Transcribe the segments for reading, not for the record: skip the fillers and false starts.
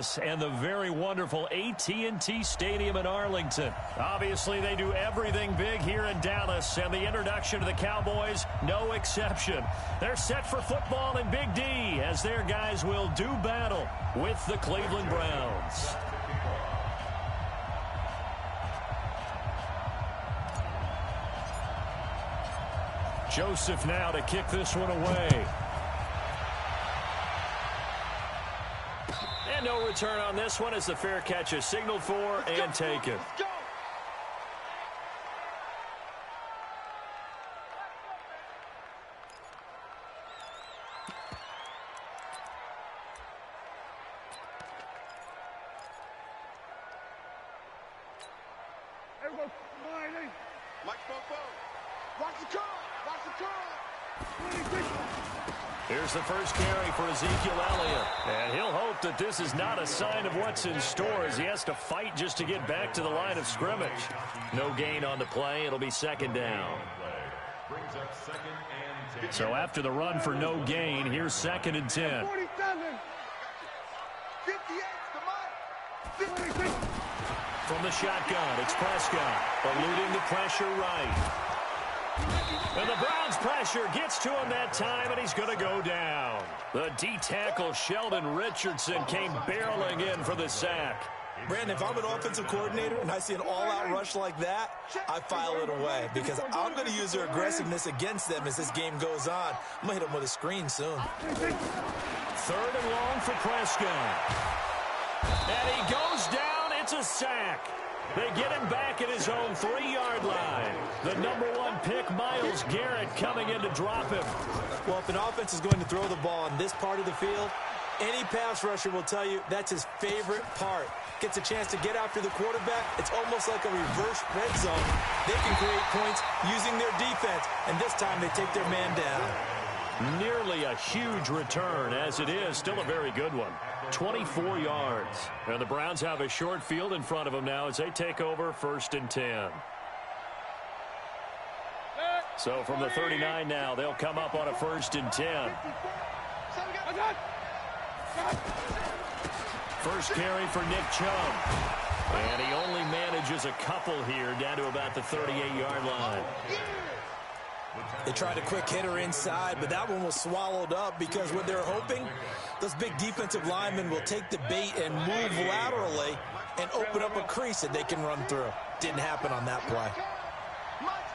And the very wonderful AT&T Stadium in Arlington. Obviously, they do everything big here in Dallas, and the introduction to the Cowboys, no exception. They're set for football in Big D as their guys will do battle with the Cleveland Browns. Joseph now to kick this one away. And no return on this one as the fair catch is signaled for and taken. Here's the first carry for Ezekiel Elliott. And he'll hope that this is not a sign of what's in store as he has to fight just to get back to the line of scrimmage. No gain on the play. It'll be second down. So after the run for no gain, here's 2nd and 10. From the shotgun, it's Prescott, eluding the pressure right. And the Browns pressure gets to him that time, and he's going to go down. The D-tackle Sheldon Richardson came barreling in for the sack. Brandon, if I'm an offensive coordinator and I see an all-out rush like that, I file it away because I'm going to use their aggressiveness against them as this game goes on. I'm going to hit them with a screen soon. 3rd and long for Prescott. And he goes down. It's a sack. They get him back at his own 3-yard line. The #1 pick, Myles Garrett, coming in to drop him. Well, if an offense is going to throw the ball on this part of the field, any pass rusher will tell you that's his favorite part. Gets a chance to get after the quarterback. It's almost like a reverse red zone. They can create points using their defense, and this time they take their man down. Nearly a huge return. As it is, still a very good one. 24 yards. And the Browns have a short field in front of them now as they take over 1st and 10. So from the 39 now, they'll come up on a 1st and 10. First carry for Nick Chubb. And he only manages a couple here down to about the 38-yard line. They tried a quick hitter inside, but that one was swallowed up because what they're hoping, those big defensive linemen will take the bait and move laterally and open up a crease that they can run through. Didn't happen on that play.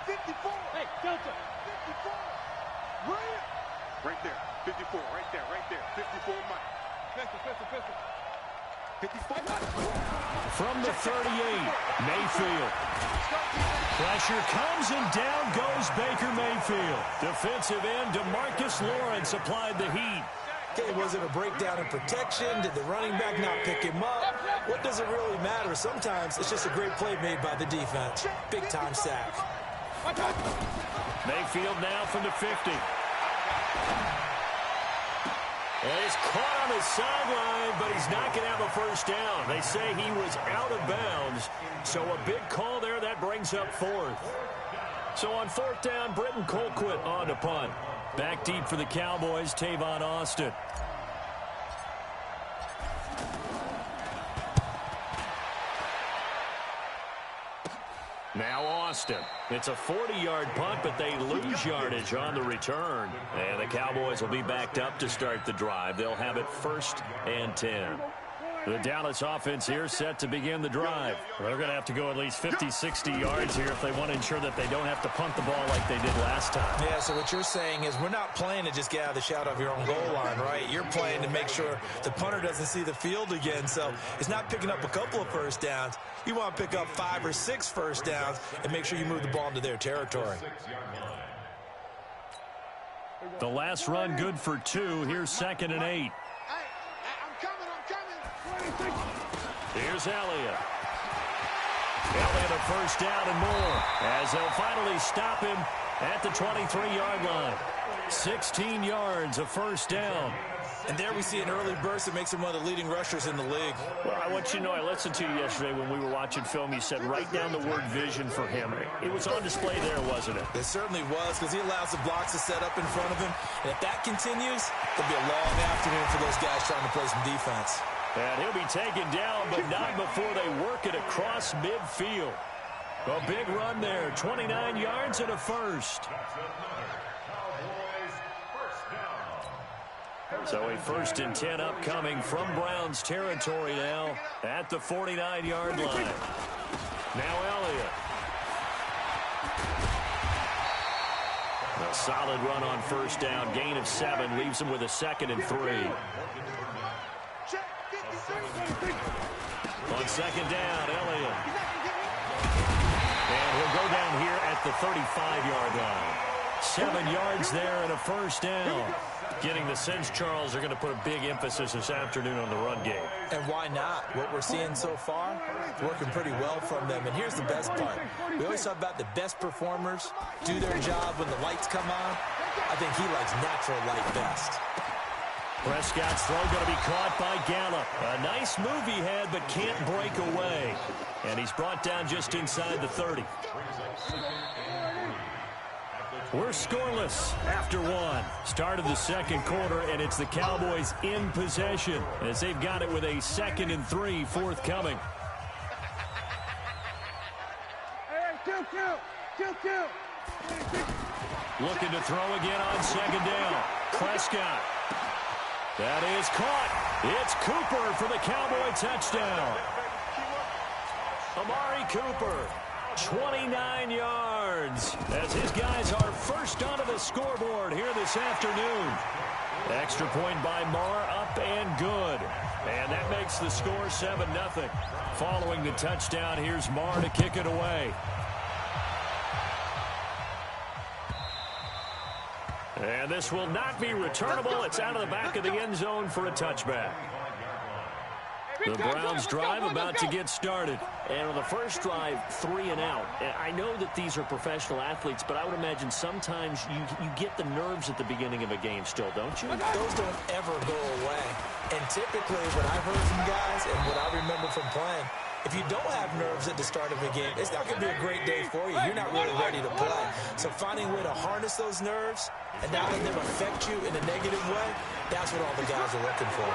Hey, Delta. 54. Right there. 54. Right there. 54, Mike. Pistol. 54. From the 38, Mayfield. Pressure comes and down goes Baker Mayfield. Defensive end DeMarcus Lawrence applied the heat. Okay, was it a breakdown in protection? Did the running back not pick him up? What does it really matter? Sometimes it's just a great play made by the defense. Big-time sack. Mayfield now from the 50. And he's caught on the sideline, but he's not going to have a first down. They say he was out of bounds. So a big call there. That brings up 4th. So on 4th down, Britton Colquitt on to punt. Back deep for the Cowboys, Tavon Austin. Now Austin. It's a 40-yard punt, but they lose yardage on the return. And the Cowboys will be backed up to start the drive. They'll have it 1st and 10. The Dallas offense here set to begin the drive. They're going to have to go at least 50, 60 yards here if they want to ensure that they don't have to punt the ball like they did last time. Yeah, so what you're saying is we're not playing to just get out of the shadow of your own goal line, right? You're playing to make sure the punter doesn't see the field again. So it's not picking up a couple of first downs. You want to pick up 5 or 6 first downs and make sure you move the ball into their territory. The last run good for 2. Here's 2nd and 8. Here's Elliott. Elliott a first down and more as they'll finally stop him at the 23-yard line. 16 yards, a first down. And there we see an early burst that makes him one of the leading rushers in the league. Well, I want you to know, I listened to you yesterday when we were watching film. You said write down the word vision for him. It was on display there, wasn't it? It certainly was, because he allows the blocks to set up in front of him. And if that continues, it'll be a long afternoon for those guys trying to play some defense. And he'll be taken down, but not before they work it across midfield. A big run there, 29 yards and a first. So a 1st and 10 upcoming from Browns territory now at the 49-yard line. Now Elliott. A solid run on 1st down. Gain of 7 leaves him with a 2nd and 3. On 2nd down, Elliott. And he'll go down here at the 35-yard line. 7 yards there and a 1st down. Getting the sense, Charles, they're going to put a big emphasis this afternoon on the run game. And why not? What we're seeing so far, working pretty well from them. And here's the best part. We always talk about the best performers do their job when the lights come on. I think he likes natural light best. Prescott's throw going to be caught by Gallup. A nice move he had, but can't break away. And he's brought down just inside the 30. We're scoreless after 1. Start of the 2nd quarter, and it's the Cowboys in possession as they've got it with a 2nd and 3 forthcoming. Looking to throw again on 2nd down. Prescott. That is caught. It's Cooper for the Cowboy touchdown. Amari Cooper. 29 yards as his guys are first onto the scoreboard here this afternoon. Extra point by Marr, up and good. And that makes the score 7-0. Following the touchdown, here's Marr to kick it away. And this will not be returnable. It's out of the back of the end zone for a touchback. The Browns drive about to get started. And on the first drive, 3 and out. And I know that these are professional athletes, but I would imagine sometimes you get the nerves at the beginning of a game still, don't you? Those don't ever go away. And typically what I've heard from guys and what I remember from playing, if you don't have nerves at the start of a game, it's not going to be a great day for you. You're not really ready to play. So finding a way to harness those nerves and not let them affect you in a negative way, that's what all the guys are looking for.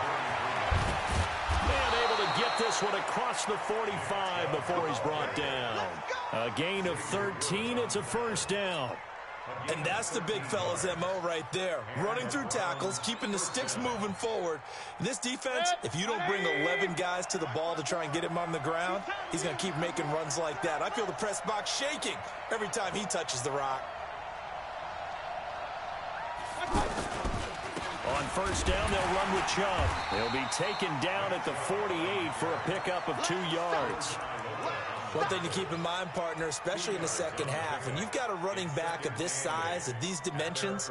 And able to get this one across the 45 before he's brought down. A gain of 13. It's a 1st down. And that's the big fella's MO right there. Running through tackles, keeping the sticks moving forward. This defense, if you don't bring 11 guys to the ball to try and get him on the ground, he's going to keep making runs like that. I feel the press box shaking every time he touches the rock. On 1st down, they'll run with Chubb. They'll be taken down at the 48 for a pickup of 2 yards. One thing to keep in mind, partner, especially in the second half, when you've got a running back of this size, of these dimensions,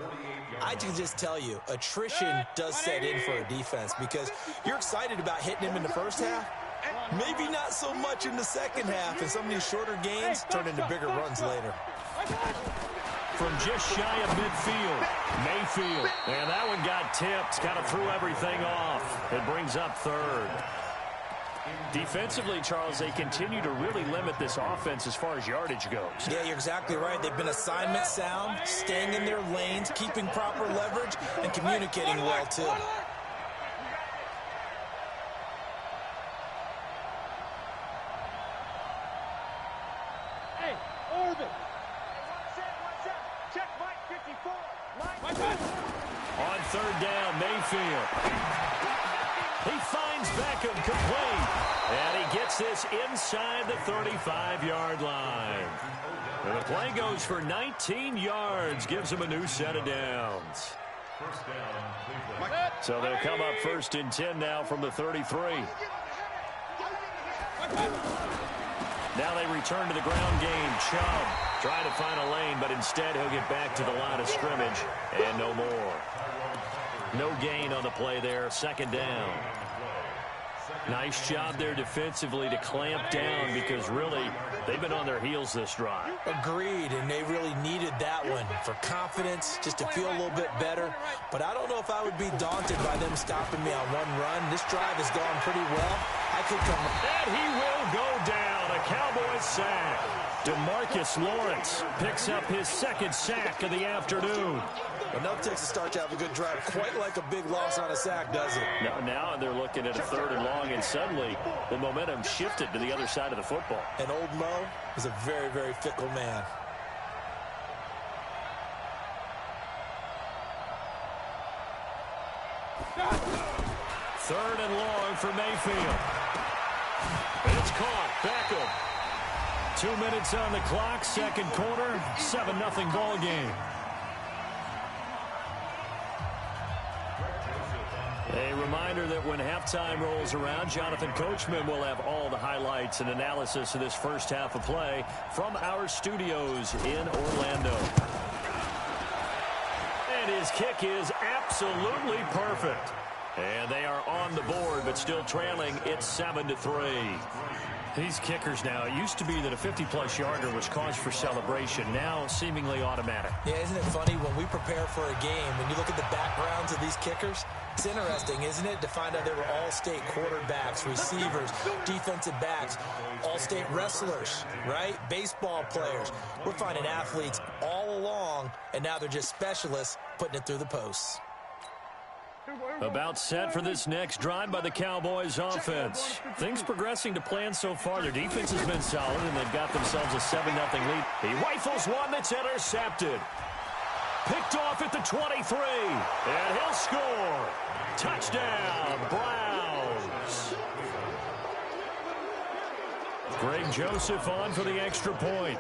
I can just tell you, attrition does set in for a defense because you're excited about hitting him in the first half. Maybe not so much in the second half, and some of these shorter gains turn into bigger runs later. From just shy of midfield, Mayfield. And that one got tipped, kind of threw everything off. It brings up 3rd. Defensively, Charles, they continue to really limit this offense as far as yardage goes. Yeah, you're exactly right. They've been assignment sound, staying in their lanes, keeping proper leverage, and communicating well, too. Hey, Orbit. Check Mike 54. On 3rd down, Mayfield. He finds Beckham complete. And he gets this inside the 35-yard line. And the play goes for 19 yards. Gives him a new set of downs. So they'll come up 1st and 10 now from the 33. Now they return to the ground game. Chubb trying to find a lane, but instead he'll get back to the line of scrimmage. And no more. No gain on the play there. 2nd down. Nice job there defensively to clamp down because really they've been on their heels this drive. Agreed, and they really needed that one for confidence, just to feel a little bit better. But I don't know if I would be daunted by them stopping me on one run. This drive has gone pretty well. I could come. And he will go down. And a Cowboys sack. DeMarcus Lawrence picks up his second sack of the afternoon. Enough takes a start to have a good drive. Quite like a big loss on a sack, does it? Now they're looking at a 3rd and long, and suddenly the momentum shifted to the other side of the football. And old Mo is a very, very fickle man. Third and long for Mayfield. It's caught. Beckham. 2 minutes on the clock, second quarter, 7-0 ball game. A reminder that when halftime rolls around, Jonathan Coachman will have all the highlights and analysis of this first half of play from our studios in Orlando. And his kick is absolutely perfect. And they are on the board, but still trailing. It's 7-3. These kickers now, it used to be that a 50-plus yarder was cause for celebration. Now, seemingly automatic. Yeah, isn't it funny when we prepare for a game, when you look at the backgrounds of these kickers, it's interesting, isn't it, to find out they were all-state quarterbacks, receivers, defensive backs, all-state wrestlers, right? Baseball players. We're finding athletes all along, and now they're just specialists putting it through the posts. About set for this next drive by the Cowboys offense. Things progressing to plan so far. Their defense has been solid, and they've got themselves a 7-0 lead. He rifles one that's intercepted. Picked off at the 23, and he'll score. Touchdown, Browns. Greg Joseph on for the extra point.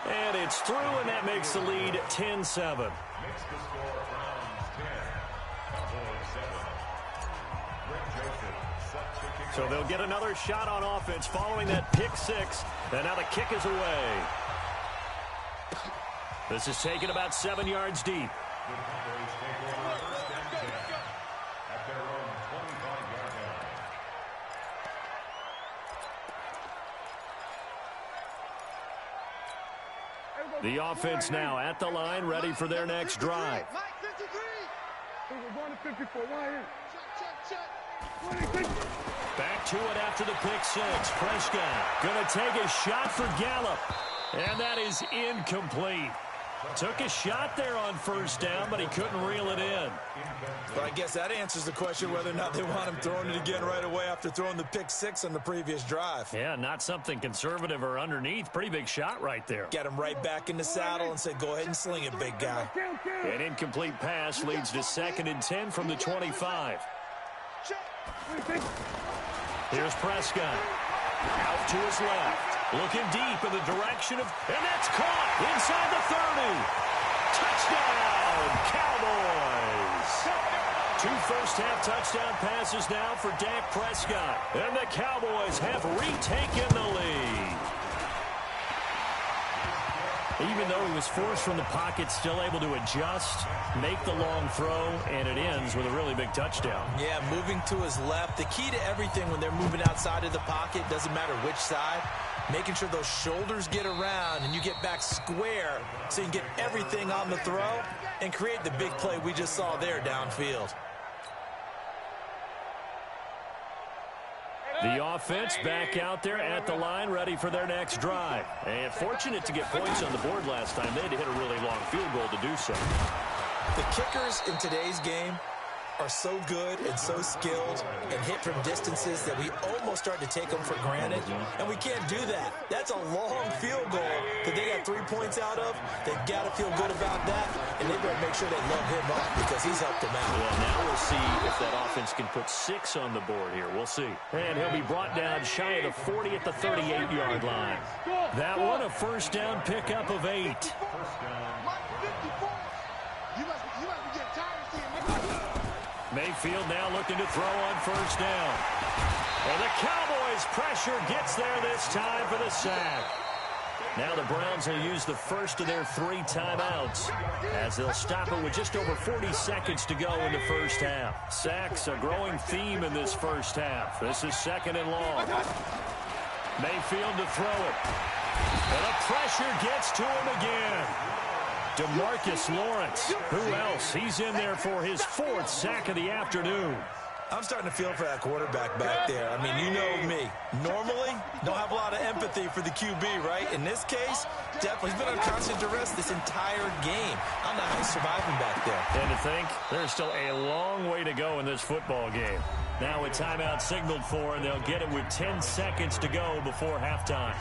And it's through, and that makes the lead 10-7. So they'll get another shot on offense following that pick six. And now the kick is away. This is taken about 7 yards deep. The offense now at the line, ready for their next drive. Back to it after the pick six. Prescott going to take a shot for Gallup. And that is incomplete. Took a shot there on first down, but he couldn't reel it in. But I guess that answers the question whether or not they want him throwing it again right away after throwing the pick six on the previous drive. Yeah, not something conservative or underneath. Pretty big shot right there. Get him right back in the saddle and say, go ahead and sling it, big guy. An incomplete pass leads to 2nd and 10 from the 25. Here's Prescott. Out to his left. Looking deep in the direction of, and that's caught inside the 30. Touchdown, Cowboys. 2 first-half touchdown passes now for Dak Prescott. And the Cowboys have retaken the lead. Even though he was forced from the pocket, still able to adjust, make the long throw, and it ends with a really big touchdown. Yeah, moving to his left. The key to everything when they're moving outside of the pocket, doesn't matter which side, making sure those shoulders get around and you get back square so you can get everything on the throw and create the big play we just saw there downfield. The offense back out there at the line, ready for their next drive. And fortunate to get points on the board last time. They had to hit a really long field goal to do so. The kickers in today's game are so good and so skilled and hit from distances that we almost start to take them for granted, and we can't do that. That's a long field goal that they got 3 points out of. They've got to feel good about that, and they better make sure they love him up because he's helped them out. Well, now we'll see if that offense can put 6 on the board here. We'll see. And he'll be brought down shy of the 40 at the 38-yard line. That one, a first down pickup of 8. Mayfield now looking to throw on first down. And the Cowboys' pressure gets there this time for the sack. Now the Browns will use the first of their 3 timeouts as they'll stop it with just over 40 seconds to go in the first half. Sacks a growing theme in this first half. This is 2nd and long. Mayfield to throw it. And the pressure gets to him again. DeMarcus Lawrence. Who else? He's in there for his 4th sack of the afternoon. I'm starting to feel for that quarterback back there. I mean, you know me. Normally, don't have a lot of empathy for the QB, right? In this case, definitely. He's been under constant duress this entire game. I don't know how he's surviving back there. And to think, there's still a long way to go in this football game. Now a timeout signaled for, and they'll get it with 10 seconds to go before halftime.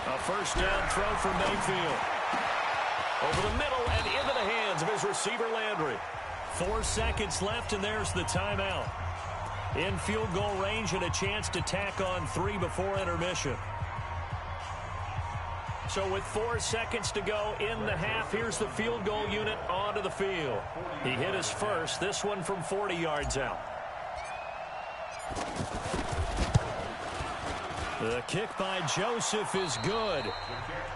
A first down throw for Mayfield. Over the middle and into the hands of his receiver, Landry. 4 seconds left, and there's the timeout. In field goal range and a chance to tack on 3 before intermission. So with 4 seconds to go in the half, here's the field goal unit onto the field. He hit his first, this one from 40 yards out. The kick by Joseph is good.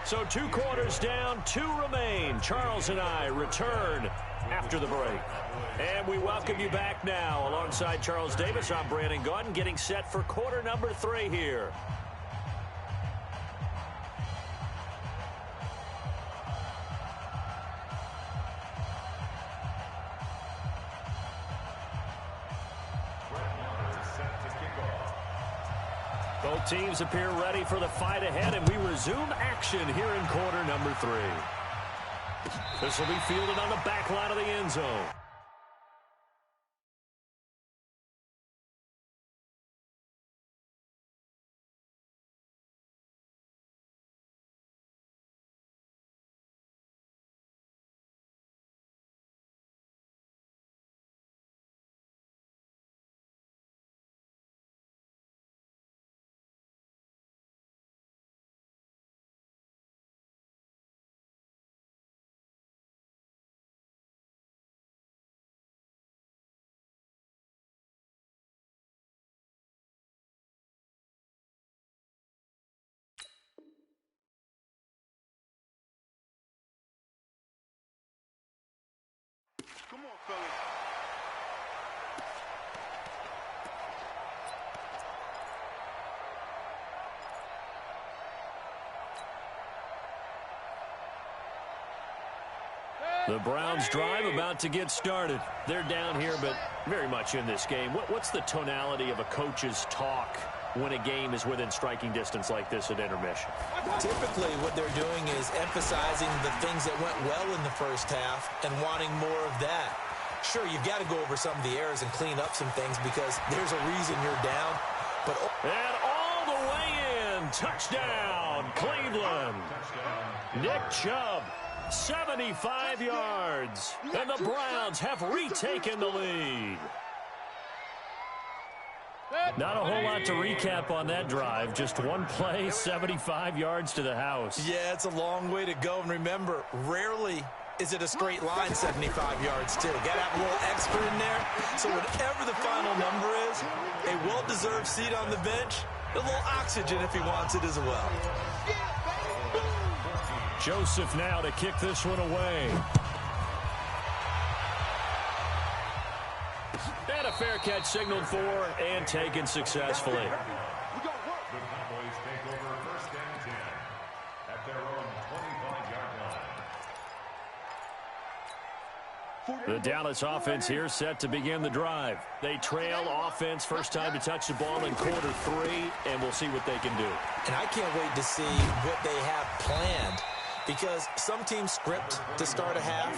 So 2 quarters down, 2 remain. Charles and I return after the break. And we welcome you back now. Alongside Charles Davis, I'm Brandon Gaudin, getting set for quarter number 3 here. Both teams appear ready for the fight ahead, and we resume action here in quarter number 3. This will be fielded on the back line of the end zone. Come on, fellas. The Browns drive about to get started. They're down here, but very much in this game. What's the tonality of a coach's talk when a game is within striking distance like this at intermission? Typically, what they're doing is emphasizing the things that went well in the first half and wanting more of that. Sure, you've got to go over some of the errors and clean up some things because there's a reason you're down. But and all the way in, touchdown, Cleveland. Nick Chubb, 75 yards, and the Browns have retaken the lead. Not a whole lot to recap on that drive. Just one play, 75 yards to the house. Yeah, it's a long way to go. And remember, rarely is it a straight line 75 yards, too. Got to have a little extra in there. So whatever the final number is, a well-deserved seat on the bench, a little oxygen if he wants it as well. Joseph now to kick this one away. And a fair catch signaled for and taken successfully. We got work. The Cowboys take over first and 10 at their own 25-yard line. The Dallas offense here set to begin the drive. They trail offense, first time to touch the ball in quarter 3, and we'll see what they can do. And I can't wait to see what they have planned. Because some teams script to start a half.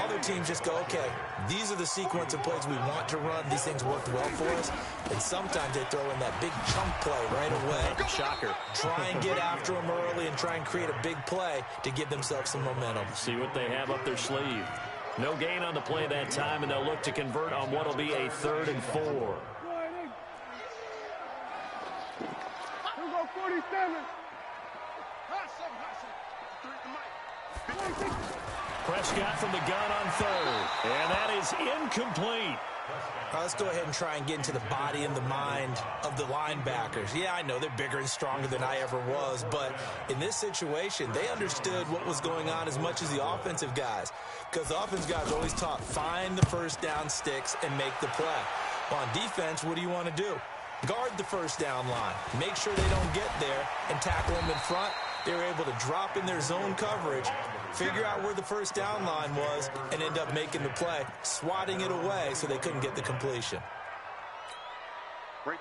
Other teams just go, okay, these are the sequence of plays we want to run. These things worked well for us. And sometimes they throw in that big chunk play right away. Shocker. Try and get after them early and try and create a big play to give themselves some momentum. See what they have up their sleeve. No gain on the play that time, and they'll look to convert on what will be a 3rd and 4. Here we go, 47. Prescott from the gun on 3rd, and that is incomplete. Let's go ahead and try and get into the body and the mind of the linebackers. Yeah, I know they're bigger and stronger than I ever was, but in this situation, they understood what was going on as much as the offensive guys, because the offensive guys always taught find the first down sticks and make the play. Well, on defense, what do you want to do? guard the first down line, make sure they don't get there, and tackle them in front. They were able to drop in their zone coverage, figure out where the first down line was, and end up making the play, swatting it away so they couldn't get the completion.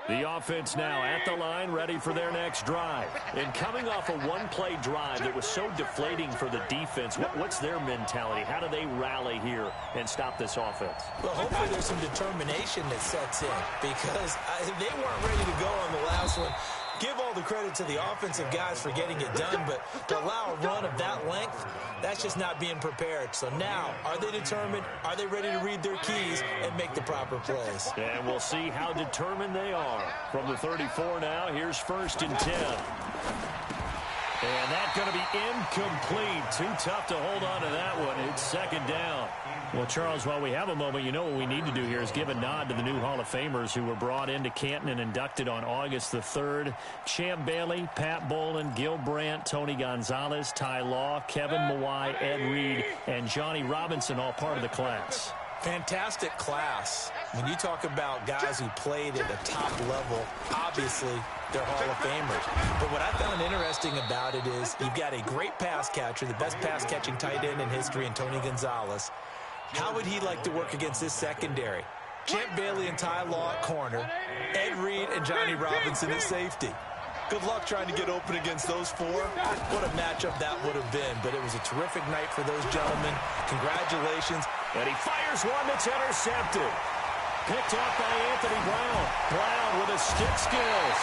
The offense now at the line, ready for their next drive. And coming off a one-play drive that was so deflating for the defense, what's their mentality? How do they rally here and stop this offense? Well, hopefully there's some determination that sets in, because they weren't ready to go on the last one. Give all the credit to the offensive guys for getting it done, but to allow a run of that length, that's just not being prepared. So now, are they determined? Are they ready to read their keys and make the proper plays? And we'll see how determined they are. From the 34 now, here's 1st and 10. And that's going to be incomplete. Too tough to hold on to that one. It's 2nd down. Well, Charles, while we have a moment, you know what we need to do here is give a nod to the new Hall of Famers who were brought into Canton and inducted on August the 3rd. Champ Bailey, Pat Bowlen, Gil Brandt, Tony Gonzalez, Ty Law, Kevin Mawai, Ed Reed, and Johnny Robinson, all part of the class. Fantastic class. When you talk about guys who played at a top level, obviously they're Hall of Famers. But what I found interesting about it is you've got a great pass catcher, the best pass-catching tight end in history, in Tony Gonzalez. How would he like to work against this secondary? Champ Bailey and Ty Law at corner, Ed Reed and Johnny Robinson at safety. Good luck trying to get open against those four. What a matchup that would have been, but it was a terrific night for those gentlemen. Congratulations. And he fires one that's intercepted. Picked off by Anthony Brown. Brown with his stick skills.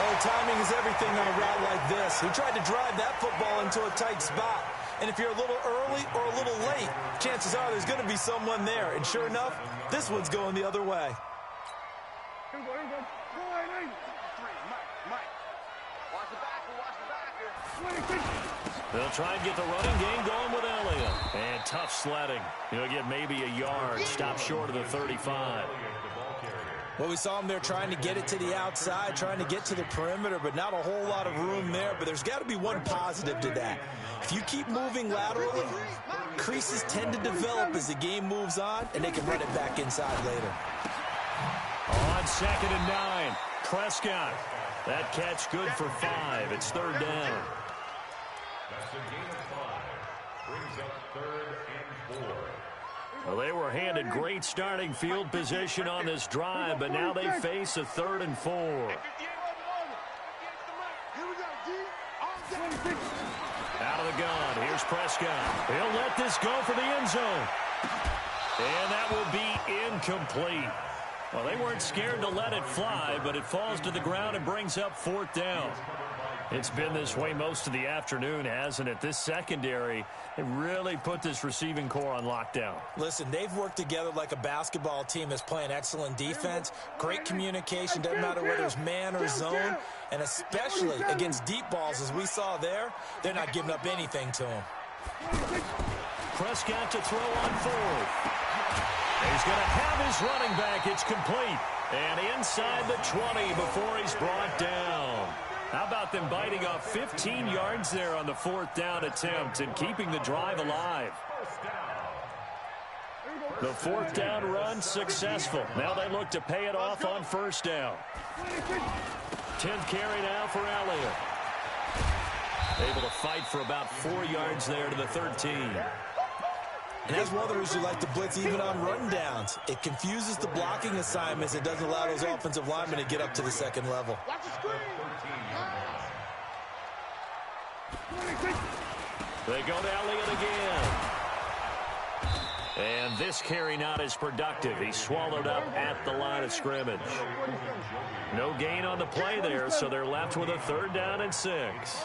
Oh, timing is everything on a route like this. He tried to drive that football into a tight spot. And if you're a little early or a little late, chances are there's going to be someone there. And sure enough, this one's going the other way. They'll try and get the running game going with Elliott. And tough sledding. He'll get maybe a yard. Stop short of the 35. Well, we saw him there trying to get it to the outside, trying to get to the perimeter, but not a whole lot of room there. But there's got to be one positive to that. If you keep moving laterally, creases tend to develop as the game moves on, and they can run it back inside later. On 2nd and 9, Prescott. That catch good for 5. It's 3rd down. Well, they were handed great starting field position on this drive, but now they face a 3rd and 4. Out of the gun, here's Prescott. He'll let this go for the end zone. And that will be incomplete. Well, they weren't scared to let it fly, but it falls to the ground and brings up 4th down. It's been this way most of the afternoon, hasn't it? This secondary, it really put this receiving core on lockdown. Listen, they've worked together like a basketball team that's playing excellent defense, great communication, doesn't matter whether it's man or zone, and especially against deep balls, as we saw there, they're not giving up anything to them. Prescott to throw on 4th. He's going to have his running back. It's complete. And inside the 20 before he's brought down. How about them biting off 15 yards there on the 4th down attempt and keeping the drive alive? The 4th down run successful. Now they look to pay it off on 1st down. 10th carry now for Elliott. Able to fight for about 4 yards there to the 13. And that's one of the reasons you like to blitz even on run downs. It confuses the blocking assignments. It doesn't allow those offensive linemen to get up to the second level. They go to Elliott again. And this carry not as productive. He's swallowed up at the line of scrimmage. No gain on the play there, so they're left with a 3rd down and 6.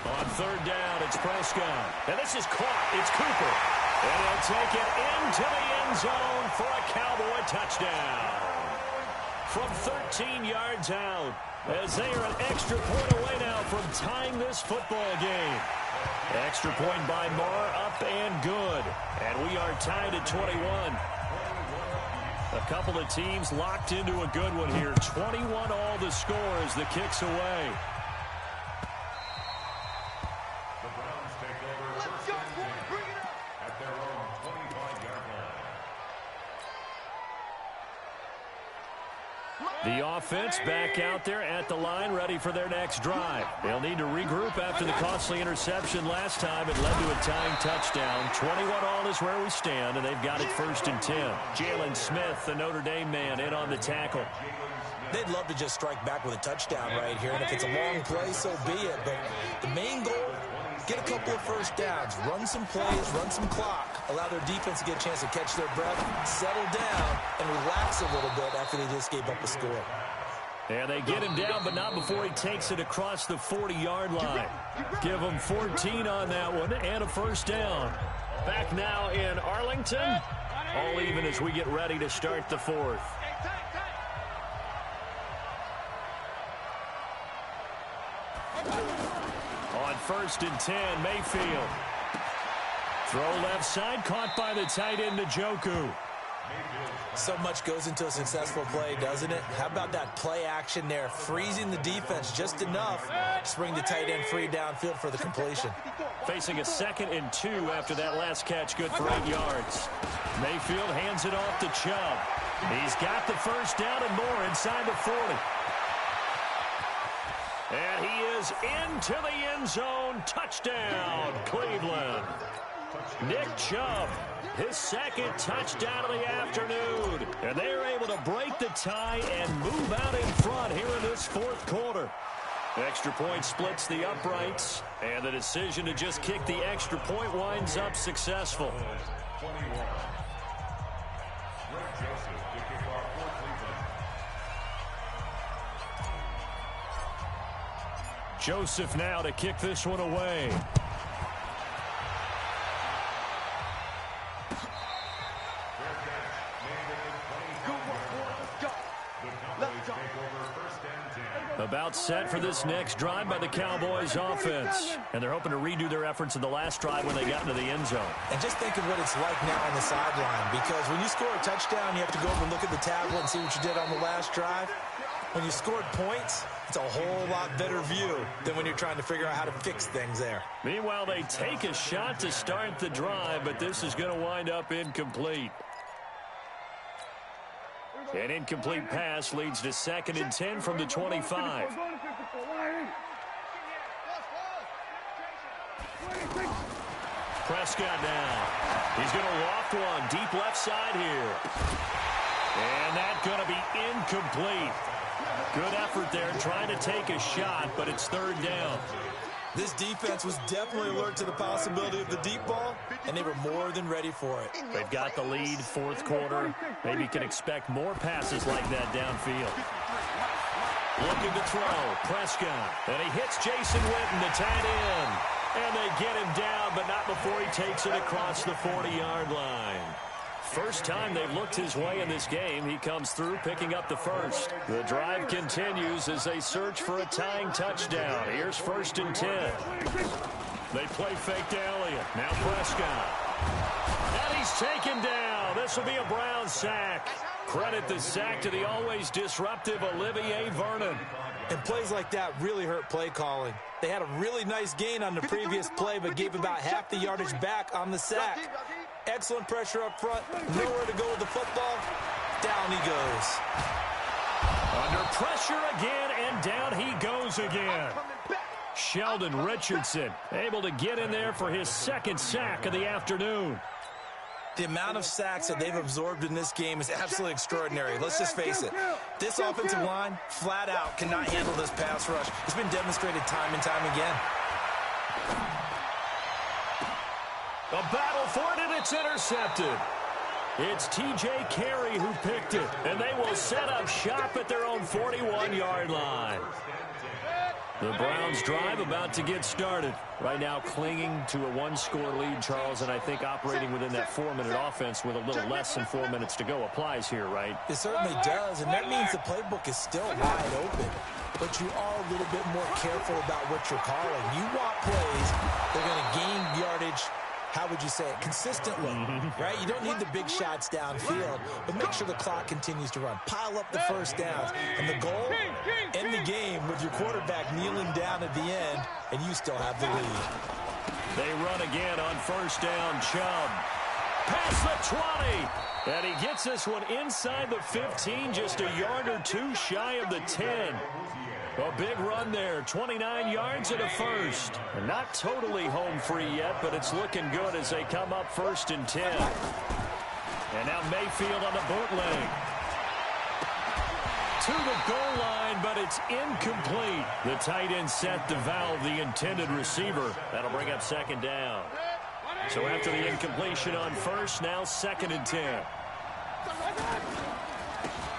On 3rd down, it's Prescott. And this is caught. It's Cooper. And he'll take it into the end zone for a Cowboy touchdown. From 13 yards out, as they are an extra point away now from tying this football game. Extra point by Marr, up and good. And we are tied at 21. A couple of teams locked into a good one here. 21 all the score as the kick's away. The offense back out there at the line, ready for their next drive. They'll need to regroup after the costly interception last time. It led to a tying touchdown. 21-all is where we stand, and they've got it 1st and 10. Jalen Smith, the Notre Dame man, in on the tackle. They'd love to just strike back with a touchdown right here, and if it's a long play, so be it. But the main goal, get a couple of first downs, run some plays, run some clock, allow their defense to get a chance to catch their breath, settle down, and relax a little bit after they just gave up a score. And they get him down, but not before he takes it across the 40-yard line. Give him 14 on that one and a first down. Back now in Arlington, all even as we get ready to start the 4th. On 1st and 10, Mayfield. Throw left side, caught by the tight end, Njoku. So much goes into a successful play, doesn't it? How about that play action there, freezing the defense just enough to bring the tight end free downfield for the completion. Facing a 2nd and 2 after that last catch, good for 8 yards. Mayfield hands it off to Chubb. He's got the first down and more inside the 40. And he is into the end zone. Touchdown, Cleveland. Nick Chubb, his 2nd touchdown of the afternoon. And they are able to break the tie and move out in front here in this 4th quarter. Extra point splits the uprights, and the decision to just kick the extra point winds up successful. Joseph now to kick this one away. About set for this next drive by the Cowboys offense. And they're hoping to redo their efforts in the last drive when they got into the end zone. And just think of what it's like now on the sideline, because when you score a touchdown, you have to go over and look at the tablet and see what you did on the last drive. When you scored points, it's a whole lot better view than when you're trying to figure out how to fix things there. Meanwhile, they take a shot to start the drive, but this is going to wind up incomplete. An incomplete pass leads to 2nd and 10 from the 25. Prescott now. He's going to loft one deep left side here. And that's going to be incomplete. Good effort there trying to take a shot, but it's 3rd down. This defense was definitely alert to the possibility of the deep ball, and they were more than ready for it. They've got the lead, 4th quarter. Maybe can expect more passes like that downfield. Looking to throw, Prescott. And he hits Jason Witten, the tight end. And they get him down, but not before he takes it across the 40-yard line. First time they've looked his way in this game. He comes through, picking up the first. The drive continues as they search for a tying touchdown. Here's 1st and 10. They play fake to Elliott. Now Prescott. And he's taken down. This will be a Brown sack. Credit the sack to the always disruptive Olivier Vernon. And plays like that really hurt play calling. They had a really nice gain on the previous play, but gave about half the yardage back on the sack. Excellent pressure up front. Nowhere to go with the football. Down he goes. Under pressure again, and down he goes again. Sheldon Richardson able to get in there for his 2nd sack of the afternoon. The amount of sacks that they've absorbed in this game is absolutely extraordinary. Let's just face it. This offensive line, flat out, cannot handle this pass rush. It's been demonstrated time and time again. A battle for it, and it's intercepted. It's T.J. Carey who picked it, and they will set up shop at their own 41-yard line. The Browns drive about to get started. Right now clinging to a 1-score lead, Charles, and I think operating within that 4-minute offense with a little less than 4 minutes to go applies here, right? It certainly does, and that means the playbook is still wide open. But you are a little bit more careful about what you're calling. You want plays, they're going to gain yardage, how would you say it, consistently, right? You don't need the big shots downfield, but make sure the clock continues to run. Pile up the first downs. And the goal, end the game with your quarterback kneeling down at the end, and you still have the lead. They run again on 1st down. Chubb. Past the 20. And he gets this one inside the 15, just a yard or two shy of the 10. A big run there, 29 yards and a first. And not totally home free yet, but it's looking good as they come up 1st and 10. And now Mayfield on the bootleg. To the goal line, but it's incomplete. The tight end set to valve the intended receiver. That'll bring up 2nd down. So after the incompletion on 1st, now 2nd and 10.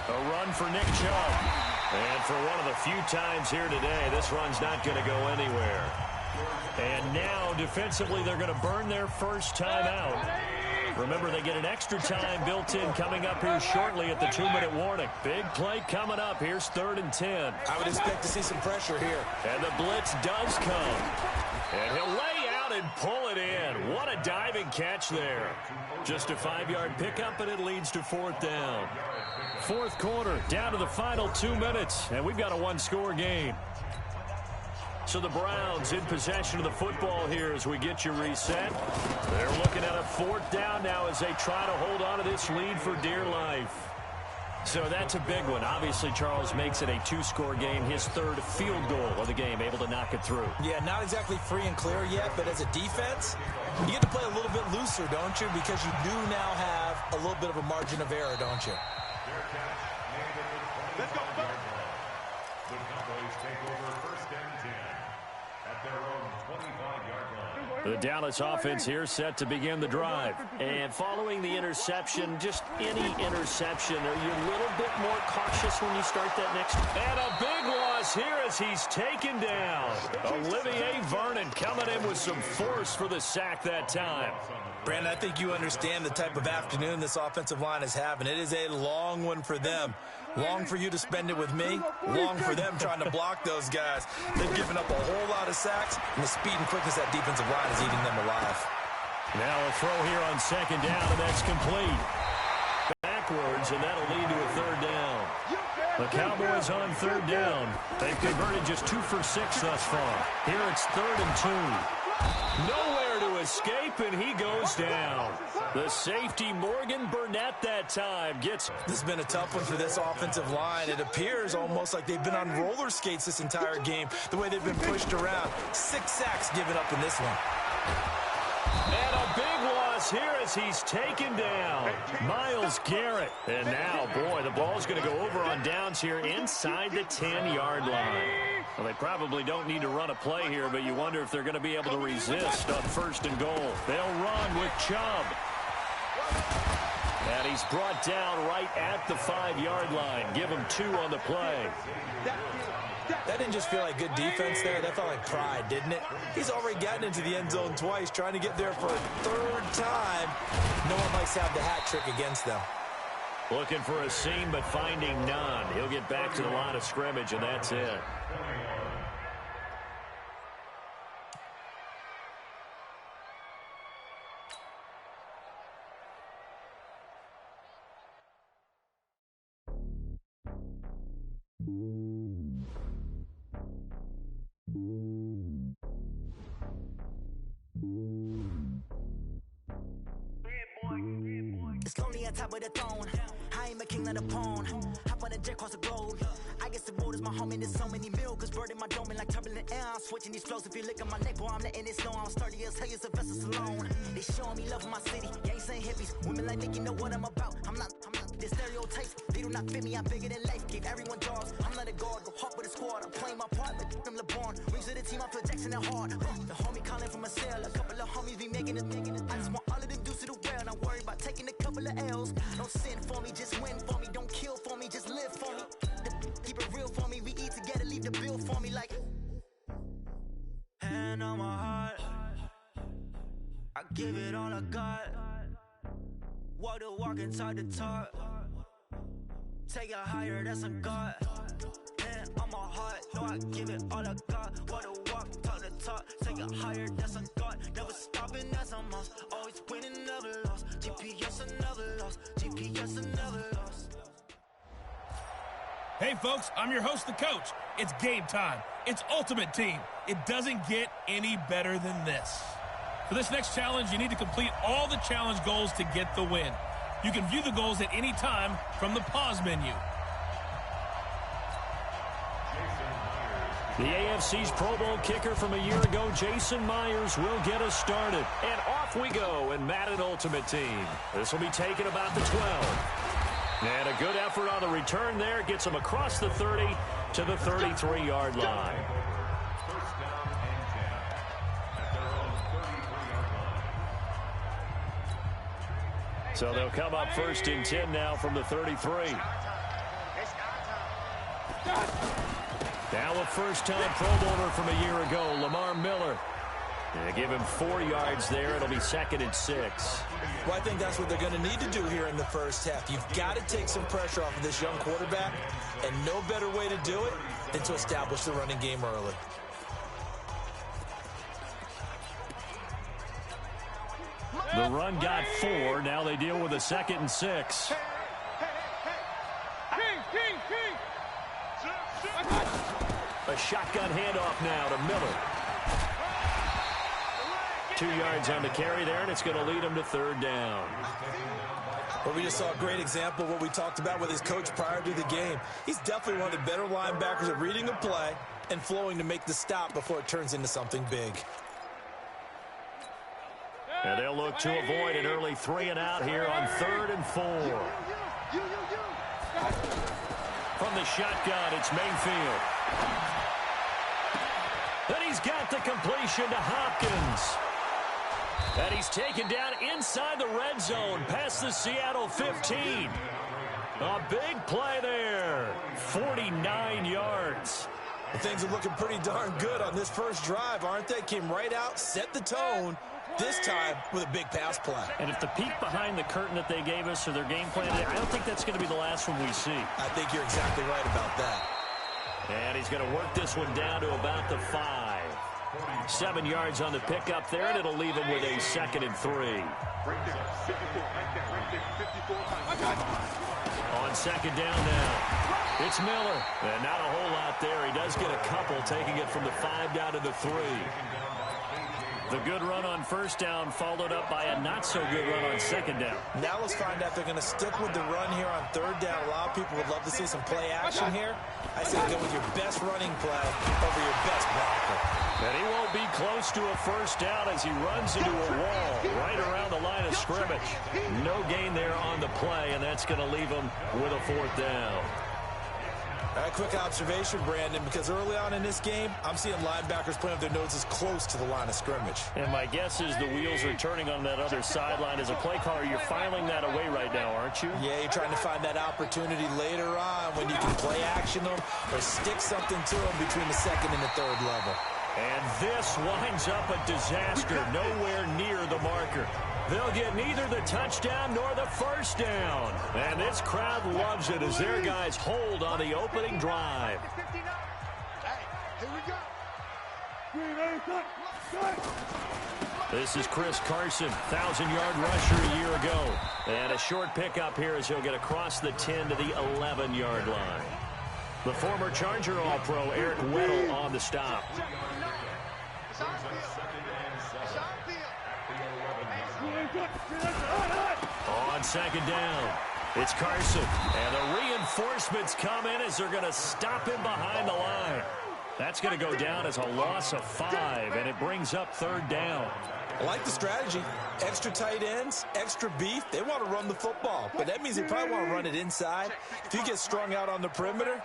A run for Nick Chubb. And for one of the few times here today, this run's not going to go anywhere. And now, defensively, they're going to burn their first time out. Remember, they get an extra time built in coming up here shortly at the 2-minute warning. Big play coming up. Here's 3rd and 10. I would expect to see some pressure here. And the blitz does come. And he'll lay out and pull it in. What a diving catch there. Just a 5-yard pickup, and it leads to 4th down. 4th quarter, down to the final 2 minutes, and we've got a 1-score game. So the Browns in possession of the football here as we get you reset. They're looking at a 4th down now as they try to hold on to this lead for dear life. So that's a big one. Obviously, Charles makes it a 2-score game. His 3rd field goal of the game, able to knock it through. Yeah, not exactly free and clear yet, but as a defense, you get to play a little bit looser, don't you? Because you do now have a little bit of a margin of error, don't you? Let's go. The Cowboys take over 1st and 10 at their own 25-yard line. The Dallas offense here set to begin the drive. And following the interception, just any interception, are you a little bit more cautious when you start that next? And a big loss here as he's taken down. Olivier Vernon coming in with some force for the sack that time. Brandon, I think you understand the type of afternoon this offensive line is having. It is a long one for them. Long for you to spend it with me. Long for them trying to block those guys. They've given up a whole lot of sacks, and the speed and quickness of that defensive line is eating them alive. Now a throw here on 2nd down, and that's complete. Backwards, and that'll lead to a 3rd down. The Cowboys on 3rd down. They've converted just 2 for 6 thus far. Here it's 3rd and 2. Nowhere to escape, and he goes down. The safety, Morgan Burnett, that time gets. This has been a tough one for this offensive line. It appears almost like they've been on roller skates this entire game, the way they've been pushed around. 6 sacks given up in this one. And a big loss here as he's taken down. Myles Garrett. And now, boy, the ball's going to go over on downs here inside the 10-yard line. Well, they probably don't need to run a play here, but you wonder if they're going to be able to resist on 1st and goal. They'll run with Chubb. And he's brought down right at the 5-yard line. Give him 2 on the play. That didn't just feel like good defense there. That felt like pride, didn't it? He's already gotten into the end zone twice, trying to get there for a 3rd time. No one likes to have the hat trick against them. Looking for a seam, but finding none. He'll get back to the line of scrimmage, and that's it. It's lonely on top of the throne. I ain't a king of the pawn. Hop on a jet across the globe. I guess the road is my home and there's so many milkers. Bird in my dome and like turbulent air. I'm switching these flows. If you look at my neck, boy, I'm letting it snow. I'm sturdy as hell, a vessel alone. They showing me love in my city. Gangs ain't hippies. Women like Nick, you know what I'm about. I'm not the stereotypes. They do not fit me. I'm bigger than life. Give everyone dogs. I'm not a guard. Go hard with a squad. I'm playing my part. Like them LeBron. Rings to the team. I feel Jackson and hard. The homie calling from a cell. A couple of homies be making it. I just want all of them dudes to the well. Not worry about taking a couple of L's. Don't sin for me. Just win for me. Don't kill for me. Just live for me. Keep it real for me. We eat together. Leave the bill for me. Like hand on my heart. I give it all I got. Walk the walk and talk the talk. Take it higher, that's a God. Hand on my heart, no, I give it all I got. Walk the walk, talk the talk. Take it higher, that's a God. Never stopping, that's a must. Always winning, never lost. GPS, I never lost. GPS, I never lost. Hey, folks, I'm your host, the coach. It's game time. It's Ultimate Team. It doesn't get any better than this. For this next challenge, you need to complete all the challenge goals to get the win. You can view the goals at any time from the pause menu. The AFC's Pro Bowl kicker from a year ago, Jason Myers, will get us started. And off we go in Madden Ultimate Team. This will be taken about the 12. And a good effort on the return there. Gets him across the 30 to the 33-yard line. First down and 10 at their own 33-yard line. So they'll come up first and 10 now from the 33. Now a first-time Pro Bowler from a year ago, Lamar Miller. They give him 4 yards there. It'll be 2nd and 6. Well, I think that's what they're going to need to do here in the first half. You've got to take some pressure off of this young quarterback, and no better way to do it than to establish the running game early. The run got 4. Now they deal with a 2nd and 6. A shotgun handoff now to Miller. 2 yards on the carry there, and it's going to lead him to 3rd down. Well, we just saw a great example of what we talked about with his coach prior to the game. He's definitely one of the better linebackers at reading a play and flowing to make the stop before it turns into something big. And they'll look to avoid an early 3 and out here on 3rd and 4. From the shotgun, it's Mayfield. Then he's got the completion to Hopkins. And he's taken down inside the red zone past the Seattle 15. A big play there. 49 yards. Things are looking pretty darn good on this first drive, aren't they? Came right out, set the tone, this time with a big pass play. And if the peek behind the curtain that they gave us or their game plan, I don't think that's going to be the last one we see. I think you're exactly right about that. And he's going to work this one down to about the 5. 7 yards on the pickup there, and it'll leave him with a 2nd and 3. On 2nd down now, it's Miller. And not a whole lot there. He does get a couple, taking it from the 5 down to the 3. The good run on first down followed up by a not-so-good run on 2nd down. Now let's find out if they're going to stick with the run here on 3rd down. A lot of people would love to see some play action here. I say go with your best running play over your best blocker. And he won't be close to a first down as he runs into a wall right around the line of scrimmage. No gain there on the play, and that's going to leave him with a 4th down. All right, quick observation, Brandon, because early on in this game, I'm seeing linebackers playing with their noses close to the line of scrimmage. And my guess is the wheels are turning on that other sideline. As a play caller, you're filing that away right now, aren't you? Yeah, you're trying to find that opportunity later on when you can play action them or stick something to them between the 2nd and the 3rd level. And this winds up a disaster, nowhere near the marker. They'll get neither the touchdown nor the first down. And this crowd loves it as their guys hold on the opening drive. This is Chris Carson, 1,000-yard rusher a year ago. And a short pickup here as he'll get across the 10 to the 11-yard line. The former Charger All-Pro Eric Weddle on the stop. On 2nd down, it's Carson. And the reinforcements come in as they're going to stop him behind the line. That's going to go down as a loss of 5, and it brings up 3rd down. I like the strategy. Extra tight ends, extra beef. They want to run the football, but that means they probably want to run it inside. If you get strung out on the perimeter,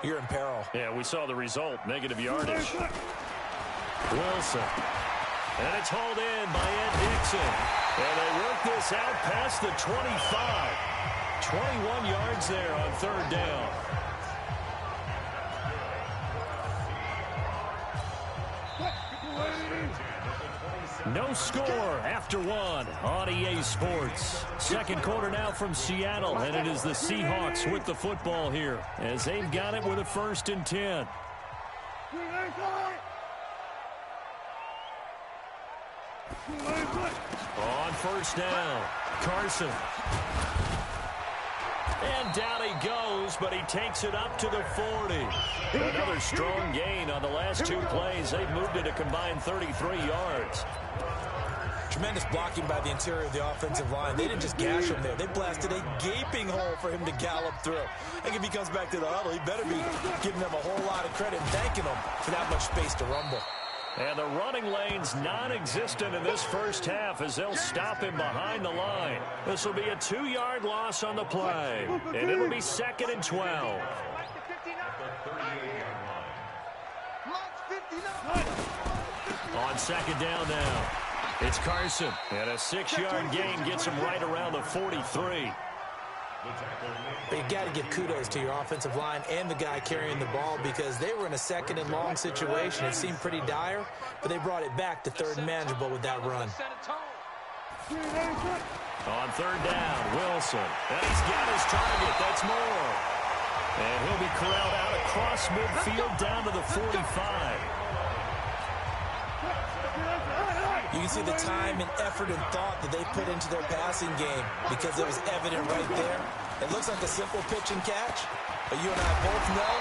you're in peril. Yeah, we saw the result, negative yardage. Wilson. And it's hauled in by Ed Dixon. And they work this out past the 25. 21 yards there on 3rd down. No score after 1 on EA Sports. Second quarter now from Seattle, and it is the Seahawks with the football here as they've got it with a 1st and 10. On first down, Carson. And down he goes, but he takes it up to the 40. Another strong gain on the last 2 plays. They've moved it a combined 33 yards. Tremendous blocking by the interior of the offensive line. They didn't just gash him there. They blasted a gaping hole for him to gallop through. I think if he comes back to the huddle, he better be giving them a whole lot of credit and thanking them for that much space to rumble. And the running lane's non-existent in this first half as they'll stop him behind the line. This will be a 2-yard loss on the play, and it'll be 2nd and 12. On 2nd down now, it's Carson. And a 6-yard gain gets him right around the 43. But you got to give kudos to your offensive line and the guy carrying the ball because they were in a 2nd and long situation. It seemed pretty dire, but they brought it back to 3rd and manageable with that run. On 3rd down, Wilson. And he's got his target. That's Moore. And he'll be corralled out across midfield down to the 45. You can see the time and effort and thought that they put into their passing game because it was evident right there. It looks like a simple pitch and catch, but you and I both know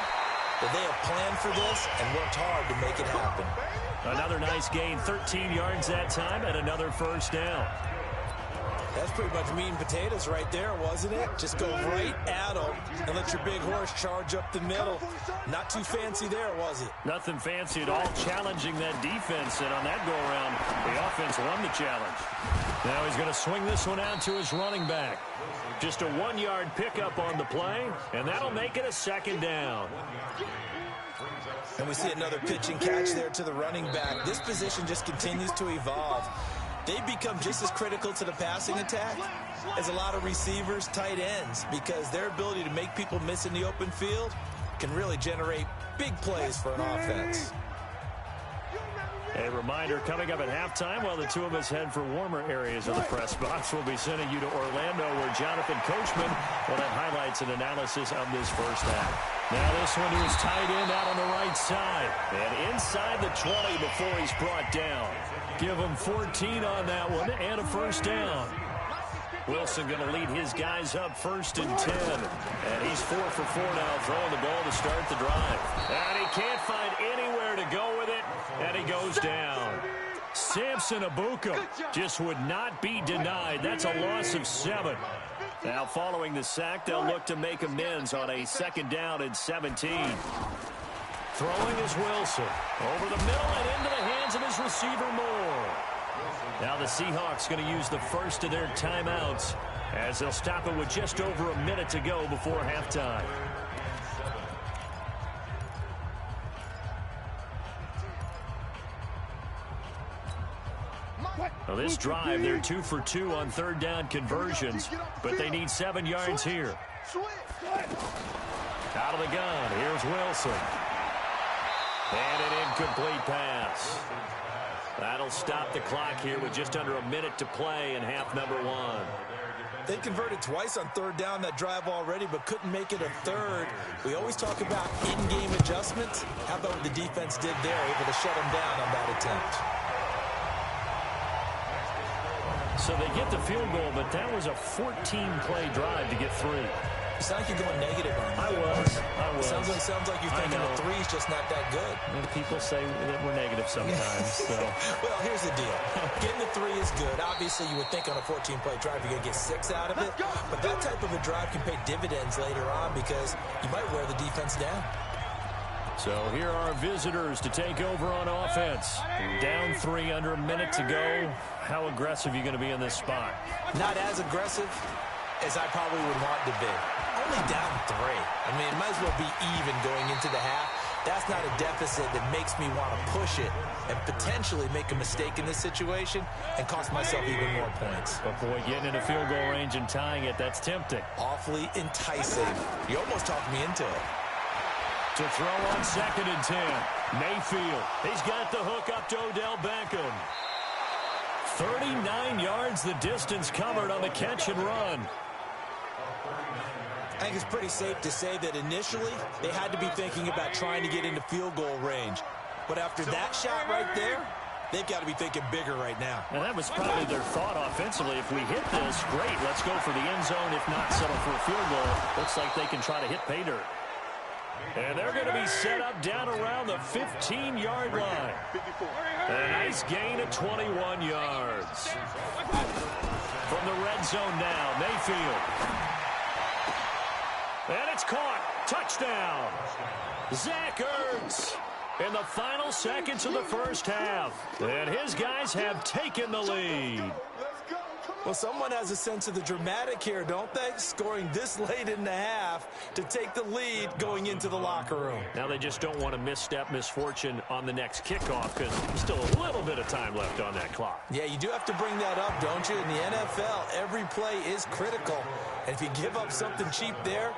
that they have planned for this and worked hard to make it happen. Another nice gain, 13 yards that time, and another 1st down. That's pretty much meat and potatoes right there, wasn't it? Just go right at them and let your big horse charge up the middle. Not too fancy there, was it? Nothing fancy at all, challenging that defense, and on that go-around, the offense won the challenge. Now he's going to swing this one out to his running back. Just a 1-yard pickup on the play, and that'll make it a 2nd down. And we see another pitch and catch there to the running back. This position just continues to evolve. They become just as critical to the passing attack as a lot of receivers, tight ends, because their ability to make people miss in the open field can really generate big plays for an offense. A reminder coming up at halftime while the two of us head for warmer areas of the press box. We'll be sending you to Orlando where Jonathan Coachman will have highlights and analysis of this first half. Now this one to his tight end out on the right side. And inside the 20 before he's brought down. Give him 14 on that one and a 1st down. Wilson going to lead his guys up 1st and 10. And he's 4 for 4 now throwing the ball to start the drive. And he can't find anywhere to go with it. And he goes down. Samson Abukum just would not be denied. That's a loss of 7. Now following the sack, they'll look to make amends on a 2nd down and 17. Throwing is Wilson. Over the middle and into the hands of his receiver Moore. Now the Seahawks going to use the first of their timeouts as they'll stop it with just over a minute to go before halftime. Now this drive, they're 2 for 2 on 3rd down conversions, but they need 7 yards here. Out of the gun, here's Wilson. And an incomplete pass. That'll stop the clock here with just under a minute to play in half number 1. They converted twice on 3rd down that drive already, but couldn't make it a 3rd. We always talk about in-game adjustments. How about what the defense did there, able to shut them down on that attempt? So they get the field goal, but that was a 14-play drive to get 3. You sound like you're going negative on that. I was. Sounds like you're thinking the 3's just not that good. And people say that we're negative sometimes. So. Well, here's the deal. Getting the 3 is good. Obviously, you would think on a 14-play drive you're going to get 6 out of it. But that type of a drive can pay dividends later on because you might wear the defense down. So here are visitors to take over on offense. Down 3 under a minute to go. How aggressive are you going to be in this spot? Not as aggressive as I probably would want to be. Only down 3. I mean, it might as well be even going into the half. That's not a deficit that makes me want to push it and potentially make a mistake in this situation and cost myself even more points. But boy, getting into field goal range and tying it, that's tempting. Awfully enticing. You almost talked me into it. To throw on 2nd and 10. Mayfield. He's got the hook up to Odell Beckham. 39 yards the distance covered on the catch and run. I think it's pretty safe to say that initially they had to be thinking about trying to get into field goal range. But after that shot right there, they've got to be thinking bigger right now. And that was probably their thought offensively. If we hit this, great, let's go for the end zone. If not, settle for a field goal. Looks like they can try to hit pay dirt. And they're going to be set up down around the 15-yard line. A nice gain of 21 yards. From the red zone now, Mayfield. And it's caught. Touchdown. Zach Ertz in the final seconds of the first half. And his guys have taken the lead. Well, someone has a sense of the dramatic here, don't they? Scoring this late in the half to take the lead going into the locker room. Now they just don't want to misstep misfortune on the next kickoff because there's still a little bit of time left on that clock. Yeah, you do have to bring that up, don't you? In the NFL, every play is critical. And if you give up something cheap there,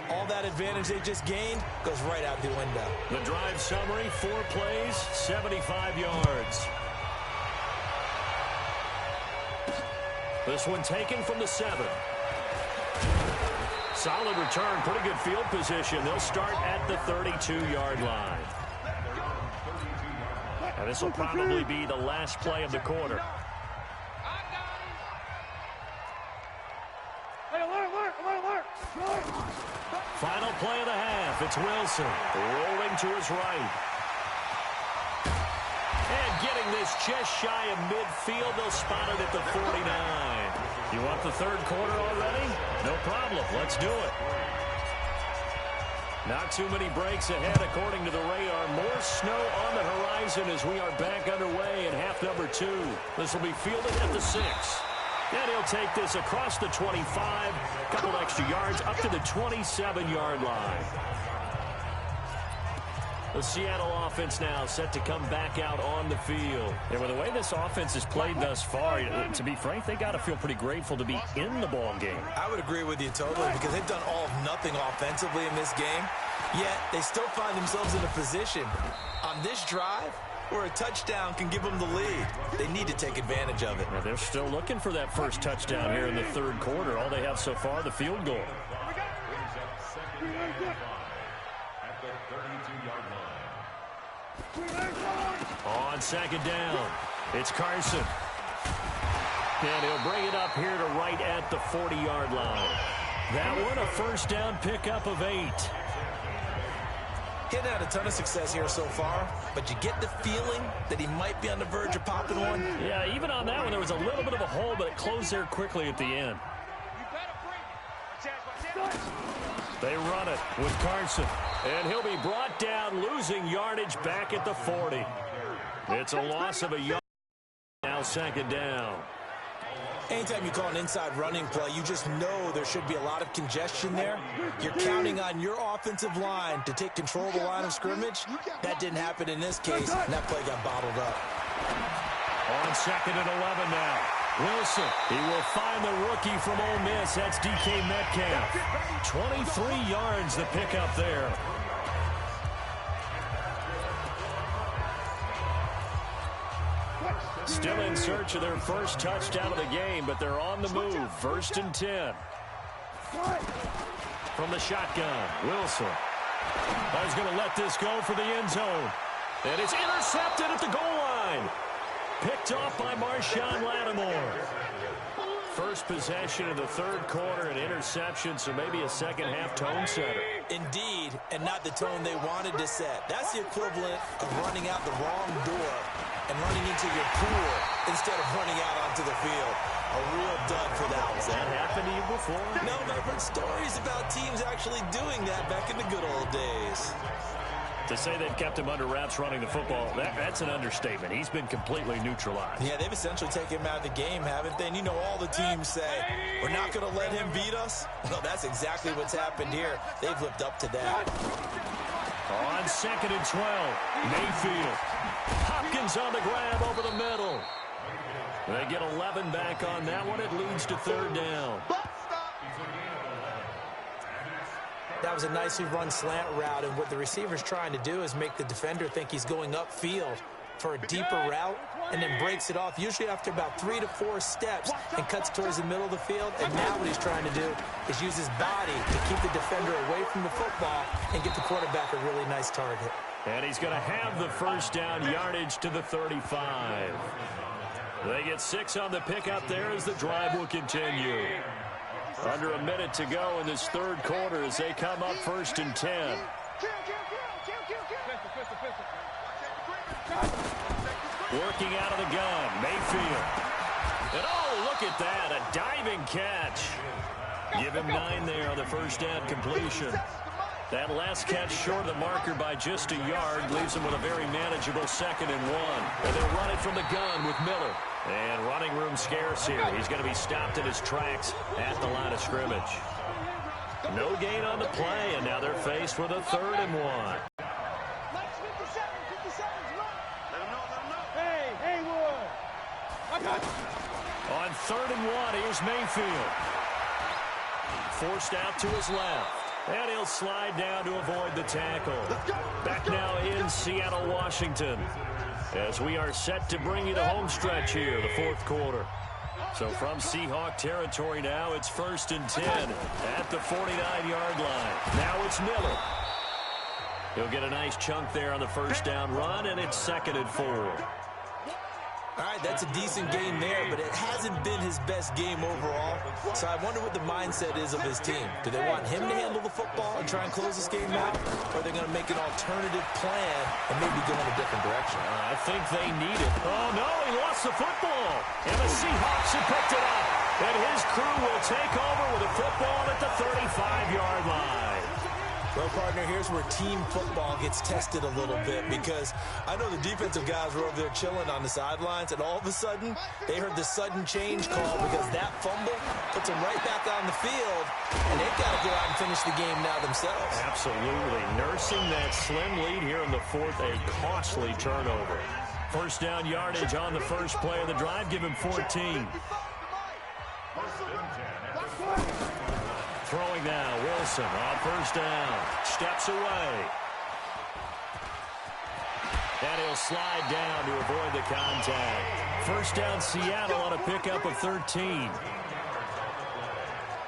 all that advantage they just gained goes right out the window. The drive summary, 4 plays, 75 yards. This one taken from the 7. Solid return, pretty good field position. They'll start at the 32-yard line. And this will probably be the last play of the quarter. Final play of the half. It's Wilson rolling to his right. And getting this just shy of midfield, they'll spot it at the 49. You want the third quarter already? No problem. Let's do it. Not too many breaks ahead, according to the radar. More snow on the horizon as we are back underway in half number 2. This will be fielded at the 6. And he'll take this across the 25, couple extra yards, up to the 27-yard line. The Seattle offense now set to come back out on the field. And with the way this offense has played thus far, to be frank, they got to feel pretty grateful to be in the ball game. I would agree with you totally because they've done all of nothing offensively in this game, yet they still find themselves in a position on this drive where a touchdown can give them the lead. They need to take advantage of it. Now they're still looking for that first touchdown here in the third quarter. All they have so far, the field goal. On second down, it's Carson. And he'll bring it up here to right at the 40-yard line. That one, a first down pickup of 8. Getting had a ton of success here so far, but you get the feeling that he might be on the verge of popping one. Yeah, even on that one, there was a little bit of a hole, but it closed there quickly at the end. They run it with Carson, and he'll be brought down, losing yardage back at the 40. It's a loss of a yard. Now second down. Anytime you call an inside running play, you just know there should be a lot of congestion there. You're counting on your offensive line to take control of the line of scrimmage. That didn't happen in this case, and that play got bottled up. On second and 11 now. Wilson, he will find the rookie from Ole Miss. That's DK Metcalf. 23 yards the pickup there. Still in search of their first touchdown of the game, but they're on the move. First and 10. From the shotgun, Wilson. He's going to let this go for the end zone. And it's intercepted at the goal line. Picked off by Marshawn Lattimore. First possession of the third quarter, an interception, so maybe a second-half tone setter. Indeed, and not the tone they wanted to set. That's the equivalent of running out the wrong door and running into your pool instead of running out onto the field. A real dud for that one. Has that happened to you before? No, but I've heard stories about teams actually doing that back in the good old days. To say they've kept him under wraps running the football, that's an understatement. He's been completely neutralized. Yeah, they've essentially taken him out of the game, haven't they? And you know all the teams say, we're not going to let him beat us. Well, that's exactly what's happened here. They've lived up to that. On second and 12, Mayfield. Hopkins on the grab over the middle. They get 11 back on that one. It leads to third down. That was a nicely run slant route, and what the receiver's trying to do is make the defender think he's going upfield for a deeper route and then breaks it off, usually after about 3 to 4 steps, and cuts towards the middle of the field. And now what he's trying to do is use his body to keep the defender away from the football and get the quarterback a really nice target. And he's going to have the first down, yardage to the 35. They get 6 on the pickup there as the drive will continue. Under a minute to go in this third quarter as they come up first and 10. Working out of the gun, Mayfield. And oh, look at that, a diving catch. Give him 9 there on the first down completion. That last catch short of the marker by just a yard leaves him with a very manageable 2nd and 1. And they'll run it from the gun with Miller. And running room scarce here. He's going to be stopped in his tracks at the line of scrimmage. No gain on the play, and now they're faced with a 3rd and 1. On 3rd and 1, here's Mayfield. Forced out to his left. And he'll slide down to avoid the tackle. Back now in Seattle, Washington, as we are set to bring you the home stretch here, the 4th quarter. So from Seahawk territory now, it's 1st and 10 at the 49-yard line. Now it's Miller. He'll get a nice chunk there on the first down run, and it's 2nd and 4. All right, that's a decent game there, but it hasn't been his best game overall. So I wonder what the mindset is of his team. Do they want him to handle the football and try and close this game out? Or are they going to make an alternative plan and maybe go in a different direction? I think they need it. Oh, no, he lost the football. And the Seahawks have picked it up. And his crew will take over with a football at the 35-yard line. Well, partner, here's where team football gets tested a little bit, because I know the defensive guys were over there chilling on the sidelines, and all of a sudden, they heard the sudden change call because that fumble puts them right back on the field, and they've got to go out and finish the game now themselves. Absolutely. Nursing that slim lead here in the 4th, a costly turnover. First down yardage on the first play of the drive. Give him 14. Throwing now, Wilson on first down. Steps away. And he'll slide down to avoid the contact. First down, Seattle on a pickup of 13.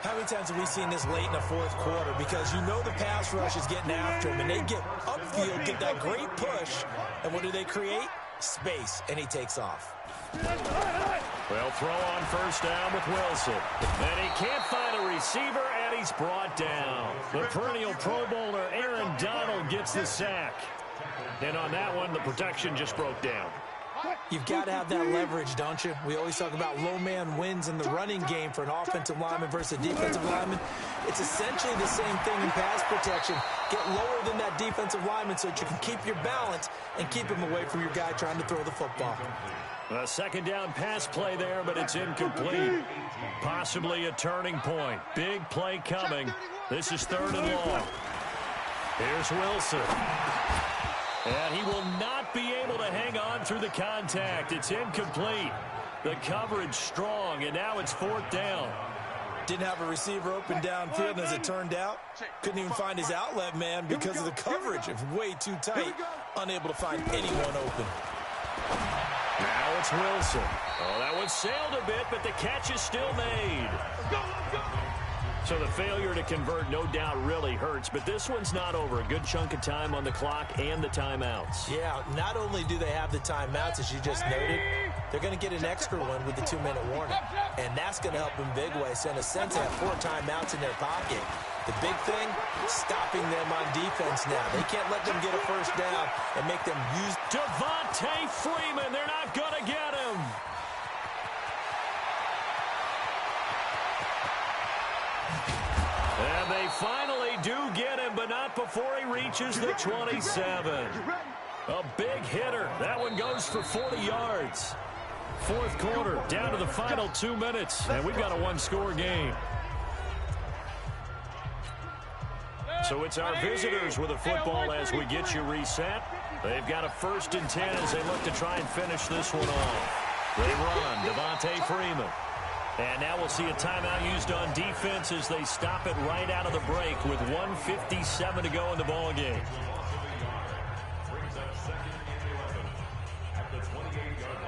How many times have we seen this late in the 4th quarter? Because you know the pass rush is getting after him, and they get upfield, get that great push, and what do they create? Space, and he takes off. Well, throw on first down with Wilson. And he can't find a receiver, and he's brought down. The perennial Pro Bowler Aaron Donald gets the sack. And on that one, the protection just broke down. You've got to have that leverage, don't you? We always talk about low man wins in the running game for an offensive lineman versus a defensive lineman. It's essentially the same thing in pass protection. Get lower than that defensive lineman so that you can keep your balance and keep him away from your guy trying to throw the football. A second down pass play there, but it's incomplete. Possibly a turning point. Big play coming. This is 3rd and long. Here's Wilson. And he will not be able to hang on through the contact. It's incomplete. The coverage strong, and now it's 4th down. Didn't have a receiver open downfield, and as it turned out, couldn't even find his outlet man because of the coverage. It's way too tight, unable to find anyone open. Now it's Wilson. Oh, that one sailed a bit, but the catch is still made. So the failure to convert no doubt really hurts, but this one's not over. A good chunk of time on the clock and the timeouts. Yeah, not only do they have the timeouts, as you just noted, they're going to get an extra one with the 2-minute warning. And that's going to help in big way. So in a sense, they have 4 timeouts in their pocket. The big thing, stopping them on defense now. They can't let them get a first down and make them use. Devontae Freeman, they're not going to get him. And they finally do get him, but not before he reaches the 27. A big hitter. That one goes for 40 yards. 4th quarter, down to the final 2 minutes, and we've got a 1-score game. So it's our visitors with a football as we get you reset. They've got a 1st and 10 as they look to try and finish this one off. They run, Devontae Freeman. And now we'll see a timeout used on defense as they stop it right out of the break with 1:57 to go in the ball game. Brings up 2nd and 11 at the 28-yard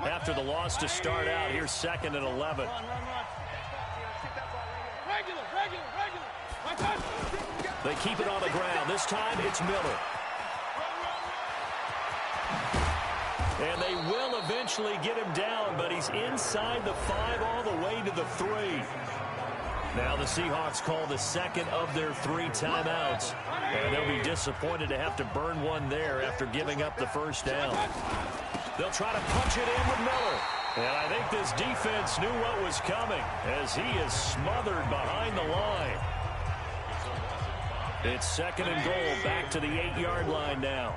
line. After the loss to start out, here's 2nd and 11. They keep it on the ground. This time it's Miller. And they will eventually get him down, but he's inside the 5 all the way to the 3. Now the Seahawks call the second of their 3 timeouts. And they'll be disappointed to have to burn one there after giving up the first down. They'll try to punch it in with Miller. And I think this defense knew what was coming as he is smothered behind the line. It's second and goal, back to the 8-yard line now.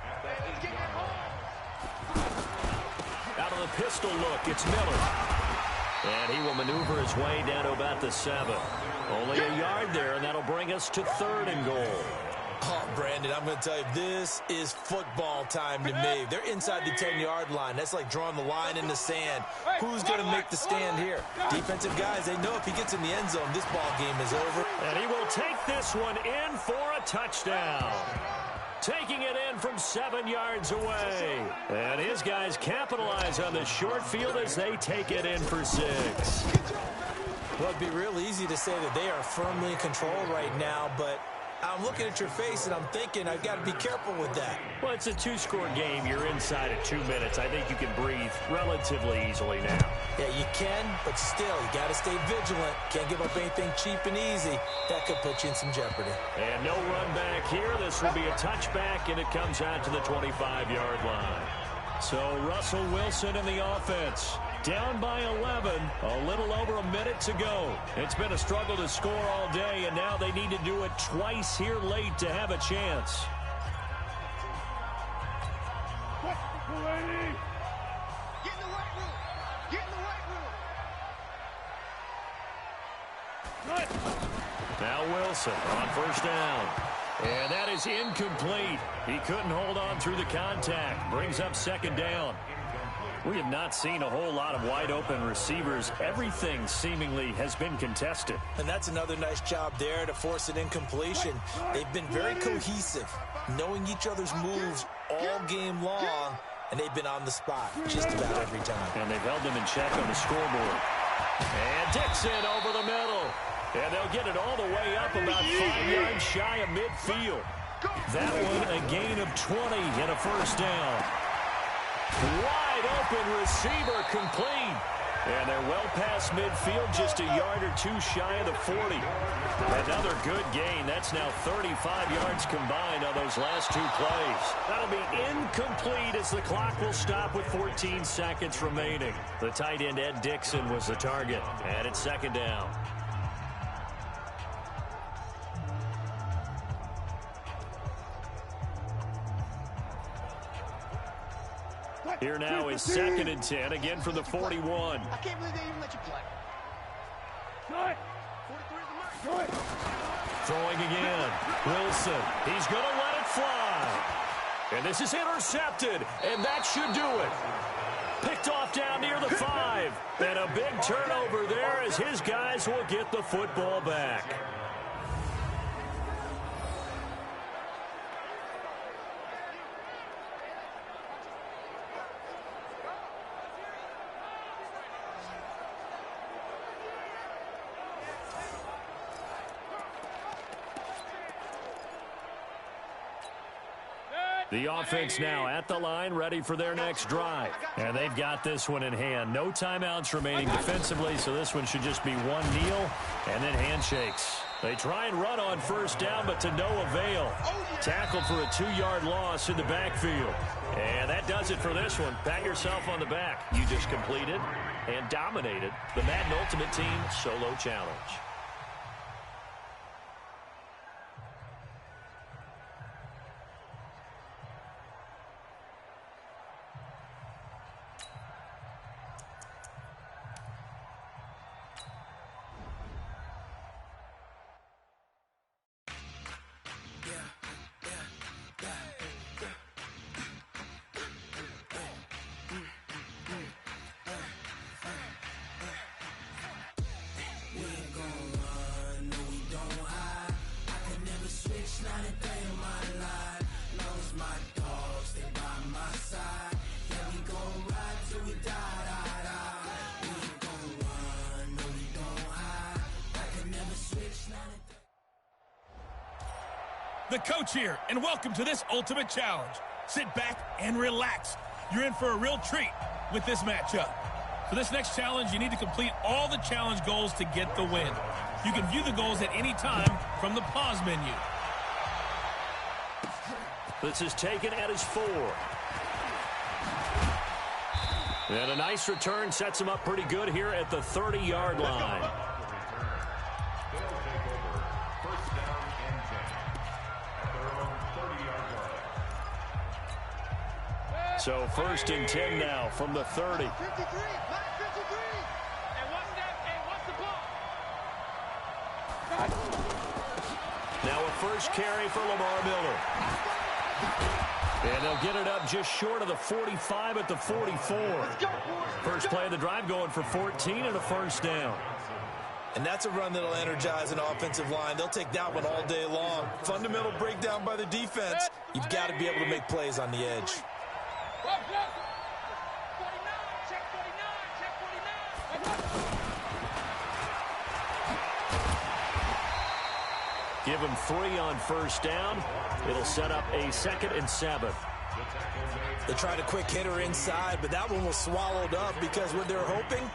Out of the pistol look, it's Miller. And he will maneuver his way down to about the 7. Only a yard there, and that'll bring us to third and goal. Oh, Brandon, I'm going to tell you, this is football time to me. They're inside the 10-yard line. That's like drawing the line in the sand. Who's going to make the stand here? Defensive guys, they know if he gets in the end zone, this ball game is over. And he will take this one in for a touchdown. Taking it in from 7 yards away. And his guys capitalize on the short field as they take it in for 6. Well, it'd be real easy to say that they are firmly in control right now, but I'm looking at your face, and I'm thinking I've got to be careful with that. Well, it's a 2-score game. You're inside at 2 minutes. I think you can breathe relatively easily now. Yeah, you can, but still, you got to stay vigilant. Can't give up anything cheap and easy. That could put you in some jeopardy. And no run back here. This will be a touchback, and it comes out to the 25-yard line. So Russell Wilson in the offense. Down by 11, a little over a minute to go. It's been a struggle to score all day, and now they need to do it twice here late to have a chance. Now Wilson on first down. And that is incomplete. He couldn't hold on through the contact. Brings up second down. We have not seen a whole lot of wide-open receivers. Everything seemingly has been contested. And that's another nice job there to force an incompletion. They've been very cohesive, knowing each other's moves all game long, and they've been on the spot just about every time. And they've held them in check on the scoreboard. And Dixon over the middle. And they'll get it all the way up about 5 yards shy of midfield. That one a gain of 20 and a first down. Wide open receiver complete. And they're well past midfield, just a yard or 2 shy of the 40. Another good gain. That's now 35 yards combined on those last 2 plays. That'll be incomplete as the clock will stop with 14 seconds remaining. The tight end, Ed Dixon, was the target. And it's second down. Here now is second and 10, again from the 41. I can't believe they even let you play. Throwing again. Wilson. He's going to let it fly. And this is intercepted, and that should do it. Picked off down near the 5. And a big turnover there as his guys will get the football back. The offense now at the line, ready for their next drive. And they've got this one in hand. No timeouts remaining defensively, so this one should just be one kneel and then handshakes. They try and run on first down, but to no avail. Tackled for a 2-yard loss in the backfield. And that does it for this one. Pat yourself on the back. You just completed and dominated the Madden Ultimate Team Solo Challenge. The coach here, and welcome to this Ultimate Challenge. Sit back and relax. you're in for a real treat with this matchup. For this next challenge, you need to complete all the challenge goals to get the win. You can view the goals at any time from the pause menu. This is taken at his 4. And a nice return sets him up pretty good here at the 30-yard line. So 1st and 10 now from the 30. Now a first carry for Lamar Miller. And they'll get it up just short of the 45 at the 44. First play of the drive going for 14 and a first down. And that's a run that'll energize an offensive line. They'll take that one all day long. Fundamental breakdown by the defense. You've got to be able to make plays on the edge. Give him 3 on first down. It'll set up a 2nd and 7. They tried a quick hitter inside, but that one was swallowed up because what they're hoping,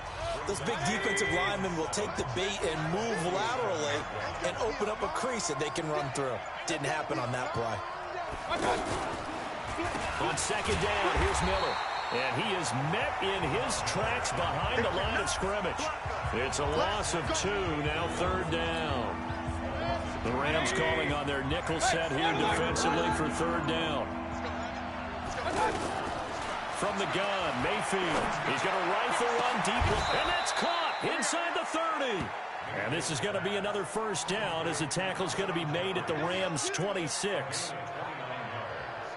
those big defensive linemen will take the bait and move laterally and open up a crease that they can run through. Didn't happen on that play. On 2nd down, here's Miller. And he is met in his tracks behind the line of scrimmage. It's a loss of 2, now 3rd down. The Rams calling on their nickel set here defensively for 3rd down. From the gun, Mayfield. He's going to rifle run deep, and that's caught inside the 30. And this is going to be another first down as the tackle's going to be made at the Rams' 26.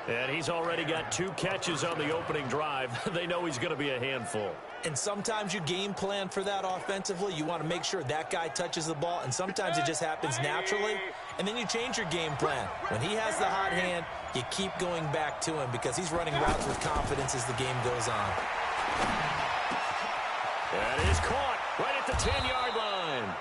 And he's already got 2 catches on the opening drive. They know he's going to be a handful. And sometimes you game plan for that offensively. You want to make sure that guy touches the ball, and sometimes it just happens naturally, and then you change your game plan. When he has the hot hand, you keep going back to him because he's running routes with confidence as the game goes on. That is caught right at the 10-yard line.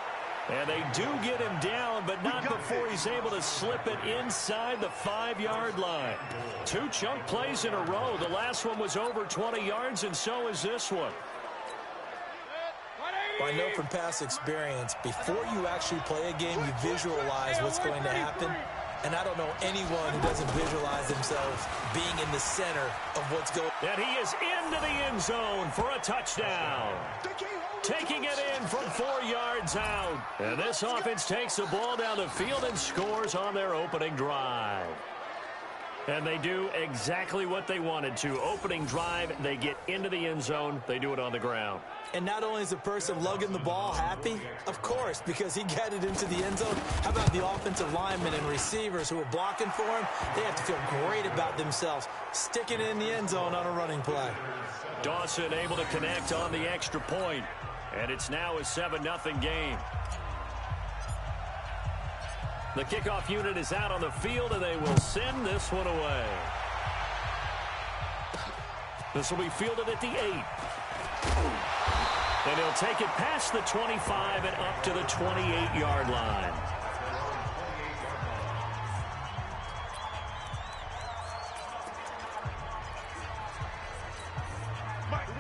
And they do get him down, but not before he's able to slip it inside the 5-yard line. 2 chunk plays in a row. The last one was over 20 yards, and so is this one. Well, I know from past experience, before you actually play a game, you visualize what's going to happen. And I don't know anyone who doesn't visualize themselves being in the center of what's going on. And he is into the end zone for a touchdown. Taking it in from 4 yards out. And this offense takes the ball down the field and scores on their opening drive. And they do exactly what they wanted to. Opening drive, they get into the end zone. They do it on the ground. And not only is the person lugging the ball happy, of course, because he got it into the end zone. How about the offensive linemen and receivers who are blocking for him? They have to feel great about themselves, sticking it in the end zone on a running play. Dawson able to connect on the extra point. And it's now a 7-0 game. The kickoff unit is out on the field, and they will send this one away. This will be fielded at the 8. And he'll take it past the 25 and up to the 28-yard line.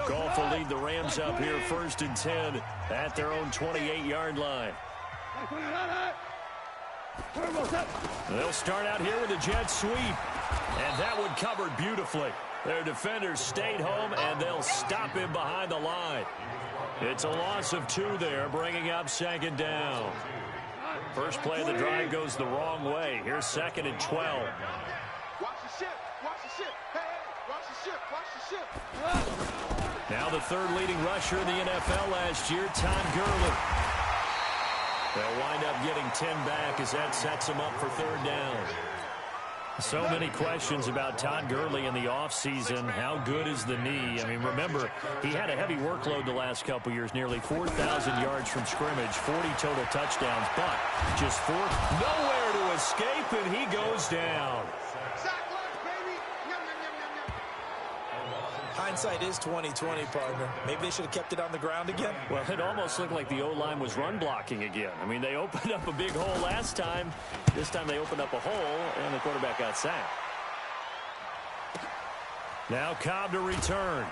Goff will lead the Rams up here 1st and 10 at their own 28-yard line. They'll start out here with a jet sweep. And that one covered beautifully. Their defenders stayed home, and they'll stop him behind the line. It's a loss of 2 there, bringing up 2nd down. First play of the drive goes the wrong way. Here's 2nd and 12. Watch the ship. Watch the ship. Hey, watch the ship. Watch the ship. Now the 3rd leading rusher in the NFL last year, Todd Gurley. They'll wind up getting 10 back as that sets them up for 3rd down. So many questions about Todd Gurley in the offseason. How good is the knee? I mean, remember, he had a heavy workload the last couple years, nearly 4,000 yards from scrimmage, 40 total touchdowns, but just 4, nowhere to escape, and he goes down. Hindsight is 20/20, partner. Maybe they should have kept it on the ground again. Well, it almost looked like the O-line was run blocking again. I mean, they opened up a big hole last time. This time they opened up a hole, and the quarterback got sacked. Now Cobb to return.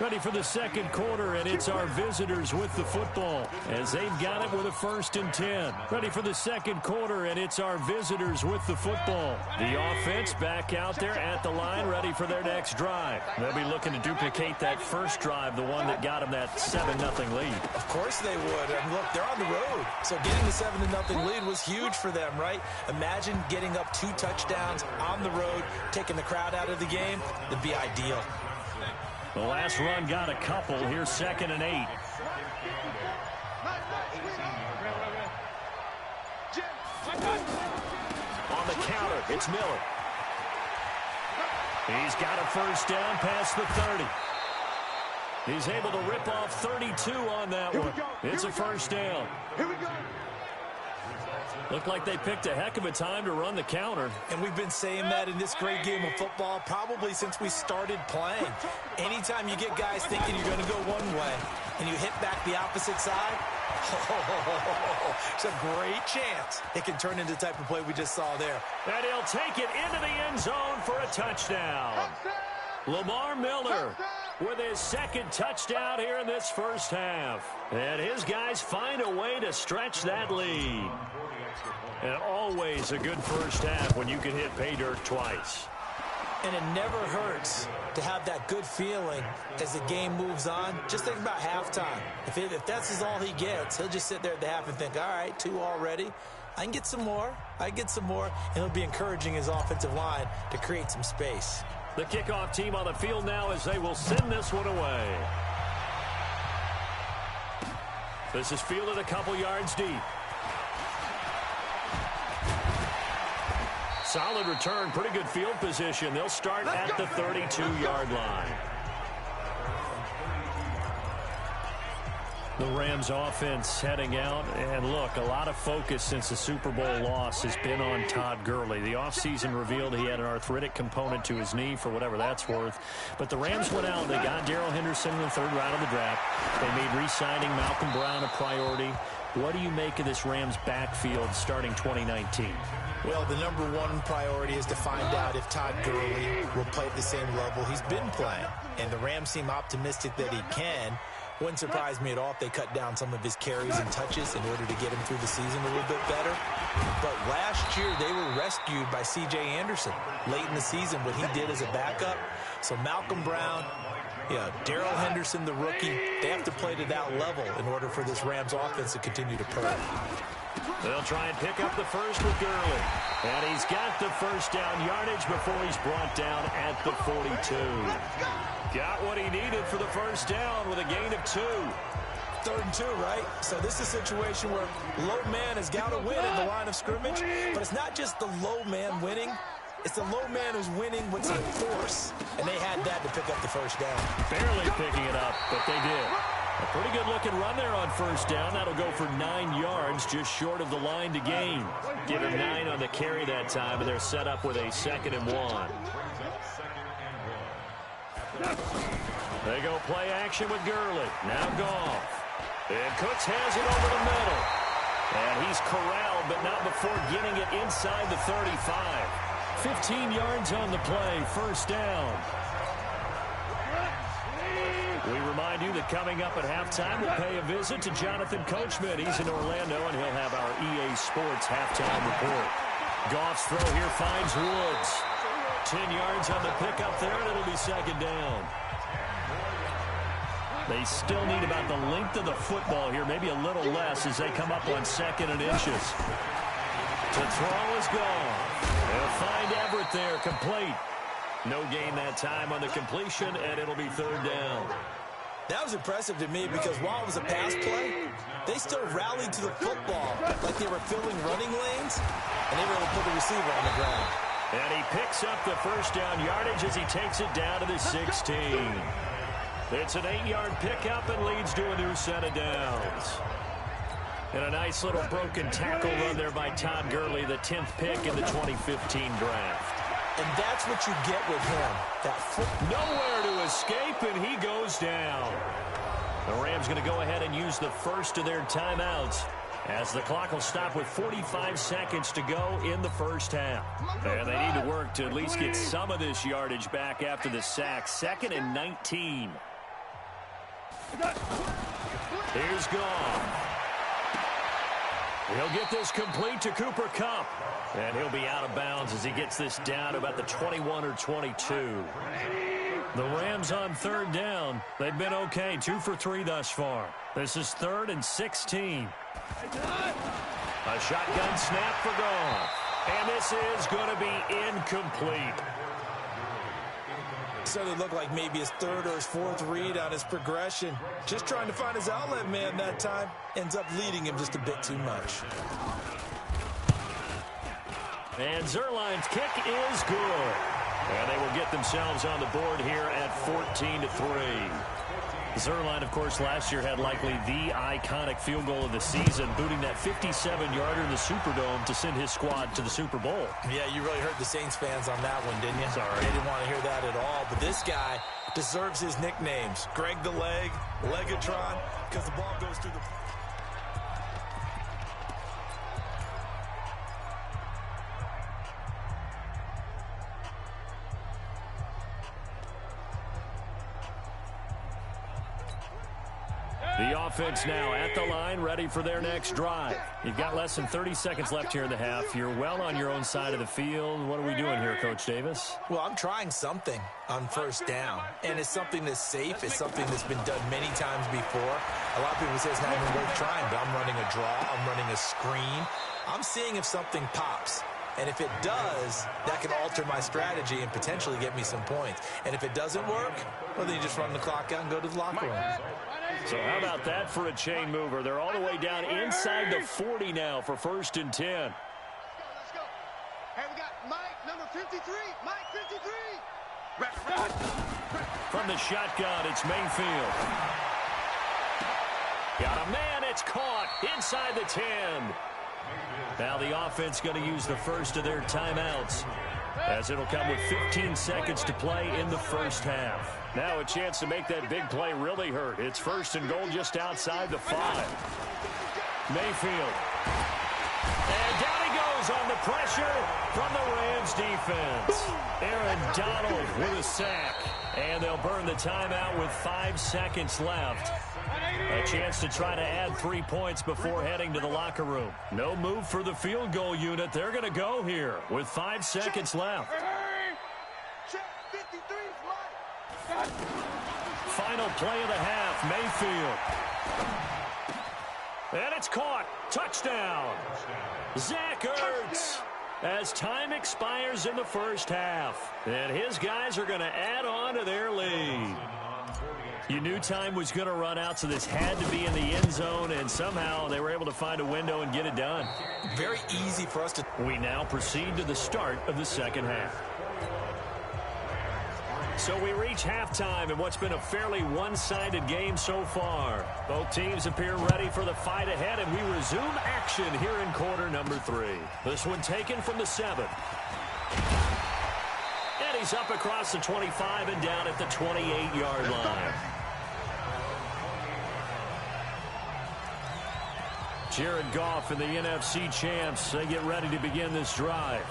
Ready for the second quarter, and it's our visitors with the football as they've got it with a 1st and 10. Ready for the second quarter, and it's our visitors with the football. The offense back out there at the line, ready for their next drive. They'll be looking to duplicate that first drive, the one that got them that 7-0 lead. Of course they would. And look, they're on the road. So getting the 7-0 lead was huge for them, right? Imagine getting up 2 touchdowns on the road, taking the crowd out of the game. That'd be ideal. The last run got a couple. Here's 2nd and 8. On the counter, it's Miller. He's got a 1st down past the 30. He's able to rip off 32 on that one. It's a 1st down. Here we go. Looked like they picked a heck of a time to run the counter. And we've been saying that in this great game of football probably since we started playing. Anytime you get guys thinking you're going to go one way and you hit back the opposite side, it's a great chance it can turn into the type of play we just saw there. And he'll take it into the end zone for a touchdown. Lamar Miller with his 2nd touchdown here in this first half. And his guys find a way to stretch that lead. And always a good first half when you can hit pay dirt twice. And it never hurts to have that good feeling as the game moves on. Just think about halftime. If that's all he gets, he'll just sit there at the half and think, all right, 2 already. I can get some more. I get some more. And he'll be encouraging his offensive line to create some space. The kickoff team on the field now as they will send this one away. This is fielded a couple yards deep. Solid return, pretty good field position. They'll start at the 32-yard line. The Rams offense heading out, and look, a lot of focus since the Super Bowl loss has been on Todd Gurley. The offseason revealed he had an arthritic component to his knee for whatever that's worth. But the Rams went out, they got Darrell Henderson in the 3rd round of the draft. They made re-signing Malcolm Brown a priority. What do you make of this Rams backfield starting 2019? Well, the #1 priority is to find out if Todd Gurley will play at the same level he's been playing. And the Rams seem optimistic that he can. Wouldn't surprise me at all if they cut down some of his carries and touches in order to get him through the season a little bit better. But last year, they were rescued by C.J. Anderson late in the season, what he did as a backup. So Malcolm Brown, Darrell Henderson, the rookie, they have to play to that level in order for this Rams offense to continue to purr. They'll try and pick up the first with Gurley. And he's got the 1st down yardage before he's brought down at the 42. Got what he needed for the 1st down with a gain of 2. 3rd and 2, right? So this is a situation where low man has got to win at the line of scrimmage. But it's not just the low man winning. It's the low man who's winning with some force. And they had that to pick up the 1st down. Barely picking it up, but they did. A pretty good-looking run there on 1st down. That'll go for 9 yards, just short of the line to gain. Give him 9 on the carry that time, and they're set up with a 2nd and 1. They go play action with Gurley. Now Goff. And Cooks has it over the middle. And he's corralled, but not before getting it inside the 35. 15 yards on the play, 1st down. We remind you that coming up at halftime, we'll pay a visit to Jonathan Coachman. He's in Orlando, and he'll have our EA Sports halftime report. Goff's throw here finds Woods. 10 yards on the pickup there, and it'll be 2nd down. They still need about the length of the football here, maybe a little less as they come up on 2nd and inches. To throw is gone. They'll find Everett there, complete. No gain that time on the completion, and it'll be 3rd down. That was impressive to me because while it was a pass play, they still rallied to the football like they were filling running lanes, and they were able to put the receiver on the ground. And he picks up the 1st down yardage as he takes it down to the 16. It's an 8-yard pickup and leads to a new set of downs. And a nice little broken tackle run there by Todd Gurley, the 10th pick in the 2015 draft. And that's what you get with him. Nowhere to escape, and he goes down. The Rams going to go ahead and use the first of their timeouts as the clock will stop with 45 seconds to go in the first half. And they need to work to at least get some of this yardage back after the sack. 2nd and 19. Here's Goff. He'll get this complete to Cooper Kupp. And he'll be out of bounds as he gets this down to about the 21 or 22. The Rams on 3rd down. They've been okay, 2 for 3 thus far. This is 3rd and 16. A shotgun snap for Goff. And this is going to be incomplete. Certainly looked like maybe his 3rd or his 4th read on his progression. Just trying to find his outlet man that time. Ends up leading him just a bit too much. And Zuerlein's kick is good. And they will get themselves on the board here at 14-3. Zuerlein, of course, last year had likely the iconic field goal of the season, booting that 57-yarder in the Superdome to send his squad to the Super Bowl. Yeah, you really hurt the Saints fans on that one, didn't you? Sorry. They didn't want to hear that at all. But this guy deserves his nicknames. Greg the Leg, Legatron, because the ball goes through the... The offense now at the line, ready for their next drive. You've got less than 30 seconds left here in the half. You're well on your own side of the field. What are we doing here, Coach Davis? Well, I'm trying something on 1st down, and it's something that's safe. It's something that's been done many times before. A lot of people say it's not even worth trying, but I'm running a draw. I'm running a screen. I'm seeing if something pops. And if it does, that can alter my strategy and potentially get me some points. And if it doesn't work, well, then you just run the clock out and go to the locker room. So how about that for a chain mover? They're all the way down inside the 40 now for 1st and 10. Let's go. Hey, we got Mike, number 53. Mike, 53. From the shotgun, it's Mayfield. Got a man, it's caught inside the 10. Now the offense going to use the first of their timeouts, as it'll come with 15 seconds to play in the first half. Now a chance to make that big play really hurt. It's 1st and goal just outside the 5. Mayfield. And down he goes on the pressure from the Rams defense. Aaron Donald with a sack. And they'll burn the timeout with 5 seconds left. A chance to try to add 3 points before heading to the locker room. No move for the field goal unit. They're going to go here with 5 seconds left. Final play of the half, Mayfield. And it's caught. Touchdown. Zach Ertz. As time expires in the first half. And his guys are going to add on to their lead. You knew time was going to run out, so this had to be in the end zone, and somehow they were able to find a window and get it done. Very easy for us to... We now proceed to the start of the second half. So we reach halftime in what's been a fairly one-sided game so far. Both teams appear ready for the fight ahead, and we resume action here in quarter number 3. This one taken from the 7. And he's up across the 25 and down at the 28-yard line. Jared Goff and the NFC champs, they get ready to begin this drive.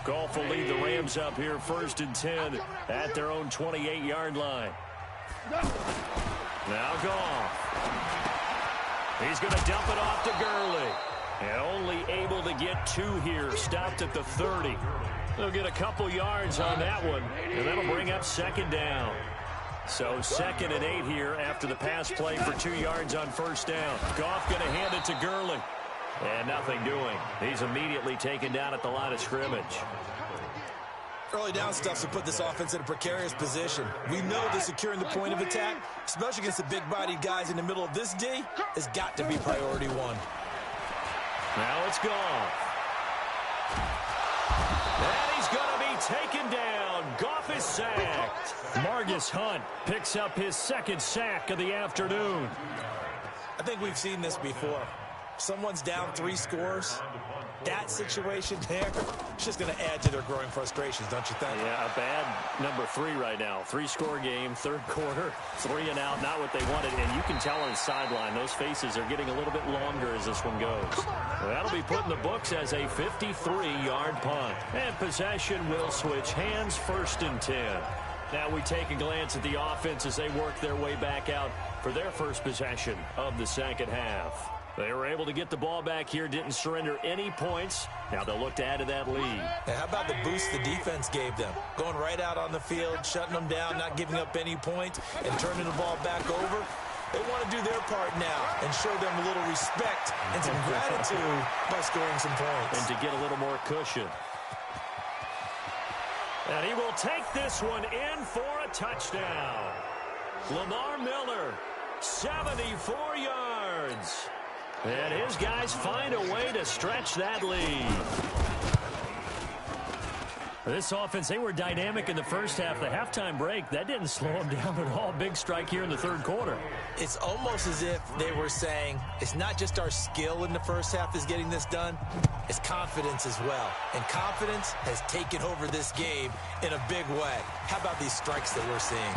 Goff will lead the Rams up here 1st and 10 at their own 28-yard line. Now Goff. He's going to dump it off to Gurley. And only able to get 2 here, stopped at the 30. They'll get a couple yards on that one, and that'll bring up 2nd down. So 2nd and 8 here after the pass play for 2 yards on 1st down. Goff going to hand it to Gurley. And nothing doing. He's immediately taken down at the line of scrimmage. Early down stuff's to put this offense in a precarious position. We know that securing the point of attack, especially against the big-bodied guys in the middle of this D, has got to be priority 1. Now it's Goff. And he's going to be taken down. Goff is sacked. Margus Hunt picks up his 2nd sack of the afternoon. I think we've seen this before. Someone's down 3 scores. That situation there, it's just going to add to their growing frustrations, don't you think? Yeah, a bad number 3 right now. 3-score game, third quarter, 3 and out, not what they wanted. And you can tell on the sideline, those faces are getting a little bit longer as this one goes. Well, that'll be put in the books as a 53-yard punt. And possession will switch hands, 1st and 10. Now we take a glance at the offense as they work their way back out for their first possession of the second half. They were able to get the ball back here, didn't surrender any points. Now they'll look to add to that lead. Now, how about the boost the defense gave them? Going right out on the field, shutting them down, not giving up any points, and turning the ball back over. They want to do their part now and show them a little respect and some gratitude by scoring some points. And to get a little more cushion. And he will take this one in for a touchdown. Lamar Miller, 74 yards. And his guys find a way to stretch that lead. This offense, they were dynamic in the first half. The halftime break, that didn't slow them down at all. Big strike here in the third quarter. It's almost as if they were saying, it's not just our skill in the first half is getting this done, it's confidence as well. And confidence has taken over this game in a big way. How about these strikes that we're seeing?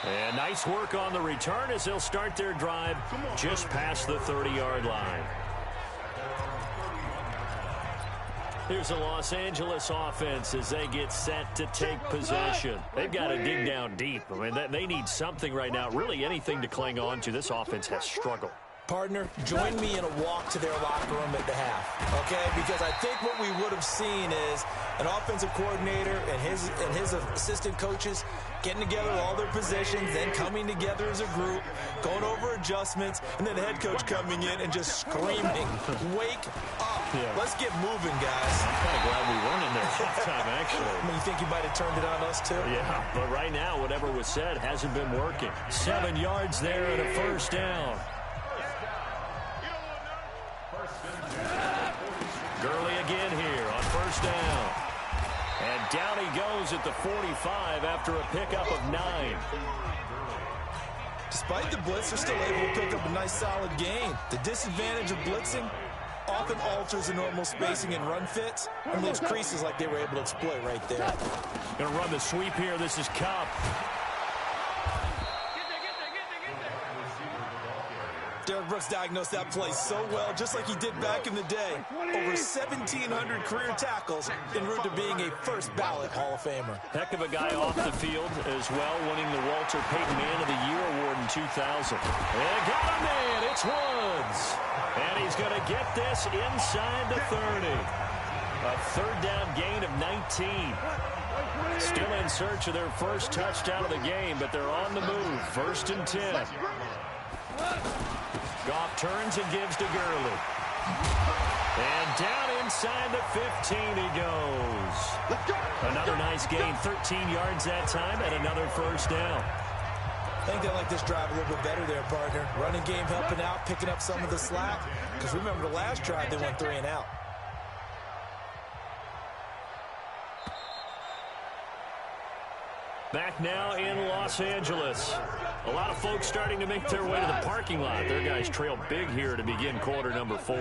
And nice work on the return as they'll start their drive just past the 30-yard line. Here's the Los Angeles offense as they get set to take possession. They've got to dig down deep. I mean, they need something right now, really anything to cling on to. This offense has struggled. Partner, join me in a walk to their locker room at the half, okay? Because I think what we would have seen is an offensive coordinator and his assistant coaches getting together all their positions, then coming together as a group, going over adjustments, and then the head coach coming in and just screaming, wake up. Yeah. Let's get moving, guys. I'm kind of glad we weren't in there at halftime, actually. I mean, you think you might have turned it on us, too? Yeah, but right now, whatever was said hasn't been working. 7 yards there and a first down. Gurley again here on first down. And down he goes at the 45 after a pickup of 9. Despite the blitz, they're still able to pick up a nice solid gain. The disadvantage of blitzing often alters the normal spacing and run fits, and those creases like they were able to exploit right there. Going to run the sweep here. This is Kupp. Derek Brooks diagnosed that play so well, just like he did back in the day. Over 1,700 career tackles en route to being a first-ballot Hall of Famer. Heck of a guy off the field as well, winning the Walter Payton Man of the Year award in 2000. And got a man. It's Woods. And he's going to get this inside the 30. A third down gain of 19. Still in search of their first touchdown of the game, but they're on the move. 1st and 10. Goff turns and gives to Gurley. And down inside the 15 he goes. Another nice gain, 13 yards that time, and another first down. I think they like this drive a little bit better there, partner. Running game helping out, picking up some of the slack. Because remember the last drive, they went 3 and out. Back now in Los Angeles. A lot of folks starting to make their way to the parking lot. Their guys trail big here to begin quarter number 4.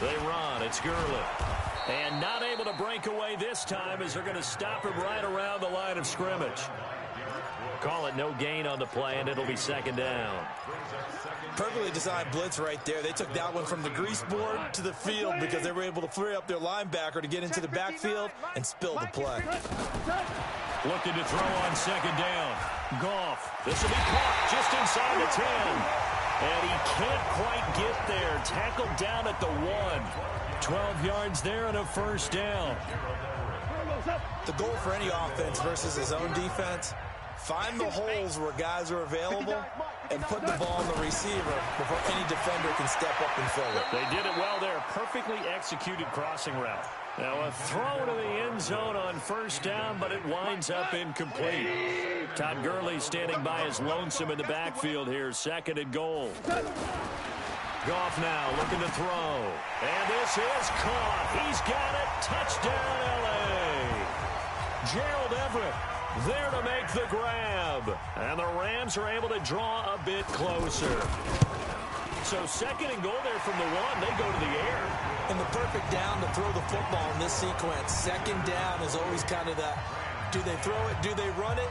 They run. It's Gurley. And not able to break away this time as they're going to stop him right around the line of scrimmage. Call it no gain on the play, and it'll be 2nd down. Perfectly designed blitz right there. They took that one from the grease board to the field because they were able to free up their linebacker to get into the backfield and spill the play. Looking to throw on 2nd down. Goff. This will be caught just inside the 10. And he can't quite get there. Tackled down at the 1. 12 yards there and a first down. The goal for any offense versus his own defense, find the holes where guys are available and put the ball on the receiver before any defender can step up and fill it. They did it well there. Perfectly executed crossing route. Now a throw to the end zone on first down, but it winds up incomplete. Todd Gurley standing by as lonesome in the backfield here. 2nd and goal. Goff now looking to throw. And this is caught. He's got it. Touchdown, L.A. Gerald Everett There to make the grab. And the Rams are able to draw a bit closer. So second and goal there from the one. They go to the air. And the perfect down to throw the football in this sequence. Second down is always kind of the, do they throw it, do they run it?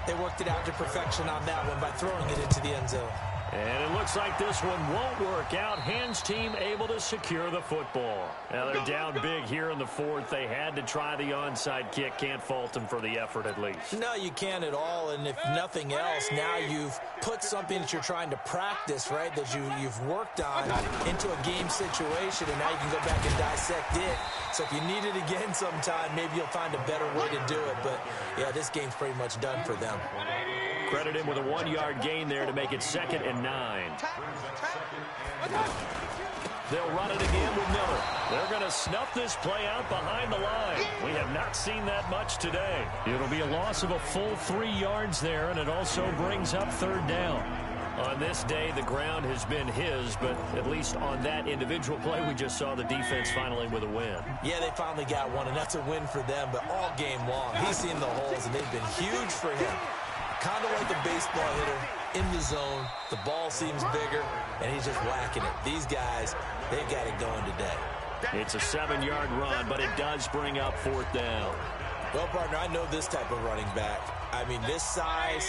They worked it out to perfection on that one by throwing it into the end zone. And it looks like this one won't work out. Hands team able to secure the football. Now they're down big here in the fourth. They had to try the onside kick. Can't fault them for the effort at least. No, you can't at all. And if nothing else, now you've put something that you're trying to practice, right, that you've worked on into a game situation, and now you can go back and dissect it. So if you need it again sometime, maybe you'll find a better way to do it. But, yeah, this game's pretty much done for them. Credit him with a 1-yard gain there to make it 2nd and 9. They'll run it again with Miller. They're going to snuff this play out behind the line. We have not seen that much today. It'll be a loss of a full 3 yards there, and it also brings up 3rd down. On this day, the ground has been his, but at least on that individual play, we just saw the defense finally with a win. Yeah, they finally got one, and that's a win for them, but all game long, he's seen the holes, and they've been huge for him. Kind of like a baseball hitter in the zone. The ball seems bigger, and he's just whacking it. These guys, they've got it going today. It's a 7-yard run, but it does bring up 4th down. Well, partner, I know this type of running back. I mean, this size,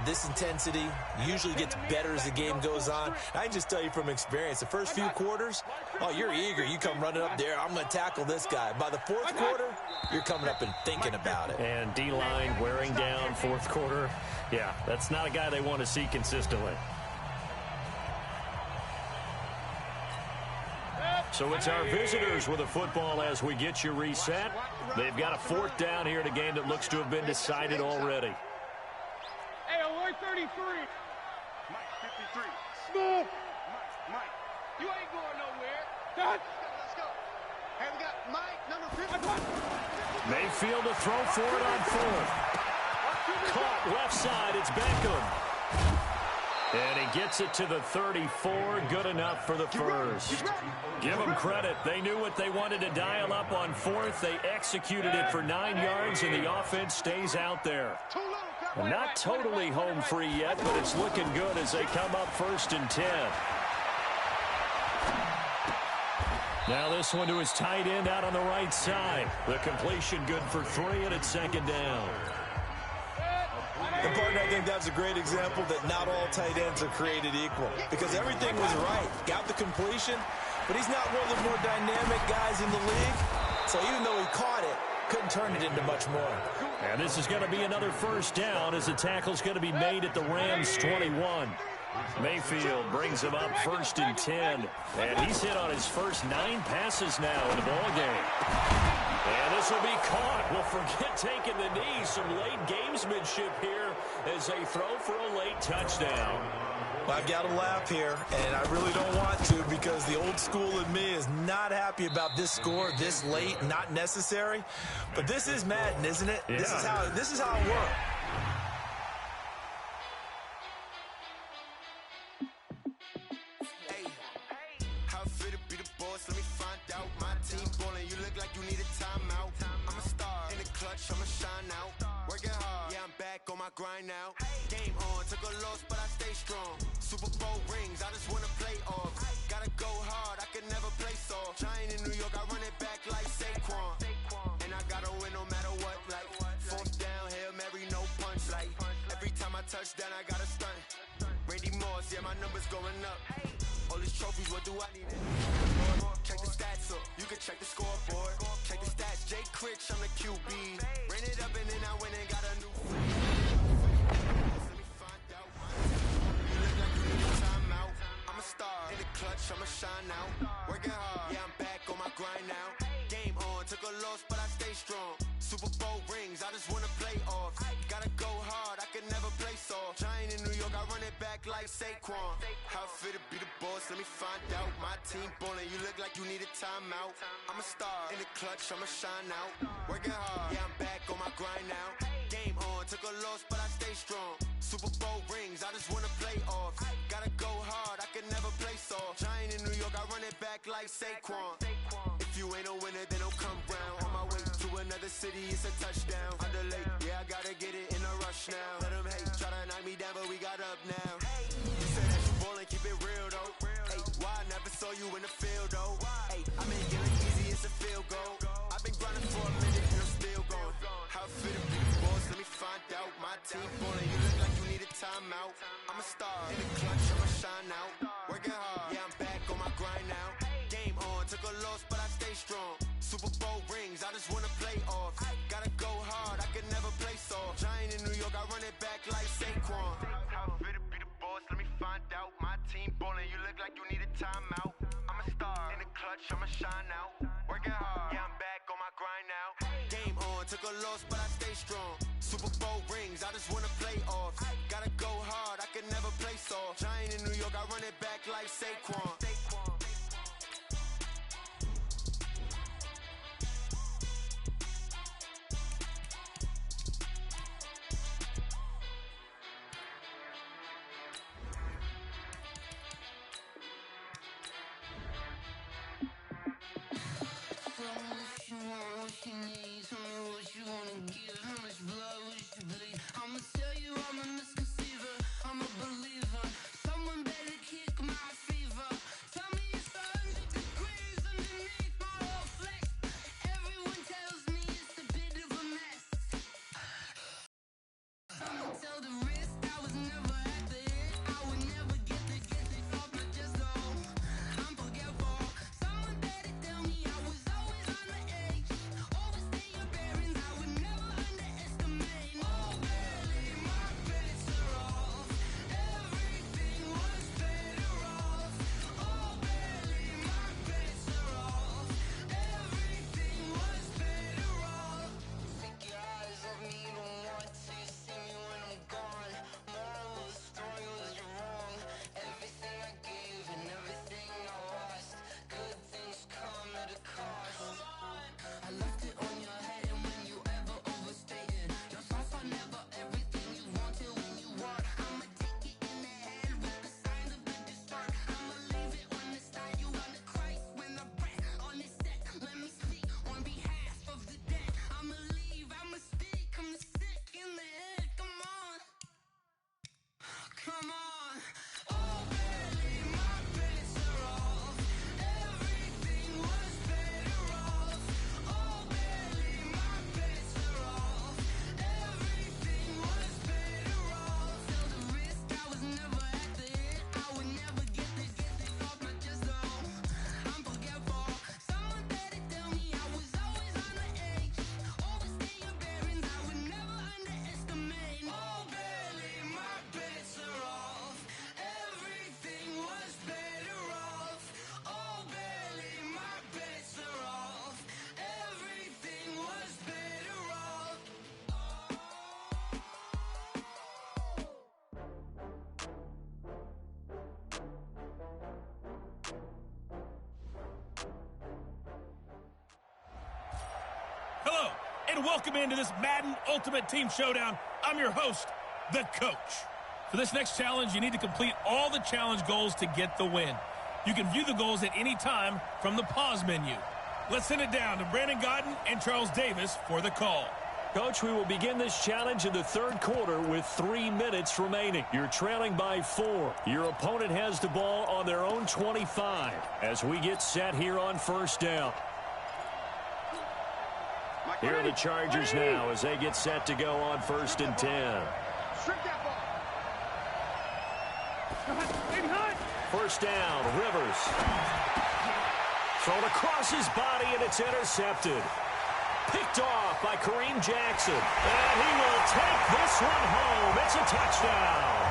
this intensity usually gets better as the game goes on. I can just tell you from experience, the first few quarters, oh, you're eager. You come running up there, I'm going to tackle this guy. By the 4th quarter, you're coming up and thinking about it. And D-line wearing down 4th quarter. Yeah, that's not a guy they want to see consistently. So it's our visitors with a football as we get you reset. They've got a 4th down here in a game that looks to have been decided already. Hey, alert 33. Mike, 53. Smooth. Mike, you ain't going nowhere. Let's go. Hey, we got Mike, number 50. Mayfield to throw for it on 4th. Caught left side. It's Beckham. And he gets it to the 34. Good enough for the first. Give them credit. They knew what they wanted to dial up on 4th. They executed it for 9 yards, and the offense stays out there. Not totally home free yet, but it's looking good as they come up 1st and 10. Now this one to his tight end out on the right side. The completion good for 3, and it's 2nd down. And, partner, I think that's a great example that not all tight ends are created equal, because everything was right. Got the completion, but he's not one of the more dynamic guys in the league. So even though he caught it, couldn't turn it into much more. And this is going to be another 1st down as the tackle's going to be made at the Rams 21. Mayfield brings him up 1st and 10. And he's hit on his first 9 passes now in the ballgame. And this will be caught. Well, forget taking the knee. Some late gamesmanship here as they throw for a late touchdown. Well, I've got to laugh here, and I really don't want to, because the old school in me is not happy about this score this late, not necessary. But this is Madden, isn't it? Yeah. This is how it works. I'ma shine out, working hard, yeah, I'm back on my grind now. Game on, took a loss, but I stay strong. Super Bowl rings, I just wanna play off. Gotta go hard, I can never play soft. Giant in New York, I run it back like Saquon. And I gotta win no matter what, like 4th down, Hail Mary, no punch. Like every time I touch down, I gotta stunt. Randy Moss, yeah, my numbers going up. All these trophies, what do I need? Check the stats up, you can check the scoreboard. Check the stats, Jay Critch, I'm the QB. Ran it up and then I went and got a new. Let me find out. You look like you need a timeout. I'm a star in the clutch, I'ma shine out. Working hard, yeah, I'm back on my grind now. Game on, took a loss, but I stay strong. Super Bowl rings, I just wanna play off. Gotta go hard, I can never play soft. Giant in New York, I run it back like Saquon. How fit to be the boss, let me find out. My team ballin', you look like you need a timeout. I'm a star in the clutch, I'ma shine out. Working hard, yeah, I'm back on my grind now. Game on, took a loss, but I stay strong. Super Bowl rings, I just wanna play off. Gotta go hard, I can never play soft. Giant in New York, I run it back like Saquon. If you ain't a winner, then don't come round. On my way to another city, it's a touchdown. Underlay, yeah, I gotta get it in a rush now. Let them hate, try to knock me down, but we got up now. You said that you ballin', keep it real though. Hey, why I never saw you in the field though? Hey, I make it look easy, it's a field goal. I've been grinding for a minute and I'm still going. How I fit to be the boss, let me find out. My team ballin', you look like you need a timeout. I'm a star, in the clutch, I'ma shine out. Working hard, yeah, I'm back on my grind now. Game on, took a loss, but I stay strong. Super Bowl rings, I just wanna play off. Gotta go hard, I can never play soft. Giant in New York, I run it back like Saquon. How fit to be the boss, let me find out. My team ballin', you look like you need a timeout. I'm a star, in the clutch, I'ma shine out. Working hard, yeah, I'm back on my grind now. Game on, took a loss, but I stay strong. Super Bowl rings, I just wanna play off. Gotta go hard, I can never play soft. Giant in New York, I run it back like Saquon. Hello, and welcome into this Madden Ultimate Team Showdown. I'm your host, The Coach. For this next challenge, you need to complete all the challenge goals to get the win. You can view the goals at any time from the pause menu. Let's send it down to Brandon Gaudin and Charles Davis for the call. Coach, we will begin this challenge in the third quarter with 3 minutes remaining. You're trailing by 4. Your opponent has the ball on their own 25 as we get set here on first down. Here are the Chargers now as they get set to go on 1st and 10. First down, Rivers. Thrown across his body, and it's intercepted. Picked off by Kareem Jackson. And he will take this one home. It's a touchdown.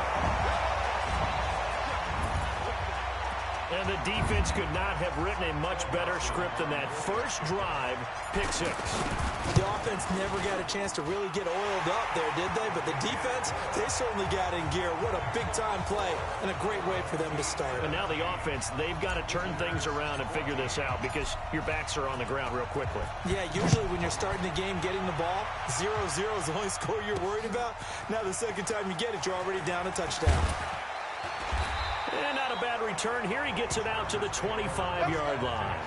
And the defense could not have written a much better script than that. First drive, pick 6. The offense never got a chance to really get oiled up there, did they? But the defense, they certainly got in gear. What a big-time play and a great way for them to start. And now the offense, they've got to turn things around and figure this out because your backs are on the ground real quickly. Yeah, usually when you're starting the game, getting the ball, 0-0 is the only score you're worried about. Now the second time you get it, you're already down a touchdown. And not a bad return here. He gets it out to the 25-yard line.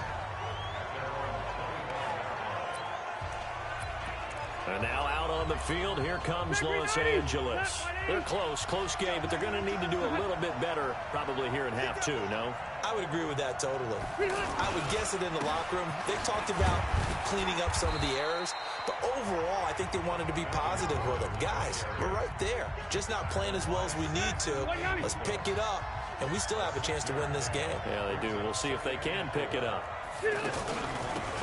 And now out on the field, here comes Los Angeles. They're close game, but they're going to need to do a little bit better probably here in half two, no? I would agree with that totally. I would guess it in the locker room. They talked about cleaning up some of the errors, but overall, I think they wanted to be positive with them. Guys, we're right there. Just not playing as well as we need to. Let's pick it up, and we still have a chance to win this game. Yeah, they do. We'll see if they can pick it up.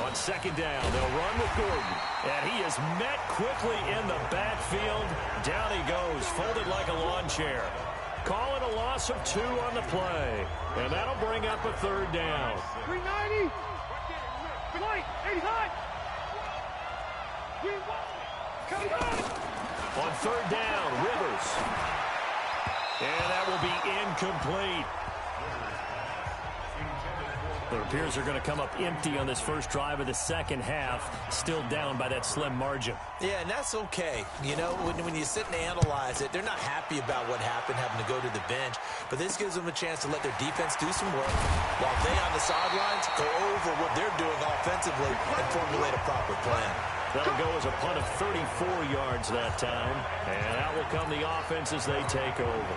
On second down, they'll run with Gordon. And he is met quickly in the backfield. Down he goes, folded like a lawn chair. Call it a loss of 2 on the play. And that'll bring up a third down. 390. Mike, 85. Come on. On third down, Rivers. And that will be incomplete. It appears they're going to come up empty on this first drive of the second half, still down by that slim margin. Yeah, and that's okay. You know, when you sit and analyze it, they're not happy about what happened, having to go to the bench. But this gives them a chance to let their defense do some work while they on the sidelines go over what they're doing offensively and formulate a proper plan. That'll go as a punt of 34 yards that time. And out will come the offense as they take over.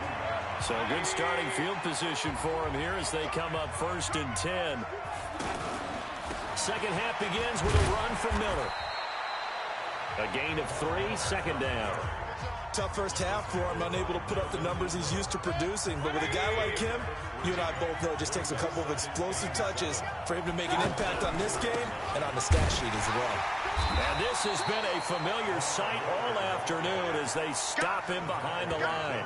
So good starting field position for them here as they come up 1st and 10. Second half begins with a run from Miller. A gain of 3, second down. Tough first half for him, unable to put up the numbers he's used to producing. But with a guy like him, you and I both know it just takes a couple of explosive touches for him to make an impact on this game and on the stat sheet as well. And this has been a familiar sight all afternoon as they stop him behind the line.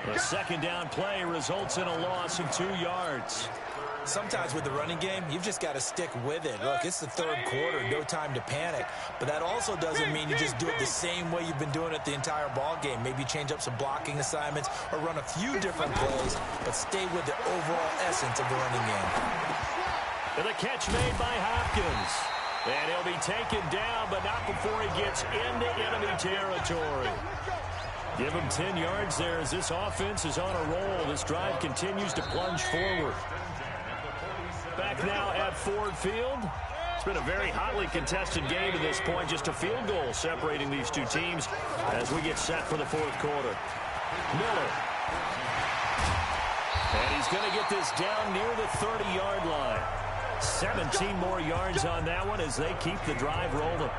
The second down play results in a loss of 2 yards. Sometimes with the running game, you've just got to stick with it. Look, it's the third quarter, no time to panic. But that also doesn't mean you just do it the same way you've been doing it the entire ball game. Maybe change up some blocking assignments or run a few different plays, but stay with the overall essence of the running game. And a catch made by Hopkins. And he'll be taken down, but not before he gets into enemy territory. Give him 10 yards there as this offense is on a roll. This drive continues to plunge forward. Back now at Ford Field. It's been a very hotly contested game to this point. Just a field goal separating these two teams as we get set for the fourth quarter. Miller. And he's going to get this down near the 30-yard line. 17 more yards on that one as they keep the drive rolling.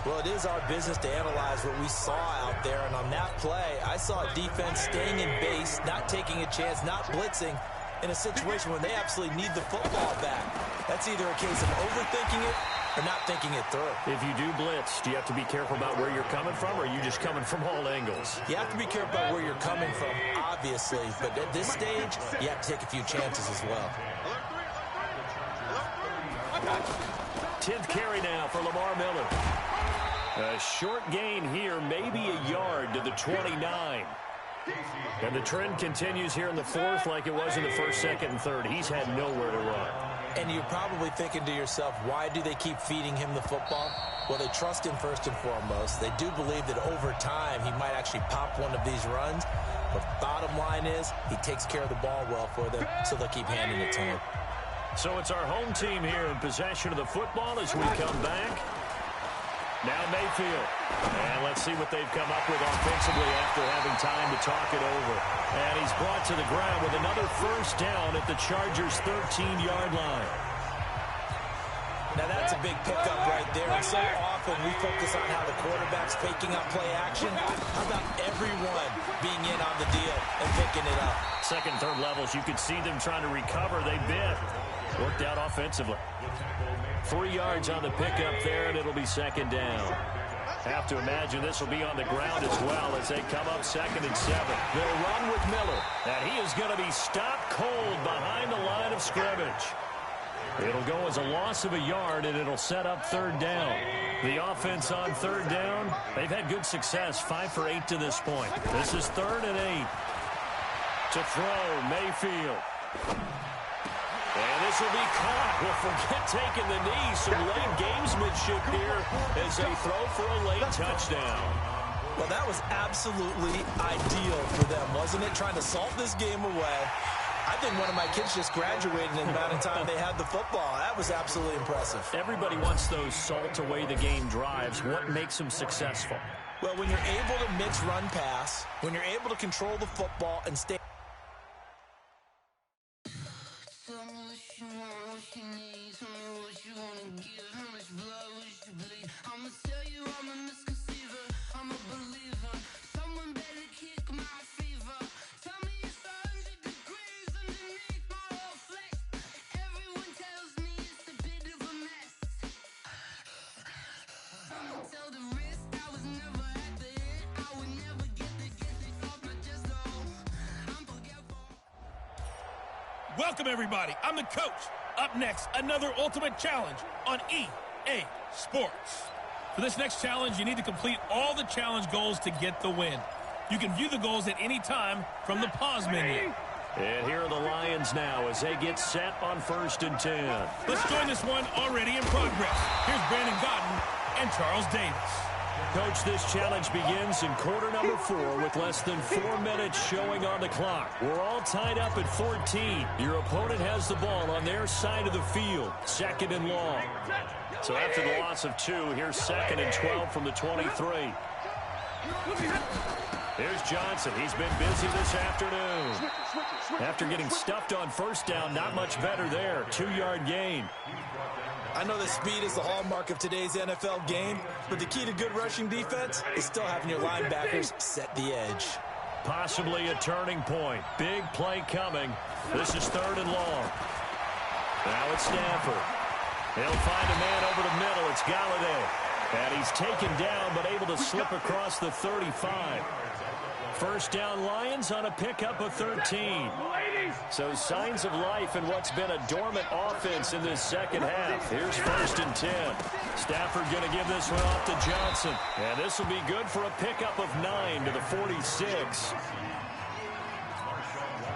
Well, it is our business to analyze what we saw out there, and on that play, I saw a defense staying in base, not taking a chance, not blitzing, in a situation when they absolutely need the football back. That's either a case of overthinking it or not thinking it through. If you do blitz, do you have to be careful about where you're coming from, or are you just coming from all angles? You have to be careful about where you're coming from, obviously, but at this stage, you have to take a few chances as well. 10th carry now for Lamar Miller. A short gain here, maybe a yard to the 29. And the trend continues here in the fourth like it was in the first, second, and third. He's had nowhere to run. And you're probably thinking to yourself, why do they keep feeding him the football? Well, they trust him first and foremost. They do believe that over time he might actually pop one of these runs. But bottom line is he takes care of the ball well for them, so they'll keep handing it to him. So it's our home team here in possession of the football as we come back. Now Mayfield. And let's see what they've come up with offensively after having time to talk it over. And he's brought to the ground with another first down at the Chargers' 13-yard line. Now that's a big pickup right there. And so often we focus on how the quarterback's faking up play action. How about everyone being in on the deal and picking it up? Second, third levels, you could see them trying to recover. They bit. Worked out offensively. 3 yards on the pickup there, and it'll be second down. Have to imagine this will be on the ground as well as they come up 2nd and 7. They'll run with Miller, and he is going to be stopped cold behind the line of scrimmage. It'll go as a loss of a yard, and it'll set up third down. The offense on third down, they've had good success, 5 for 8 to this point. This is 3rd and 8. To throw, Mayfield. And this will be caught. Well, forget taking the knee. Some late gamesmanship here as they throw for a late touchdown. Well, that was absolutely ideal for them, wasn't it? Trying to salt this game away. I think one of my kids just graduated in the amount of time they had the football. That was absolutely impressive. Everybody wants those salt-away-the-game drives. What makes them successful? Well, when you're able to mix run-pass, when you're able to control the football and stay... Welcome, everybody. I'm the coach. Up next, another Ultimate Challenge on EA Sports. For this next challenge, you need to complete all the challenge goals to get the win. You can view the goals at any time from the pause menu. And here are the Lions now as they get set on 1st and 10. Let's join this one already in progress. Here's Brandon Godden and Charles Davis. Coach, this challenge begins in quarter number 4 with less than 4 minutes showing on the clock. We're all tied up at 14. Your opponent has the ball on their side of the field, 2nd and long. So after the loss of 2, here's 2nd and 12 from the 23. Here's Johnson. He's been busy this afternoon. After getting stuffed on 1st down, not much better there. 2-yard gain. I know that speed is the hallmark of today's NFL game, but the key to good rushing defense is still having your linebackers set the edge. Possibly a turning point. Big play coming. This is 3rd and long. Now it's Stafford. He'll find a man over the middle. It's Galladay. And he's taken down, but able to slip across the 35. 1st down Lions on a pickup of 13. So signs of life in what's been a dormant offense in this 2nd half. Here's 1st and 10. Stafford going to give this one off to Johnson. And this will be good for a pickup of 9 to the 46.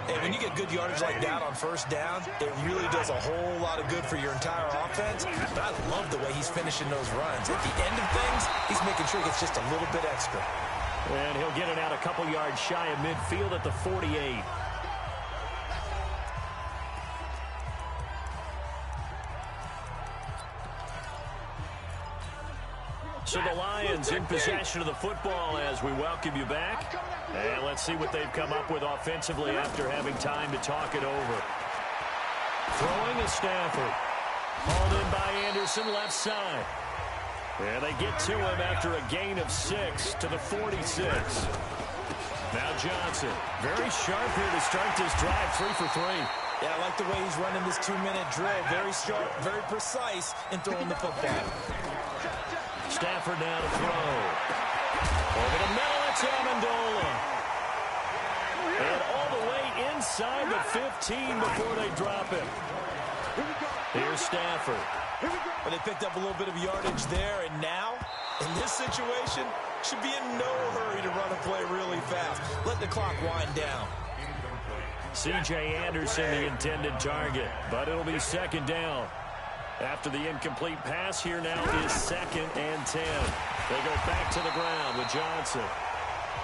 Hey, when you get good yardage like that on 1st down, it really does a whole lot of good for your entire offense. But I love the way he's finishing those runs. At the end of things, he's making sure he gets just a little bit extra. And he'll get it out a couple yards shy of midfield at the 48. So the Lions in possession of the football as we welcome you back. And let's see what they've come up with offensively after having time to talk it over. Throwing is Stafford. Hauled in by Anderson, left side. And they get to him after a gain of 6 to the 46. Now Johnson, very sharp here to start this drive, 3 for 3. Yeah, I like the way he's running this 2-minute drill. Very sharp, very precise in throwing the football. Stafford now to throw. Over the middle, it's Amendola. And all the way inside the 15 before they drop it. Here's Stafford. Well, they picked up a little bit of yardage there, and now, in this situation, should be in no hurry to run a play really fast. Let the clock wind down. C.J. Anderson, the intended target, but it'll be 2nd down. After the incomplete pass, here now is 2nd and 10. They go back to the ground with Johnson.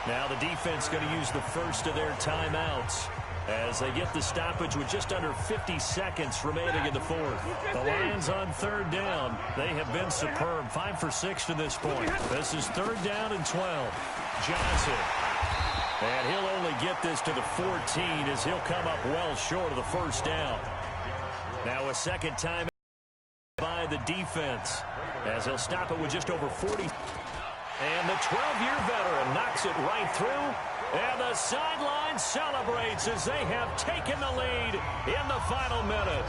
Now the defense going to use the first of their timeouts as they get the stoppage with just under 50 seconds remaining in the 4th. The Lions on 3rd down. They have been superb. 5 for 6 to this point. This is 3rd down and 12. Johnson. And he'll only get this to the 14 as he'll come up well short of the 1st down. Now a 2nd time by the defense as he'll stop it with just over 40. And the 12-year veteran knocks it right through. And the sideline celebrates as they have taken the lead in the final minute.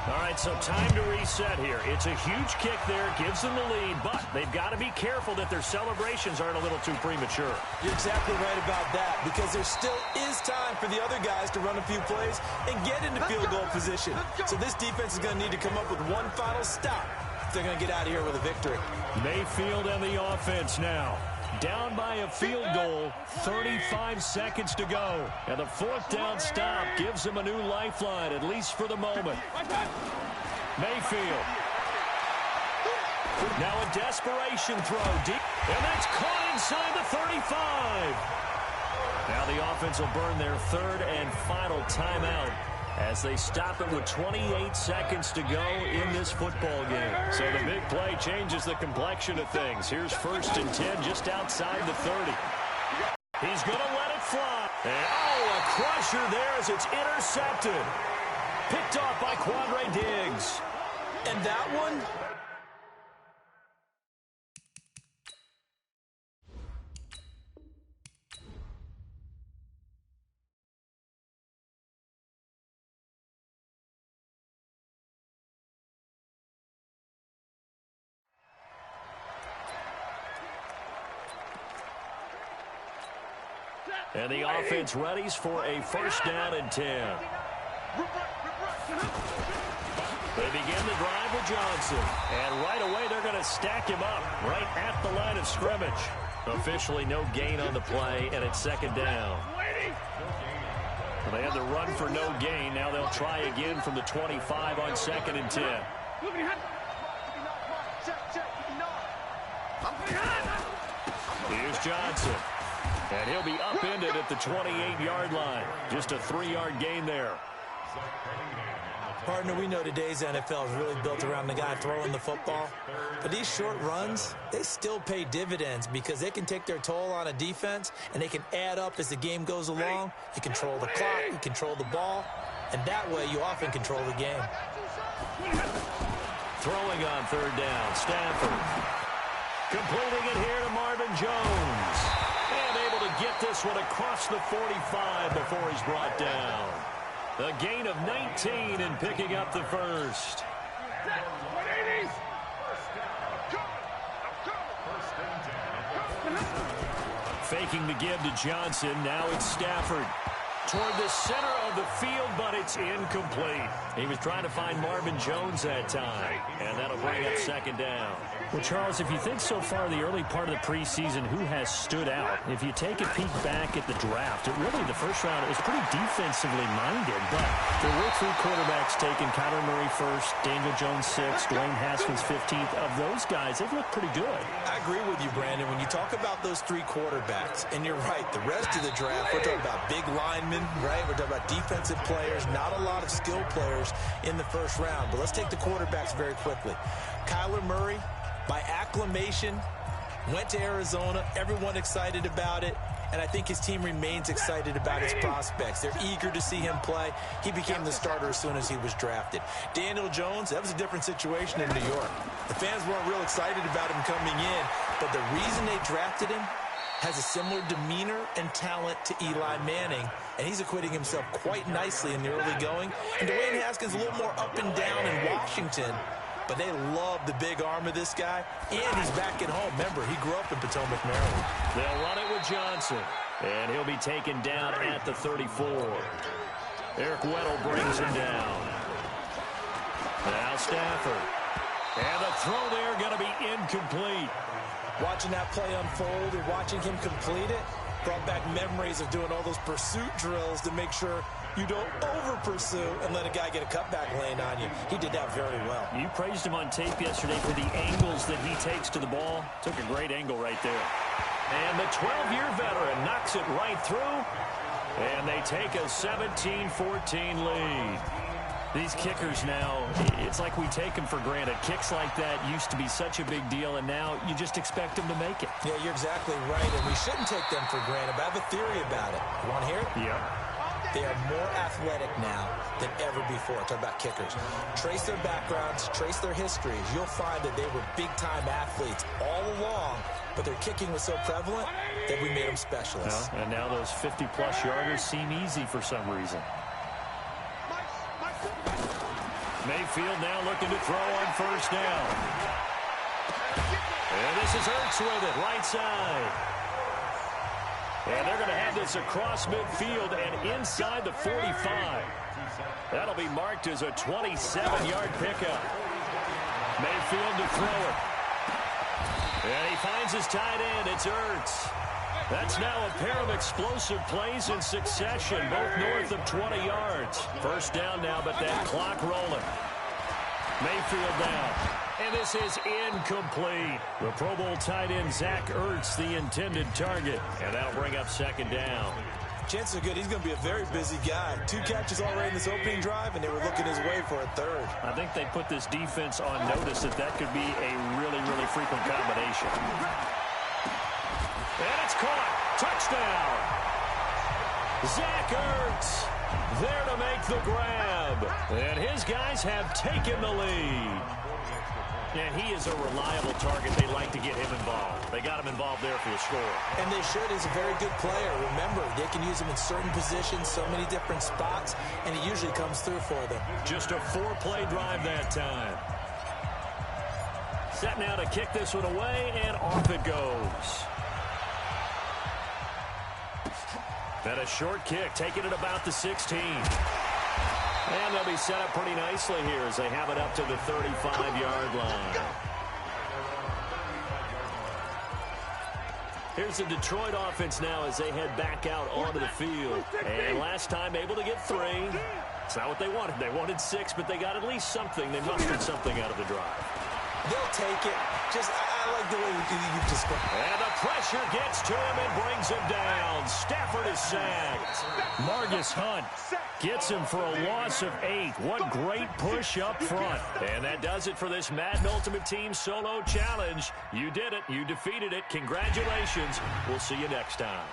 All right, so time to reset here. It's a huge kick there, gives them the lead, but they've got to be careful that their celebrations aren't a little too premature. You're exactly right about that, because there still is time for the other guys to run a few plays and get into field goal position. So this defense is going to need to come up with one final stop if they're going to get out of here with a victory. Mayfield and the offense now. Down by a field goal, 35 seconds to go. And the 4th down stop gives them a new lifeline, at least for the moment. Mayfield. Now a desperation throw deep. And that's caught inside the 35. Now the offense will burn their 3rd and final timeout as they stop it with 28 seconds to go in this football game. So the big play changes the complexion of things. Here's 1st and 10 just outside the 30. He's going to let it fly. And, a crusher there as it's intercepted. Picked off by Quandre Diggs. And that one... And the offense readies for a 1st down and 10. They begin the drive with Johnson. And right away, they're going to stack him up right at the line of scrimmage. Officially no gain on the play, and it's 2nd down. Well, they had the run for no gain. Now they'll try again from the 25 on 2nd and 10. Here's Johnson. And he'll be upended at the 28-yard line. Just a 3-yard gain there. Partner, we know today's NFL is really built around the guy throwing the football. But these short runs, they still pay dividends because they can take their toll on a defense, and they can add up as the game goes along. You control the clock, you control the ball, and that way you often control the game. Throwing on 3rd down, Stafford. Completing it here to Marvin Jones. And able to get this one across the 45 before he's brought down. A gain of 19 and picking up the 1st. Faking the give to Johnson. Now it's Stafford. Toward the center of the field, but it's incomplete. He was trying to find Marvin Jones that time, and that'll bring up 2nd down. Well, Charles, if you think so far the early part of the preseason, who has stood out? If you take a peek back at the draft, really the first round, it was pretty defensively minded, but there were 3 quarterbacks taken. Kyler Murray 1st, Daniel Jones 6th, Dwayne Haskins 15th. Of those guys, they've looked pretty good. I agree with you, Brandon. When you talk about those 3 quarterbacks, and you're right, the rest of the draft, we're talking about big linemen, right? We're talking about defensive players, not a lot of skill players in the first round. But let's take the quarterbacks very quickly. Kyler Murray, by acclamation, went to Arizona. Everyone excited about it. And I think his team remains excited about his prospects. They're eager to see him play. He became the starter as soon as he was drafted. Daniel Jones, that was a different situation in New York. The fans weren't real excited about him coming in, but the reason they drafted him has a similar demeanor and talent to Eli Manning, and he's acquitting himself quite nicely in the early going. And Dwayne Haskins a little more up and down in Washington, but they love the big arm of this guy, and he's back at home. Remember, he grew up in Potomac, Maryland. They'll run it with Johnson, and he'll be taken down at the 34. Eric Weddle brings him down. Now Stafford. And the throw there going to be incomplete. Watching that play unfold and watching him complete it brought back memories of doing all those pursuit drills to make sure you don't over-pursue and let a guy get a cutback lane on you. He did that very well. You praised him on tape yesterday for the angles that he takes to the ball. Took a great angle right there. And the 12-year veteran knocks it right through. And they take a 17-14 lead. These kickers now, it's like we take them for granted. Kicks like that used to be such a big deal, and now you just expect them to make it. Yeah, you're exactly right, and we shouldn't take them for granted, but I have a theory about it. You want to hear it? Yeah. They are more athletic now than ever before. Talk about kickers. Trace their backgrounds, trace their histories. You'll find that they were big-time athletes all along, but their kicking was so prevalent that we made them specialists. Well, and now those 50-plus yarders seem easy for some reason. Mayfield now looking to throw on 1st down. And this is Ertz with it, right side. And they're going to have this across midfield and inside the 45. That'll be marked as a 27-yard pickup. Mayfield to throw it. And he finds his tight end. It's Ertz. That's now a pair of explosive plays in succession, both north of 20 yards. 1st down now, but that clock rolling. Mayfield down. And this is incomplete. The Pro Bowl tight end, Zach Ertz, the intended target. And that'll bring up 2nd down. chances are good he's going to be a very busy guy. 2 catches already in this opening drive, and they were looking his way for a third. I think they put this defense on notice that could be a really, really frequent combination. And it's caught. Touchdown. Zach Ertz there to make the grab. And his guys have taken the lead. And he is a reliable target. They like to get him involved. They got him involved there for the score. And they should. He's a very good player. Remember, they can use him in certain positions, so many different spots, and he usually comes through for them. Just a 4-play drive that time. Set now to kick this one away, and off it goes. And a short kick, taking it about the 16. And they'll be set up pretty nicely here as they have it up to the 35-yard line. Here's the Detroit offense now as they head back out onto the field. And last time able to get 3. It's not what they wanted. They wanted 6, but they got at least something. They mustered something out of the drive. They'll take it. I like the way you described it. And the pressure gets to him and brings him down. Stafford is sacked. Margus Hunt gets him for a loss of 8. What great push up front. And that does it for this Madden Ultimate Team Solo Challenge. You did it. You defeated it. Congratulations. We'll see you next time.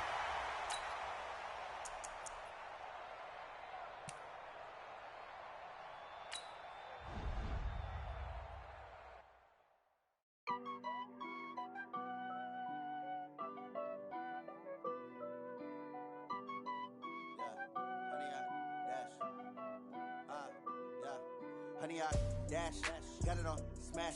Honey, I dash, got it on smash,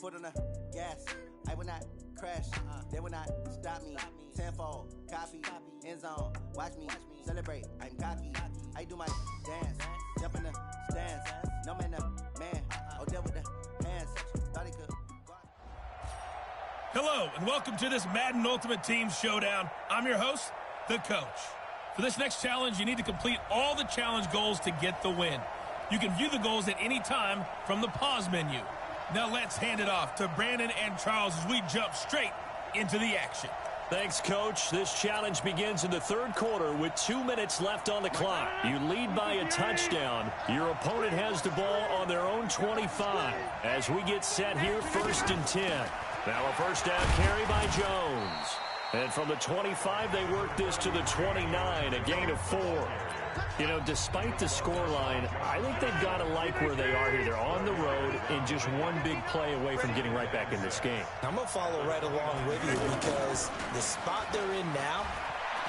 foot on the gas. I will not crash, they will not stop me. Tenfold, copy, end zone, watch me celebrate. I'm cocky, I do my dance, jump in the stands. No man, oh, there with the hands. Thought he could. Hello, and welcome to this Madden Ultimate Team Showdown. I'm your host, the Coach. For this next challenge, you need to complete all the challenge goals to get the win. You can view the goals at any time from the pause menu. Now let's hand it off to Brandon and Charles as we jump straight into the action. Thanks, Coach. This challenge begins in the 3rd quarter with 2 minutes left on the clock. You lead by a touchdown. Your opponent has the ball on their own 25. As we get set here, 1st and 10. Now a first down carry by Jones. And from the 25, they work this to the 29, a gain of 4. You know, despite the scoreline, I think they've got to like where they are here. They're on the road and just one big play away from getting right back in this game. I'm going to follow right along with you because the spot they're in now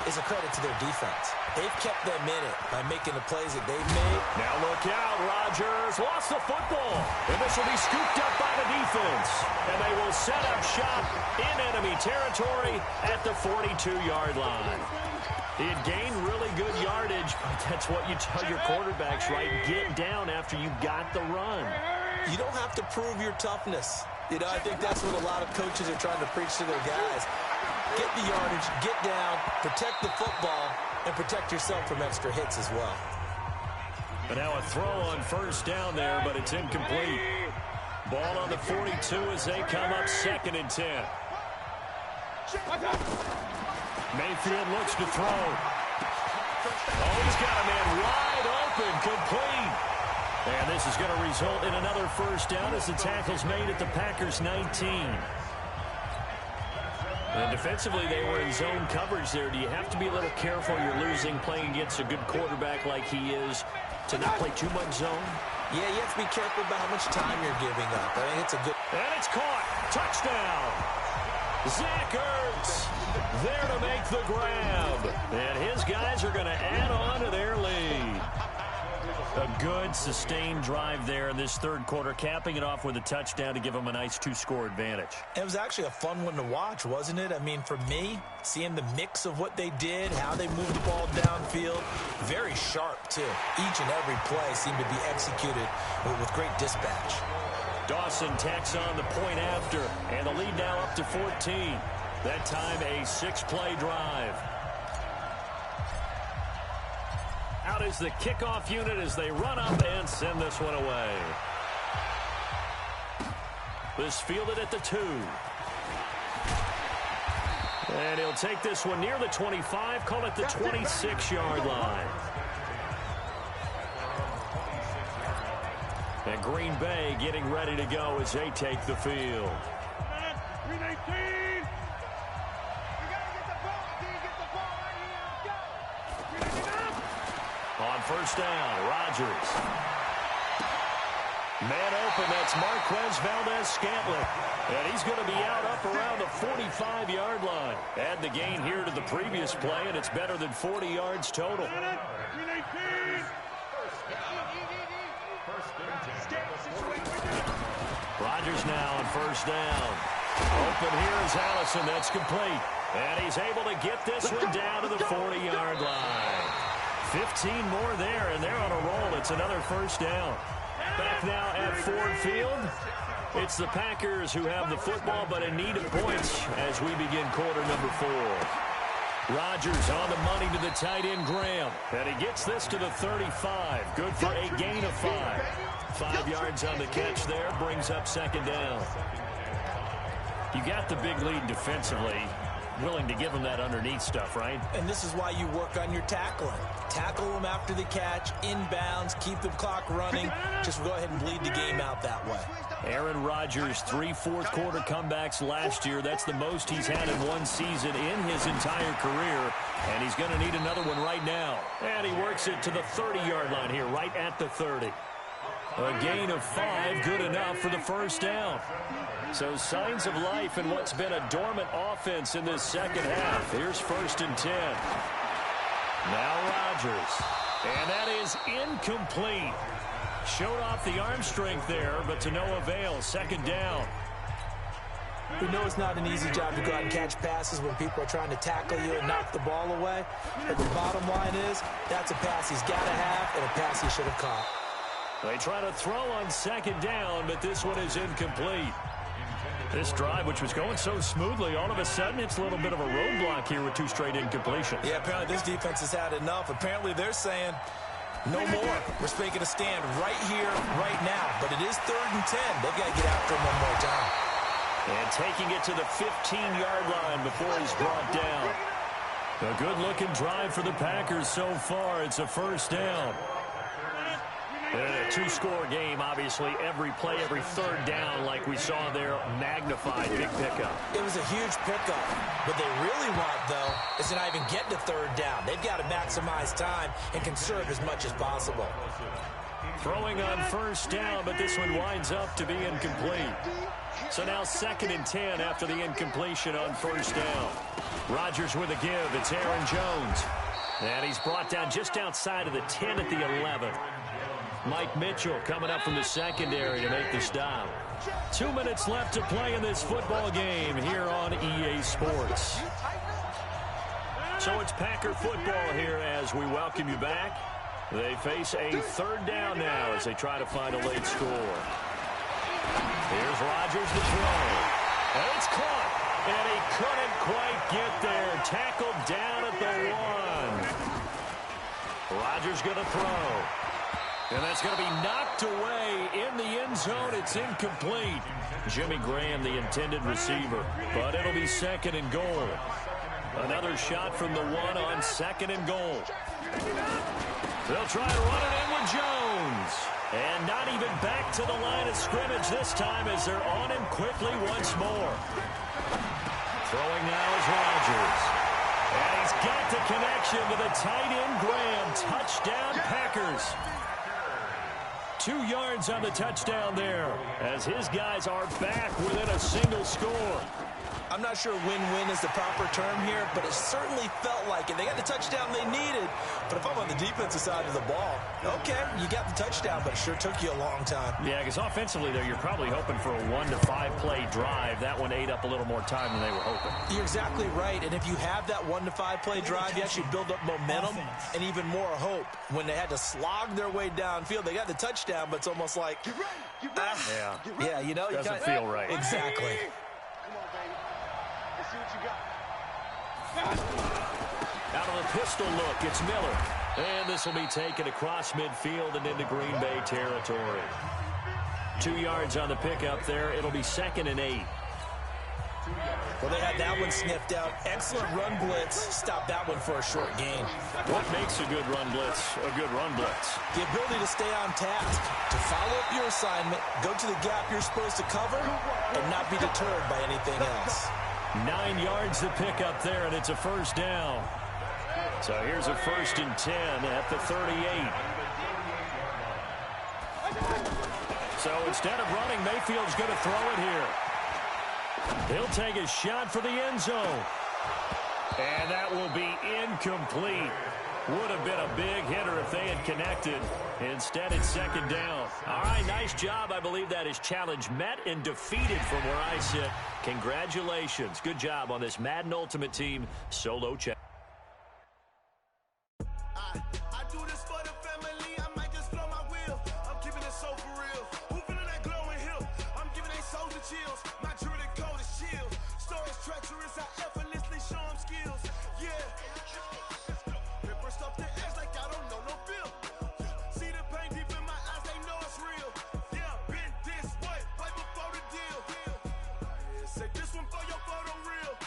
is a credit to their defense. They've kept them in it by making the plays that they've made. Now look out, Rodgers lost the football. And this will be scooped up by the defense. And they will set up shop in enemy territory at the 42-yard line. He had gained really good yardage, but that's what you tell your quarterbacks, right? Get down after you got the run. You don't have to prove your toughness. You know, I think that's what a lot of coaches are trying to preach to their guys. Get the yardage, get down, protect the football, and protect yourself from extra hits as well. But now a throw on first down there, but it's incomplete. Ball on the 42 as they come up 2nd and 10. Mayfield looks to throw. Oh, he's got a man wide open, complete. And this is going to result in another first down as the tackle's made at the Packers' 19. And defensively, they were in zone coverage there. Do you have to be a little careful? You're losing, playing against a good quarterback like he is, to not play too much zone? Yeah, you have to be careful about how much time you're giving up. I mean, it's a good... And it's caught. Touchdown. Zach Ertz there to make the grab. And his guys are going to add on to their lead. A good, sustained drive there in this 3rd quarter, capping it off with a touchdown to give them a nice 2-score advantage. It was actually a fun one to watch, wasn't it? I mean, for me, seeing the mix of what they did, how they moved the ball downfield, very sharp, too. Each and every play seemed to be executed with great dispatch. Dawson tacks on the point after, and the lead now up to 14. That time a 6-play drive. Out is the kickoff unit as they run up and send this one away. This fielded at the 2. And he'll take this one near the 25, call it the 26-yard line. And Green Bay getting ready to go as they take the field. On first down, Rodgers. Man open, that's Marquez Valdez-Scantling. And he's going to be out up around the 45-yard line. Add the gain here to the previous play, and it's better than 40 yards total. Rodgers now on first down. Open here is Allison. That's complete. And he's able to get this one down to the 40-yard line. 15 more there, and they're on a roll. It's another first down. Back now at Ford Field. It's the Packers who have the football, but in need of points as we begin quarter number 4. Rodgers on the money to the tight end, Graham. And he gets this to the 35. Good for a gain of 5. 5 yards on the catch there. Brings up second down. You got the big lead defensively. Willing to give them that underneath stuff, right? And this is why you work on your tackling. Tackle them after the catch, inbounds, keep the clock running. Just go ahead and bleed the game out that way. Aaron Rodgers, 3 fourth-quarter comebacks last year. That's the most he's had in one season in his entire career. And he's going to need another one right now. And he works it to the 30-yard line here, right at the 30. A gain of 5, good enough for the first down. So signs of life in what's been a dormant offense in this second half. Here's first and 10. Now Rodgers. And that is incomplete. Showed off the arm strength there, but to no avail. Second down. We know it's not an easy job to go out and catch passes when people are trying to tackle you and knock the ball away. But the bottom line is, that's a pass he's got to have and a pass he should have caught. They try to throw on second down, but this one is incomplete. This drive, which was going so smoothly, all of a sudden it's a little bit of a roadblock here with 2 straight incompletions. Yeah, apparently this defense has had enough. Apparently they're saying, no more. We're making a stand right here, right now. But it is 3rd and 10. They've got to get after him one more time. And taking it to the 15-yard line before he's brought down. A good-looking drive for the Packers so far. It's a first down. And a 2-score game, obviously. Every play, every third down, like we saw there, magnified. Big pickup. It was a huge pickup. What they really want, though, is to not even get to 3rd down. They've got to maximize time and conserve as much as possible. Throwing on first down, but this one winds up to be incomplete. So now 2nd and 10 after the incompletion on first down. Rodgers with a give. It's Aaron Jones. And he's brought down just outside of the 10 at the 11. Mike Mitchell coming up from the secondary to make the stop. 2 minutes left to play in this football game here on EA Sports. So it's Packer football here as we welcome you back. They face a 3rd down now as they try to find a late score. Here's Rodgers to throw. And it's caught. And he couldn't quite get there. Tackled down at the 1. Rodgers going to throw. And that's going to be knocked away in the end zone. It's incomplete. Jimmy Graham, the intended receiver. But it'll be 2nd and goal. Another shot from the 1 on 2nd and goal. They'll try to run it in with Jones. And not even back to the line of scrimmage this time as they're on him quickly once more. Throwing now is Rodgers. And he's got the connection to the tight end, Graham. Touchdown, Packers. 2 yards on the touchdown there as his guys are back within a single score. I'm not sure win-win is the proper term here, but it certainly felt like it. They got the touchdown they needed, but if I'm on the defensive side of the ball, okay, you got the touchdown, but it sure took you a long time. Yeah, because offensively there, you're probably hoping for a 1 to 5 play drive. That one ate up a little more time than they were hoping. You're exactly right, and if you have that 1 to 5 play drive, you actually build up momentum and even more hope. When they had to slog their way downfield, they got the touchdown, but it's almost like, yeah, you know, doesn't feel right. Exactly. Out of the pistol look, it's Miller. And this will be taken across midfield and into Green Bay territory. 2 yards on the pickup there. It'll be 2nd and 8. Well, they had that one sniffed out. Excellent run blitz. Stopped that one for a short gain. What makes a good run blitz a good run blitz? The ability to stay on task, to follow up your assignment, go to the gap you're supposed to cover, and not be deterred by anything else. 9 yards to pick up there, and it's a first down. So here's a 1st and 10 at the 38. So instead of running, Mayfield's going to throw it here. He'll take a shot for the end zone. And that will be incomplete. Would have been a big hitter if they had connected. Instead, it's 2nd down. All right, nice job. I believe that is challenge met and defeated from where I sit. Congratulations. Good job on this Madden Ultimate Team solo check. I do this for the family. I might just blow my wheel. I'm keeping it so for real. Who feeling that glowing hill? I'm giving they souls the chills. My jewelry code is chill. Stories treacherous. I effortlessly show them skills. Yeah. Paper stuff the edge like I don't know no bill. See the pain deep in my eyes. They know it's real. Yeah, been this way before the deal. Yeah, say this one for your photo real.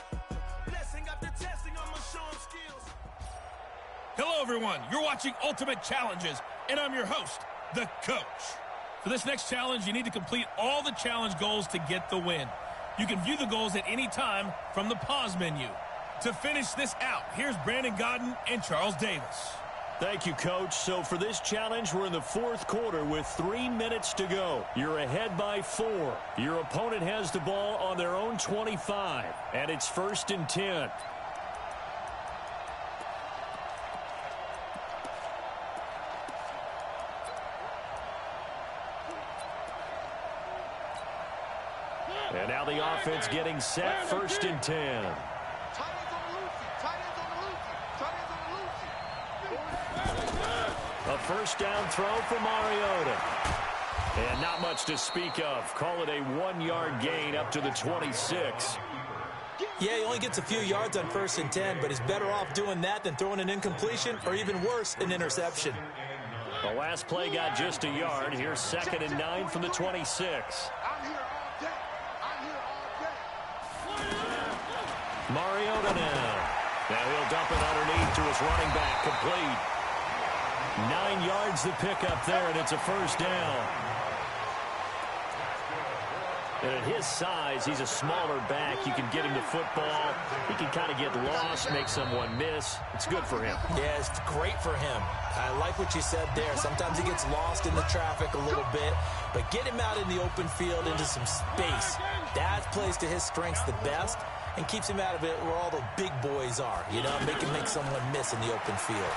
Blessing after testing. I'ma show them skills. Hello, everyone. You're watching Ultimate Challenges, and I'm your host, The Coach. For this next challenge, you need to complete all the challenge goals to get the win. You can view the goals at any time from the pause menu. To finish this out, here's Brandon Gaudin and Charles Davis. Thank you, Coach. So for this challenge, we're in the 4th quarter with 3 minutes to go. You're ahead by 4. Your opponent has the ball on their own 25, and it's 1st and 10. And now the offense getting set, 1st and 10. A 1st down throw for Mariota. And not much to speak of. Call it a 1-yard gain up to the 26. Yeah, he only gets a few yards on 1st and 10, but he's better off doing that than throwing an incompletion or even worse, an interception. The last play got just a yard. Here's 2nd and 9 from the 26. Mariota now. Now he'll dump it underneath to his running back. Complete. 9 yards to pick up there, and it's a 1st down. And at his size, he's a smaller back. You can get him the football. He can kind of get lost, make someone miss. It's good for him. Yeah, it's great for him. I like what you said there. Sometimes he gets lost in the traffic a little bit, but get him out in the open field into some space. That plays to his strengths the best and keeps him out of it where all the big boys are. You know, make someone miss in the open field.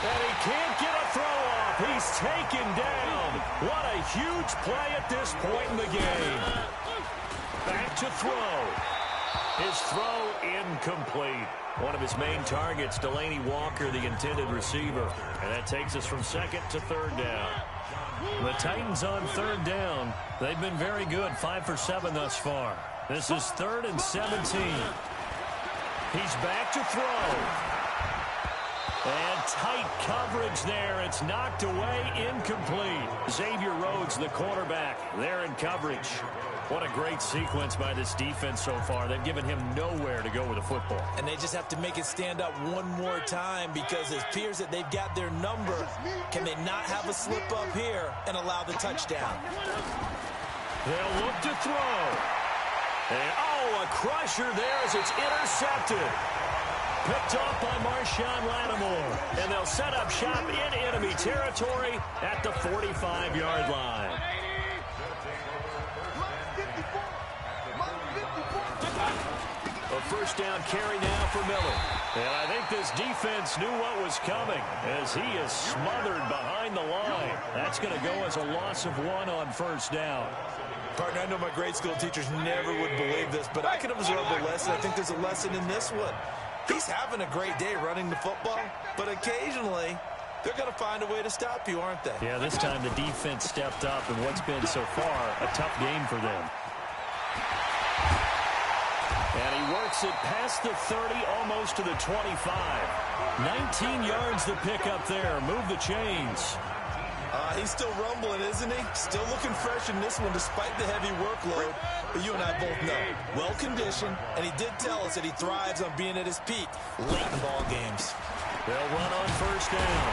And he can't get a throw off. He's taken down. What a huge play at this point in the game. Back to throw. His throw incomplete. One of his main targets, Delaney Walker, the intended receiver. And that takes us from 2nd to 3rd down. The Titans on 3rd down. They've been very good, 5 for 7 thus far. This is 3rd and 17. He's back to throw. And tight coverage there. It's knocked away, incomplete. Xavier Rhodes, the quarterback, there in coverage. What a great sequence by this defense so far. They've given him nowhere to go with the football. And they just have to make it stand up one more time because it appears that they've got their number. Can they not have a slip up here and allow the touchdown? They'll look to throw. And, a crusher there as it's intercepted. Picked off by Marshawn Lattimore. And they'll set up shop in enemy territory at the 45-yard line. A 1st down carry now for Miller. And I think this defense knew what was coming as he is smothered behind the line. That's going to go as a loss of 1 on 1st down. Partner, I know my grade school teachers never would believe this, but I can absorb a lesson. I think there's a lesson in this one. He's having a great day running the football, but occasionally they're going to find a way to stop you, aren't they? Yeah, this time the defense stepped up in what's been so far a tough game for them. And he works it past the 30, almost to the 25. 19 yards to pick up there. Move the chains. He's still rumbling, isn't he? Still looking fresh in this one despite the heavy workload. But you and I both know, well-conditioned, and he did tell us that he thrives on being at his peak late in ball games. They'll run on first down.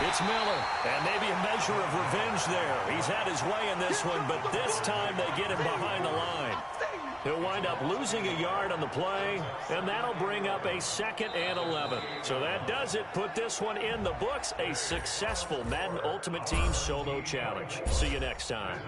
It's Miller, and maybe a measure of revenge there. He's had his way in this one, but this time they get him behind the line. He'll wind up losing a yard on the play, and that'll bring up a 2nd and 11. So that does it. Put this one in the books. A successful Madden Ultimate Team solo challenge. See you next time.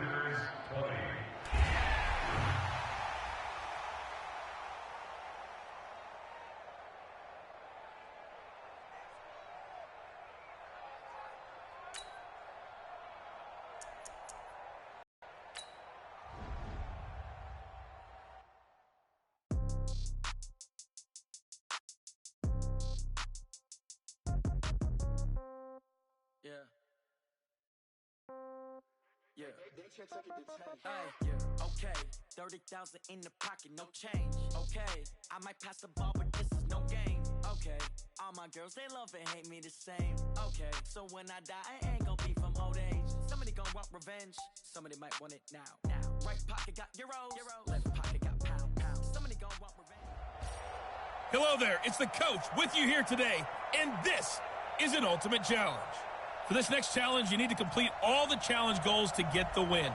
Okay, 30,000 in the pocket, no change. Okay, I might pass the ball, but this is no game. Okay, all my girls, they love and hate me the same. Okay, so when I die, I ain't gonna be from old age. Somebody gonna want revenge, somebody might want it now. Right pocket got euros, left pocket got pound. Somebody gonna want revenge. Hello there, it's the coach with you here today, and this is an Ultimate Challenge. For this next challenge, you need to complete all the challenge goals to get the win.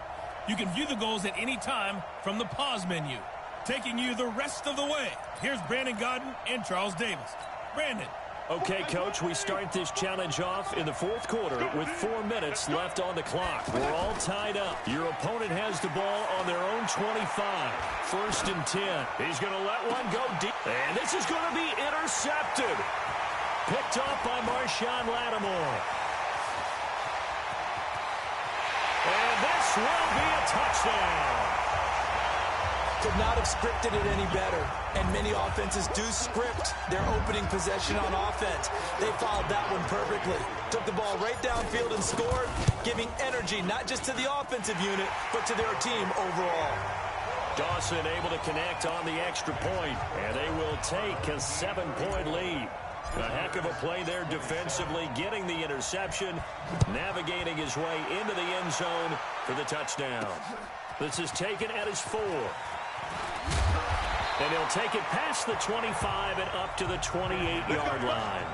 You can view the goals at any time from the pause menu. Taking you the rest of the way, here's Brandon Godden and Charles Davis. Brandon. Okay, Coach, we start this challenge off in the 4th quarter with 4 minutes left on the clock. We're all tied up. Your opponent has the ball on their own 25. 1st and 10. He's going to let one go deep. And this is going to be intercepted. Picked off by Marshawn Lattimore. And this will be a touchdown. Could not have scripted it any better. And many offenses do script their opening possession on offense. They followed that one perfectly. Took the ball right downfield and scored, giving energy not just to the offensive unit, but to their team overall. Dawson able to connect on the extra point, and they will take a 7-point lead. A heck of a play there defensively, getting the interception, navigating his way into the end zone for the touchdown. This is taken at his 4. And he'll take it past the 25 and up to the 28-yard line.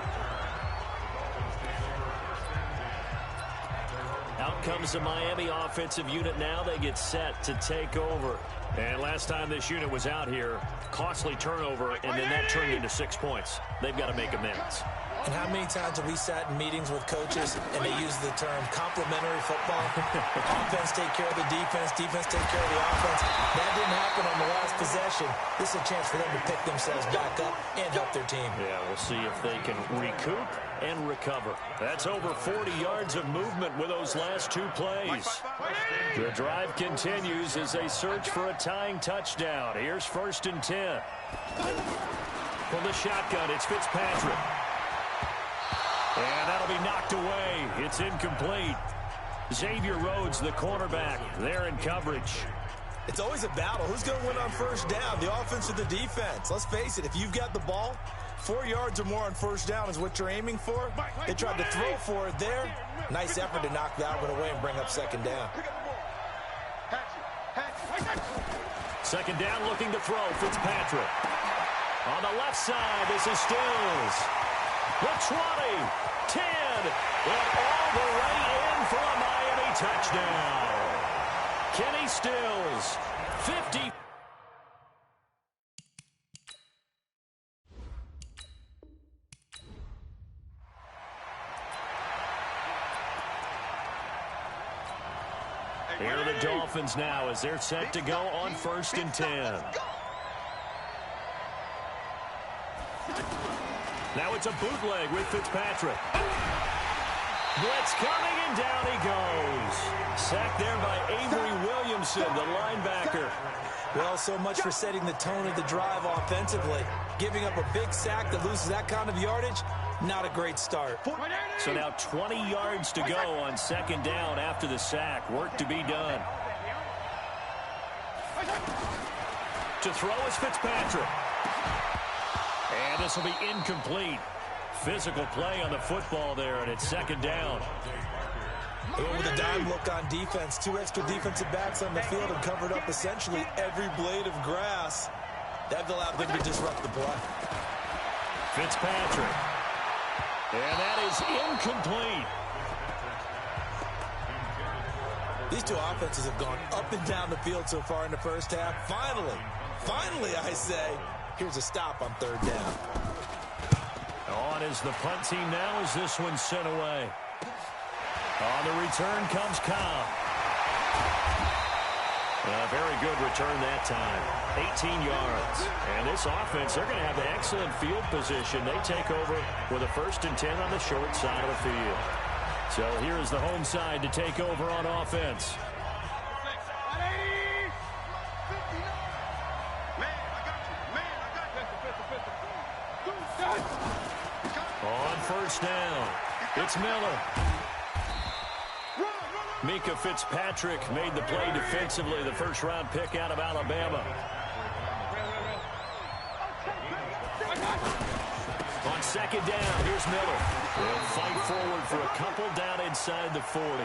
Out comes the Miami offensive unit now. They get set to take over. And last time this unit was out here, costly turnover, and then that turned into 6 points. They've got to make amends. And how many times have we sat in meetings with coaches and they use the term complementary football? Offense take care of the defense, defense take care of the offense. That didn't happen on the last possession. This is a chance for them to pick themselves back up and help their team. Yeah, we'll see if they can recoup and recover. That's over 40 yards of movement with those last 2 plays. The drive continues as they search for a tying touchdown. Here's 1st and 10. From the shotgun, it's Fitzpatrick. And that'll be knocked away. It's incomplete. Xavier Rhodes, the cornerback, there in coverage. It's always a battle. Who's going to win on first down, the offense or the defense? Let's face it, if you've got the ball, 4 yards or more on first down is what you're aiming for. They tried to throw for it there. Nice effort to knock that one away and bring up 2nd down. 2nd down, looking to throw. Fitzpatrick. On the left side, this is Stills. The 20, 10, and all the way in for a Miami touchdown. Kenny Stills, 50. Here are the Dolphins now as they're set to go on 1st and 10. Now it's a bootleg with Fitzpatrick. Blitz coming, and down he goes. Sacked there by Avery Williamson, the linebacker. Well, so much for setting the tone of the drive offensively. Giving up a big sack that loses that kind of yardage, not a great start. So now 20 yards to go on 2nd down after the sack. Work to be done. To throw is Fitzpatrick. And this will be incomplete. Physical play on the football there, and it's 2nd down. They went with a dime look on defense. 2 extra defensive backs on the field and covered up essentially every blade of grass. That allowed them to disrupt the play. Fitzpatrick. And that is incomplete. These two offenses have gone up and down the field so far in the first half. Finally, I say, here's a stop on 3rd down. On is the punt team now as this one's sent away. On the return comes Cobb. A very good return that time. 18 yards. And this offense, they're going to have an excellent field position. They take over with a 1st and 10 on the short side of the field. So here is the home side to take over on offense. On 1st down, it's Miller. Minkah Fitzpatrick made the play defensively, the 1st-round pick out of Alabama. On 2nd down, here's Miller. They'll fight forward for a couple down inside the 40.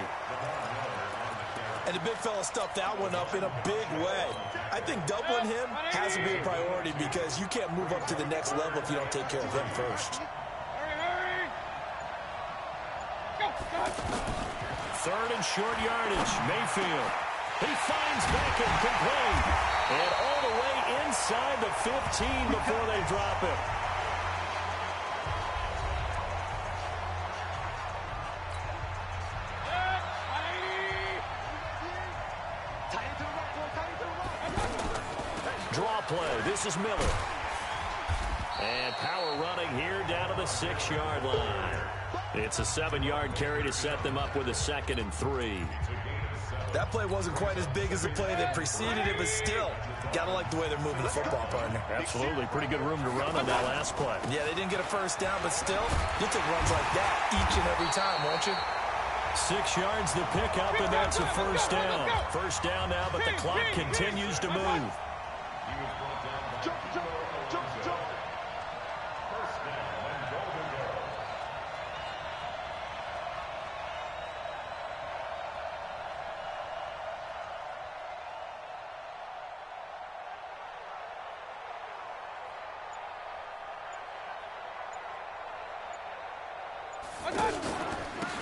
And the big fella stuffed that one up in a big way. I think doubling him has to be a priority because you can't move up to the next level if you don't take care of him first. 3rd and short yardage, Mayfield. He finds Beckham complete. And all the way inside the 15 before they drop it. Draw play. This is Miller. And power running here down to the 6-yard line. It's a 7-yard carry to set them up with a 2nd and 3. That play wasn't quite as big as the play that preceded it, but still, gotta like the way they're moving the football, partner. Absolutely. Pretty good room to run on that last play. Yeah, they didn't get a 1st down, but still, you'll take runs like that each and every time, won't you? 6 yards the pickup, and that's a 1st down. 1st down now, but the clock continues to move.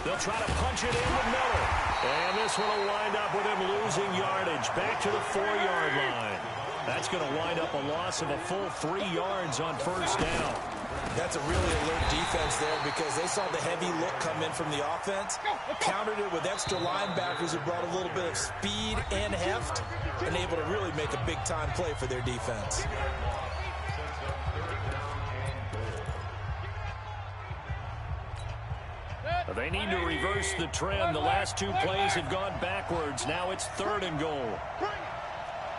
They'll try to punch it in with Miller. And this one will wind up with him losing yardage back to the 4-yard line. That's going to wind up a loss of a full 3 yards on 1st down. That's a really alert defense there because they saw the heavy look come in from the offense, countered it with extra linebackers who brought a little bit of speed and heft, and able to really make a big-time play for their defense. They need to reverse the trend. The last 2 plays have gone backwards. Now it's 3rd and goal.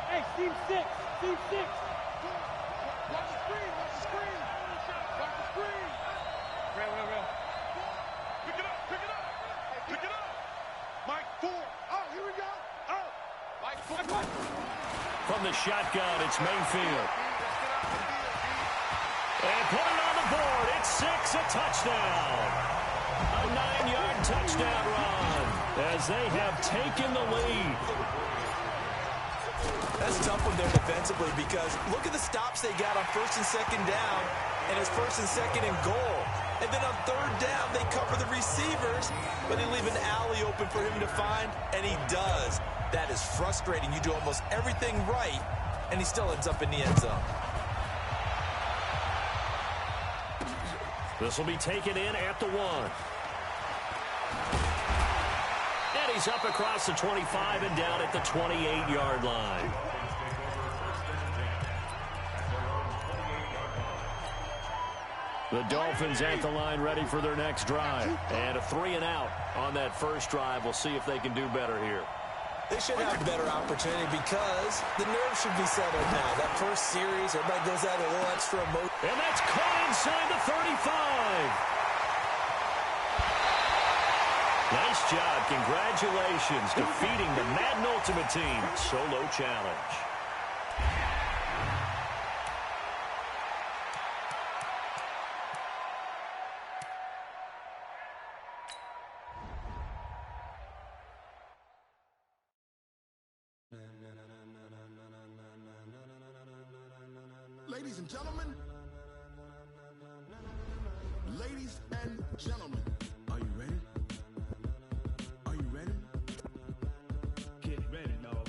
Hey, team 6. Team 6. Watch the screen. Watch the screen. Watch the screen. Real. Pick it up. Pick it up. Pick it up. Mike 4. Oh, here we go. Oh. Mike 4. From the shotgun, it's Mayfield. And put it on the board. It's 6, a touchdown. A 9-yard touchdown run as they have taken the lead. That's tough when they're defensively because look at the stops they got on 1st and 2nd down, and it's 1st and 2nd and goal. And then on 3rd down, they cover the receivers, but they leave an alley open for him to find, and he does. That is frustrating. You do almost everything right, and he still ends up in the end zone. This will be taken in at the 1. And he's up across the 25 and down at the 28-yard line. The Dolphins at the line ready for their next drive. And a 3-and-out on that 1st drive. We'll see if they can do better here. They should have a better opportunity because the nerves should be settled now. That 1st series, everybody goes out a little extra emotion. And that's caught inside the 35. Nice job. Congratulations defeating the Madden Ultimate Team solo challenge. Ladies and gentlemen. Ladies and gentlemen. Are you ready? Are you ready? Get ready, dog.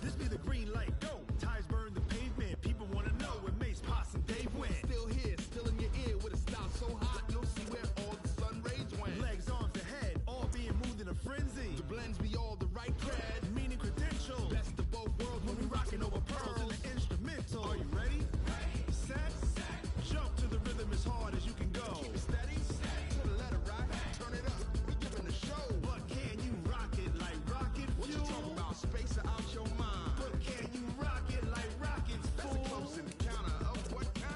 This be the green light, go. Tires burn the pavement. People want to know where Mace, Posse, and Dave went. Still here, still in your ear with a style so hot, you'll see where all the sun rays went. Legs, arms, and head, all being moved in a frenzy. The blends be all the right cred, meaning credentials. Best of both worlds when we rocking over pearls in the instrumental. Are you ready? Set, jump to the rhythm as hard as you can go. Keep it steady, to the letter right, turn it up, we giving the show. But can you rock it like rocket fuel? What you talking about, space out your mind? But can you rock it like rockets, fool? That's a close encounter of what kind?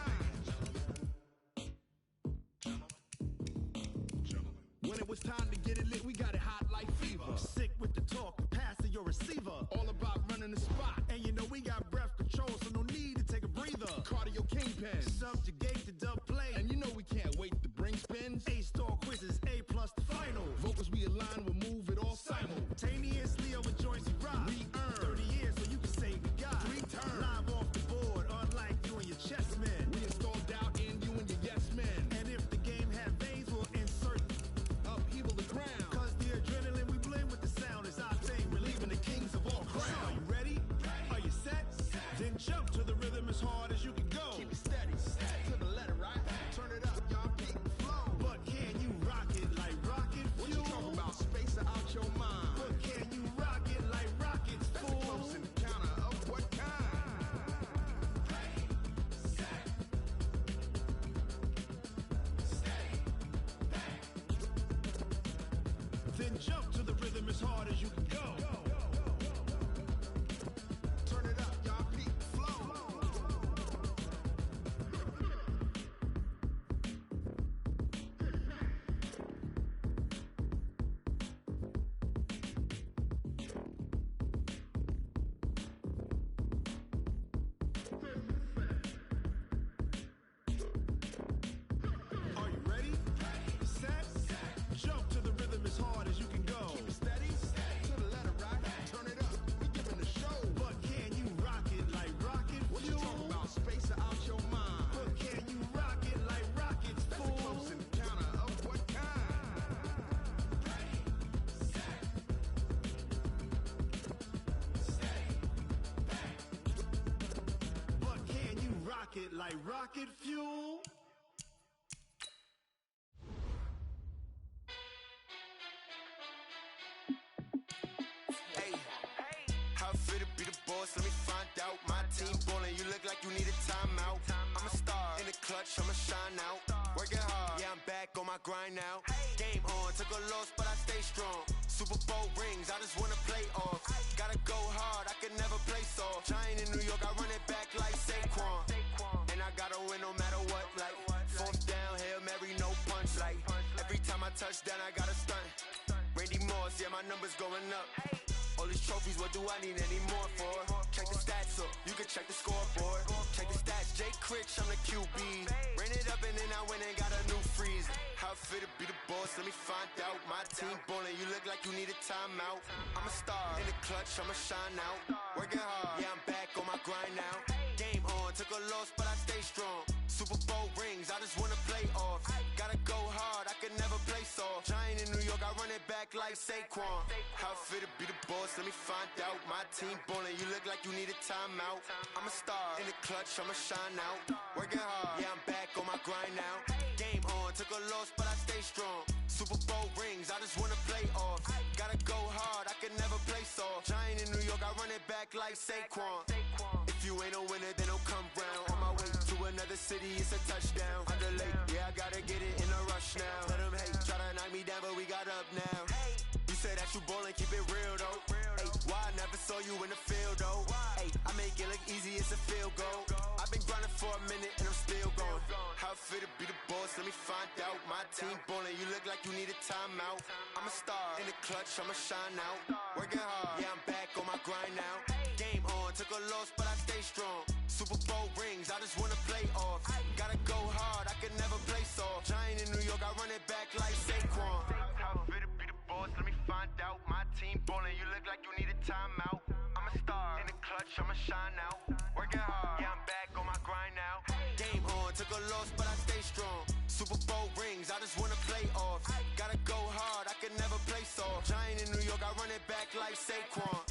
When it was time to get it lit, we got it hot like fever. Sick with the talk, pass to your receiver. All about running the spot. And you know we got breath control, so no need to take a breather. Cardio kingpin, subjugate the dub play. And you know we can't wait to bring spins. A-star quizzes, A+ the final. Vocals we align, we'll move it all simultaneously over joints we rock. We earn 30 years so you can say we got 3 turns. Live off the board, unlike you and your chess men. We install doubt in you and your yes men. And if the game had veins, we'll insert upheaval the ground. Cause the adrenaline we blend with the sound is our thing, relieving the kings of all crowns. So are you ready? Are you set? Then jump to the rhythm as hard as you can go. Keep it steady, to the letter right. Turn it up, y'all peak flow. But can you rock it like rocket fuel? What you talking about, space out your mind? But can you rock it like rockets, fool? That's a close encounter of what kind? Then jump to the rhythm as hard as you can go. Turn it up, y'all peak flow. Are you ready? Set, jump to the rhythm as hard as you can go. Keep it steady, to the letter right. Turn it up, we giving the show. But can you rock it like rocket fuel? What you talking about, space out your mind? But can you rock it like rockets, fool? That's a close encounter of what kind? But can you rock it like rocket fuel? Hey, how I feel to be the boss, let me find out. My team ballin', you look like you need a timeout. I'm a star, in the clutch, I'ma shine out. Working hard, yeah, I'm back on my grind now. Game on, took a loss, but I stay strong. Super Bowl rings, I just wanna play off. Gotta go hard, I can never play soft. Giant in New York, I run it back like Saquon. And I gotta win no matter what, like fourth down, Hail Mary, no punch. Like every time I touch down, I gotta stunt. Randy Moss, yeah, my numbers going up. All these trophies, what do I need any more for? Check the stats up, you can check the scoreboard. Check the stats, Jay Critch, I'm the QB. Ran it up and then I went and got a new freeze. How I feel to be the boss, let me find out. My team ballin', you look like you need a timeout. I'm a star, in the clutch, I'ma shine out. Working hard, yeah, I'm back on my grind now. Game on, took a loss, but I stay strong. Super Bowl rings, I just wanna play off. Gotta go hard, I can never play soft. Giant in New York, I run it back like Saquon. How I feel to be the boss, let me find out. My team ballin', you look like you need a timeout. I'm a star, in the clutch, I'ma shine out. Working hard, yeah, I'm back on my grind now. Game on, took a loss, but I stay strong. Super Bowl rings, I just wanna play off. Gotta go hard, I can never play soft. Giant in New York, I run it back like Saquon. If you ain't a winner, then don't come round. On my way to another city, it's a touchdown. Under late, yeah, I gotta get it in a rush now. Let them hate, try to knock me down, but we got up now. You say that you ballin', keep it real though. Ay, why I never saw you in the field though? Ay, I make it look easy, it's a field goal. I've been grinding for a minute and I'm still going. How I feel to be the boss, let me find out. My team ballin', you look like you need a timeout. I'm a star, in the clutch, I'ma shine out. Working hard, yeah, I'm back on my grind now. Game on, took a loss, but I stay strong. Super Bowl rings, I just wanna play off. Gotta go hard, I can never play soft. Giant in New York, I run it back like Saquon. How fit to be the boss, let me find out. My team ballin', you look like you need a timeout. I'm a star, in the clutch, I'ma shine out. Working hard, yeah, I'm back on my grind now. Game on, took a loss, but I stay strong. Super Bowl rings, I just wanna play off. Gotta go hard, I can never play soft. Giant in New York, I run it back like Saquon.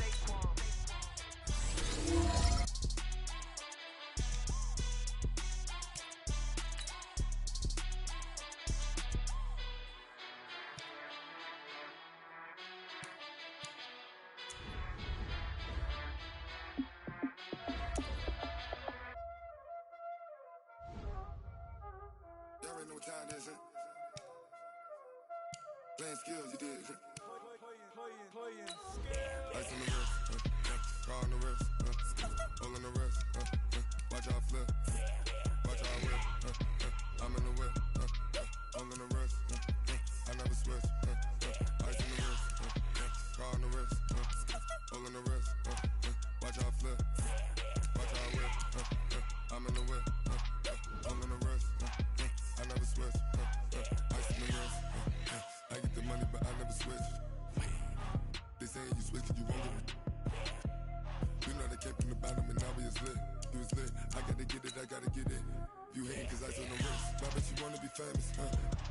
Y'all already know what time it is, huh? Playing skills, you did. Ice on the wrist, car on the wrist, hole in the wrist, watch out flip, watch out whip, I'm in the whip, hole in the wrist, I never switch, ice on the wrist, car on the wrist, hole in the wrist, watch out flip, watch out whip, I'm in the whip, hole in the wrist, I never switch, ice on the wrist, I get the money but I never switch. They saying you switch 'cause you won't get it. You know they came from the bottom and now we is lit. You was lit, I gotta get it, I gotta get it. You hating 'cause ice on the wrist. Why bet you wanna be famous,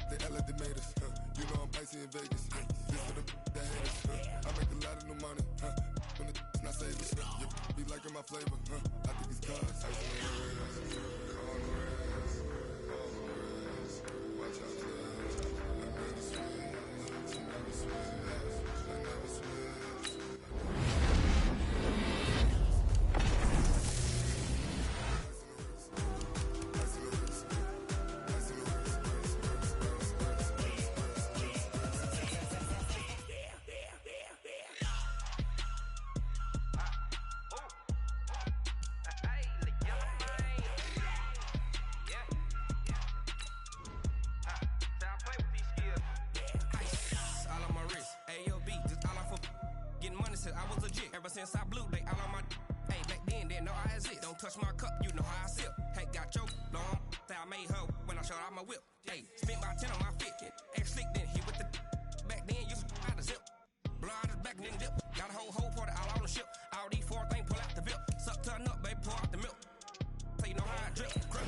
They act like they made us, You know I'm icy in Vegas, This for the that hate us, I make a lot of new money, When the not savers, You be liking my flavor, I think it's cause ice on the wrist, on the wrist, on the wrist. Watch out, clutch. I never switch, I never switch, I never switch. Since I blew, they all on my hey, back then didn't know I exist. Don't touch my cup, you know how I sip. Hey, got your long, say I made her when I showed out my whip. Hey, spent about 10 on my fit. Ex slick, then hit with the back then, used to out the zip. Blood is back, then dip. Got a whole party all on the ship. All these four things pull out the VIP. Suck, turn up, baby, pour out the milk. So you know how I drip. Crap.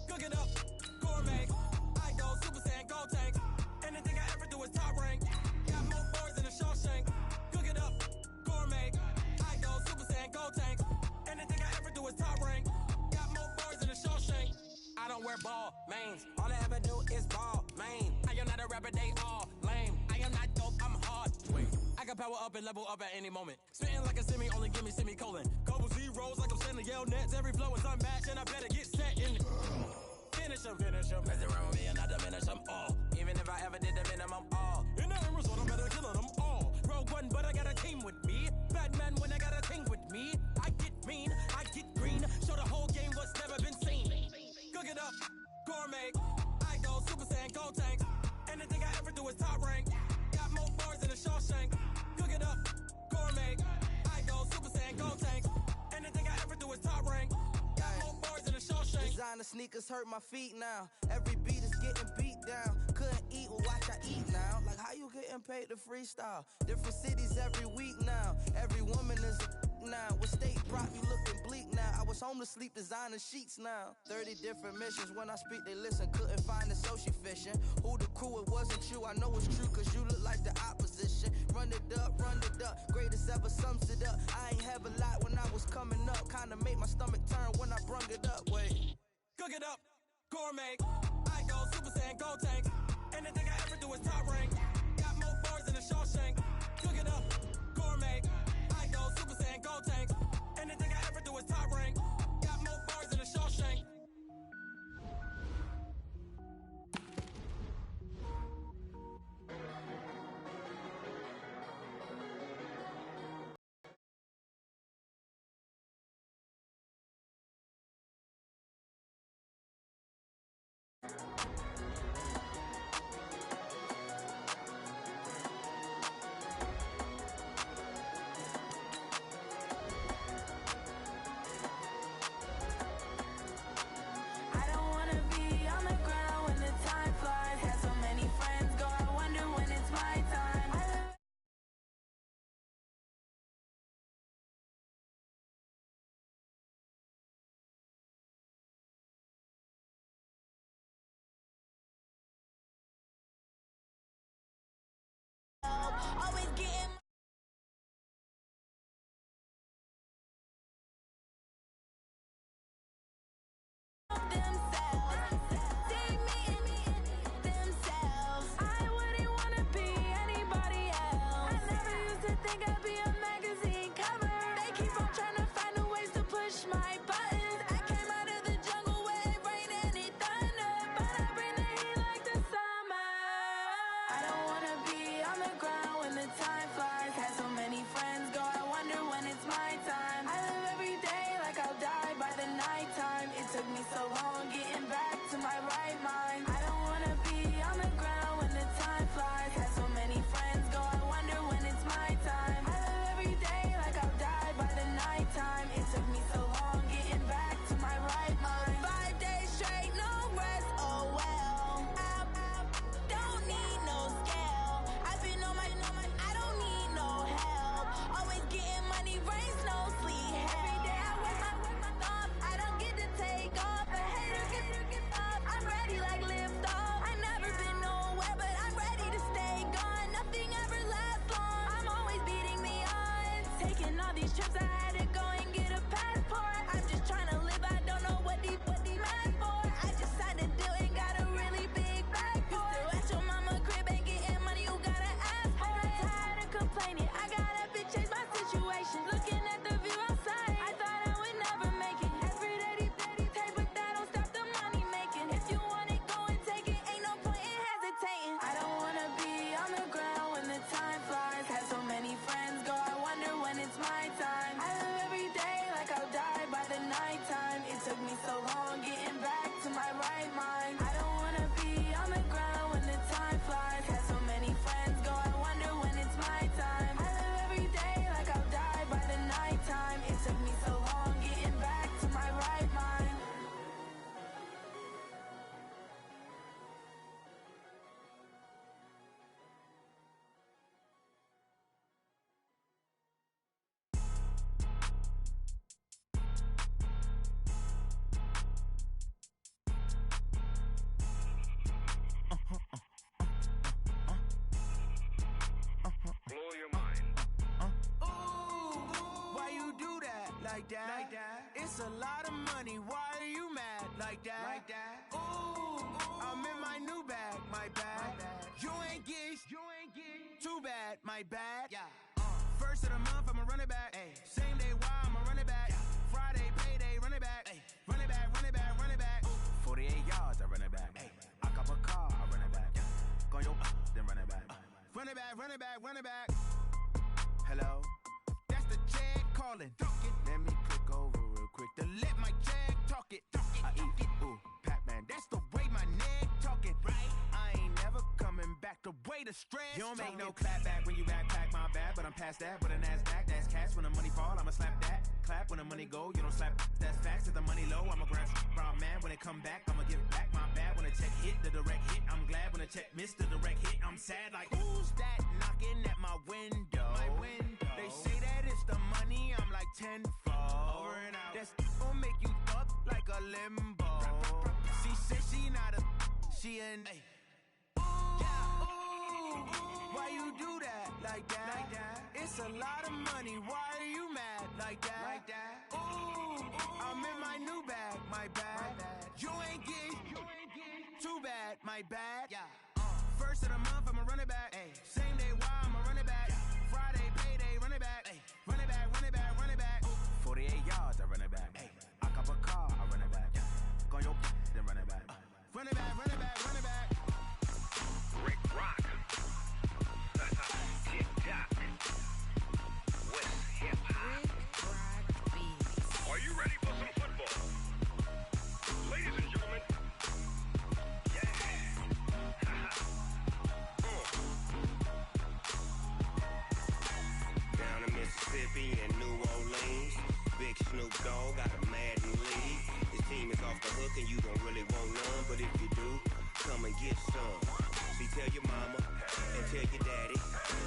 Cook it up, gourmet. I go Super Saiyan, gold tank. Anything I ever do is top rank. Got more boys than a Shawshank. Cook it up, gourmet. I go Super Saiyan, gold tank. Anything I ever do is top rank. Got more boys than a Shawshank. I don't wear ball mains. All I ever do is ball main. I am not a rapper, they all lame. I am not dope, I'm hard. Wait, I can power up and level up at any moment. Spitting like a semi, only give me semicolon. Couple zeros like I'm sending yell nets. Every flow is unmatched and I better get set in. Finish them. Mess around with me and I diminish them all. Even if I ever did the minimum all. In the end result, I'm better killing them all. Rogue One, but I got a team with me. Batman when I got a team with me. I get mean, I get green. Show the whole game what's never been seen. Cook it up, gourmet. I go Super Saiyan, gold tank. Anything I ever do is top rank. Got more bars than a Shawshank. designer sneakers hurt my feet now. Every beat is getting beat down. Couldn't eat, well watch I eat now. Like how you getting paid to freestyle? Different cities every week now. Every woman is a now. What state brought me looking bleak now? I was home to sleep designer sheets now. 30 different missions. When I speak they listen. Couldn't find it so she fishing. Who the crew, it wasn't you. I know it's true cause you look like the opposition. Run it up, greatest ever sums it up. I ain't have a lot when I was coming up. Kinda made my stomach turn when I brung it up. Wait. Cook it up, gourmet. I go Super Saiyan, go tank. Anything I ever do is top rank. Got more bars than a Shawshank. Cook it up, gourmet. I go Super Saiyan, go tank. Anything I ever do is top rank. Got more bars than a Shawshank. Always getting themselves. See me in themselves. I wouldn't wanna be anybody else. I never used to think I'd be a magazine cover. They keep on trying to find a ways to push my buttons. I came out of the jungle where it rained and it thunder, but I bring the heat like the summer. I don't wanna be on the ground when the time flies. Had so many friends go, I wonder when it's my time. I live every day like I'll die by the nighttime. It took me so long getting back to my right mind. I don't wanna be on the ground when the time flies. Had so many friends go, I wonder when it's my time. I live every day like I'll die by the nighttime. It took me so long getting back to my right mind. 5 days straight, no rest, oh well. I don't need no scale. I've been on my, I don't need no help. Always getting money, rains, no sleep. Every day I work my thumb. I don't get to take off. A hater get up. I'm ready like lift off. I never been nowhere, but I'm ready to stay gone. Nothing ever lasts long. I'm always beating the odds. Taking all these trips, I had to go and get a passport. I'm just trying to live. I don't know what the mad for. I just signed a deal and got a really big bag for it. You still at your mama crib and getting money, you gotta ask for it. I'm tired of complaining. I gotta bitch change my situation. Looking at the view outside, I thought I would never make it. Every day they take, but that don't stop the money making. If you want it, go and take it. Ain't no point in hesitating. I don't wanna be on the ground when the time flies. Had so many friends go, I wonder when it's my time. I live every day like I'll die by the nighttime. It took me so long getting back to my right mind. I don't wanna be on the ground when the time flies. Had so many friends go, I wonder when it's my time. I live every day like I'll die by the nighttime. It took me so long getting back to my right mind. Blow your mind. Why you do that? Like that? Like that? It's a lot of money. Why are you mad? Like that? Like that? Ooh, I'm in my new bag. My bag. You ain't get. Too bad. My bad. Yeah. First of the month, I'ma run it back. Ay. Same day, why I'ma run it back. Friday, payday, run it back. Ay. Run it back, run it back, run it back. 48 yards, I run it back. Ay. I cop a car, I run it back. Go yo, then run it back. Run it back, run it back, run it back. Hello? That's the check calling. Let me click over real quick to let my check talk it. I eat it, ooh, Pac-Man. That's the way my neck talking. Right? I ain't never coming back the way the stress. You don't make no clap back when you backpack my bad, but I'm past that. With an NASDAQ, that's cash. When the money fall, I'ma slap that. clap when the money go. You don't slap, that's fast, the money low. I'ma grab brown man when it come back. I'ma give back my bad when the check hit, the direct hit. I'm glad when the check missed the direct hit. I'm sad like, who's that knocking at my window? They say that it's the money, I'm like tenfold. Over and out. That's gon' make you up like a limbo. She said she not a, she an ay. Why you do that like that? It's a lot of money. Why are you mad like that? Ooh, I'm in my new bag, my bad. You ain't get too bad, my bad. First of the month, I'ma run it back. Same day, why I'ma run it back. Friday, payday, run it back. Run it back, run it back, run it back. 48 yards, I run it back. I cop a car, I run it back. Go your then run it back. Run it back, run it back, run it back. Rick Rock. TikTok. West Hip Hop. Are you ready for some football? Ladies and gentlemen. Yeah. Down in Mississippi and New Orleans, Big Snoop Dogg got a Madden league. His team is off the hook and you don't really want none, but if you do, come and get some. See, tell your mama and tell your daddy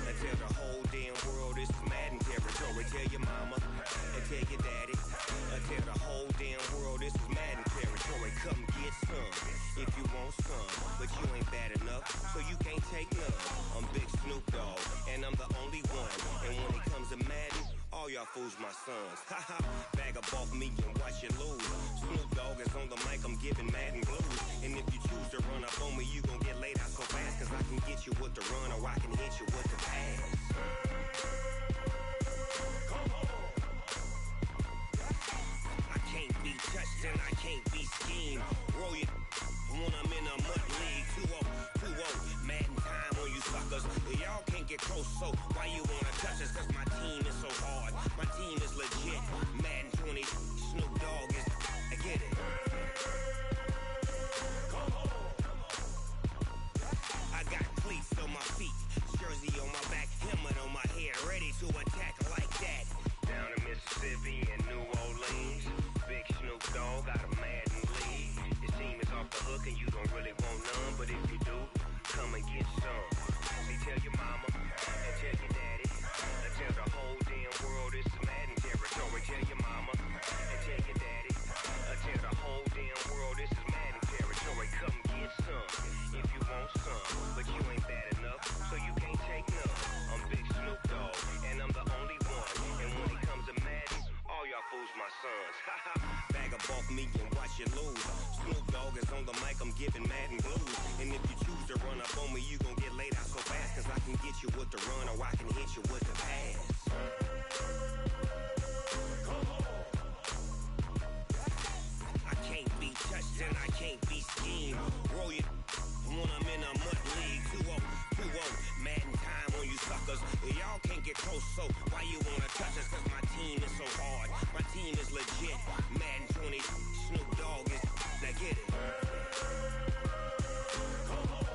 and tell the whole damn world this is Madden territory. Tell your mama and tell your daddy and tell the whole damn world this is Madden territory. Come get some if you want some, but you ain't bad enough, so you can't take none. I'm Big Snoop Dogg and I'm the only one. And when it comes to Madden, all y'all fools my sons. Haha, bag up off me and watch you lose. Snoop Dogg is on the mic, I'm giving Madden blues. And if you choose to run up on me, you gon' get laid out so fast. Cause I can get you with the run or I can hit you with the pass. Come on. I can't be touched and I can't be schemed. Roll it when I'm in a mud league. 2-0, Madden time on you suckers. Y'all can't get close, so why you wanna touch us? Cause my team is so hard, my team is legit. Madden 20, Snoop Dogg is, I get it. Come on. I got cleats on my feet, jersey on my back, helmet on my head, ready to attack like that. Down in Mississippi and New Orleans, Big Snoop Dogg got a Madden league. His team is off the hook and you don't really want none, but if you do, come and get some. See, tell your mama and tell your daddy and tell the whole damn world this is Madden territory. Tell your mama and tell your daddy and tell the whole damn world this is Madden territory. Come get some if you want some, but you ain't bad enough, so you can't take none. I'm Big Snoop Dogg and I'm the only one. And when it comes to Madden, all y'all fools my sons. Bag up off me and watch you lose. Snoop Dogg is on the mic, I'm giving Madden blues. And if you choose to run up on me, you gon' get laid out so fast. Cause I can get you with the run or I can hit you with the pass. Come on. I can't be touched and I can't be schemed. Roll it when I'm in a mud league. 2-0, Madden time on you suckers. Y'all can't get close, so why you wanna touch us? Cause my team is so hard, my team is legit. Madden 20, Snoop Dogg is, now get it. Come on.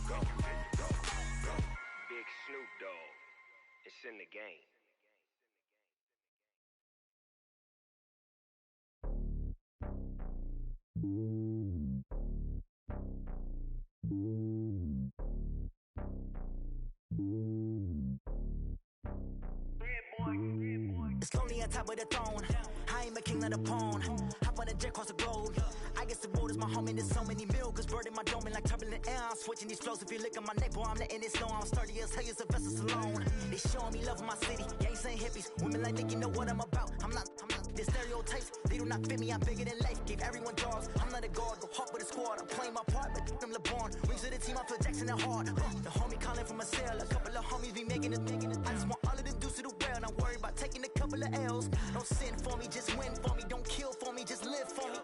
Go. Big Snoop Dogg, it's in the game. It's lonely on top of the throne. I am a king of the pawn. Hop on a jet across the globe. I guess the world is my home and there's so many milkers. Bird in my dome and like turbulent air. I'm switching these flows. If you look at my neck, boy, I'm letting it slow. I'm sturdy as hell as a vessel alone. They showing me love in my city. Gangs ain't hippies. Women like Nick, you know what I'm about. I'm not the stereotypes. They do not fit me. I'm bigger than life. Gave everyone jobs. I'm not a guard. Go hard with a squad. I'm playing my part, but them LeBron. Rings of the team. I feel Jackson and hard. The homie calling from a cell. A couple of homies be making it. I just want all of them dudes to do well. Not worry about taking a couple of L's. Don't sin for me, just win for me. Don't kill for me, just live for me.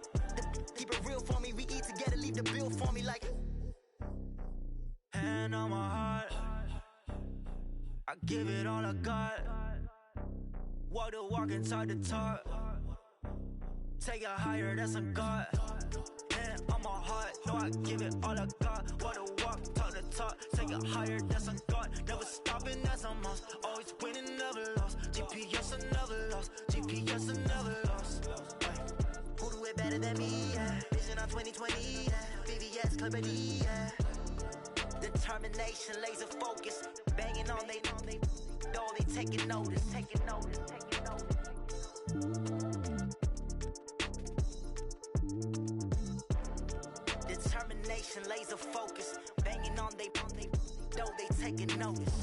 Keep it real for me. We eat together, leave the bill for me like. Hand on my heart, I give it all I got. Walk the walk and talk the talk. Take it higher, that's a God. Hand on my heart, no, I give it all I got. Walk the walk, talk the top, take it higher, that's a god. Never stopping, that's a must. Always winning, never lost. GPS, I never lost. GPS, I never lost. Who do it better than me? Yeah. Vision on 2020. Yeah. VVS, Clippity. Yeah. Determination, laser focus. Banging on they taking notice. Determination, laser focus. Banging on they taking notice.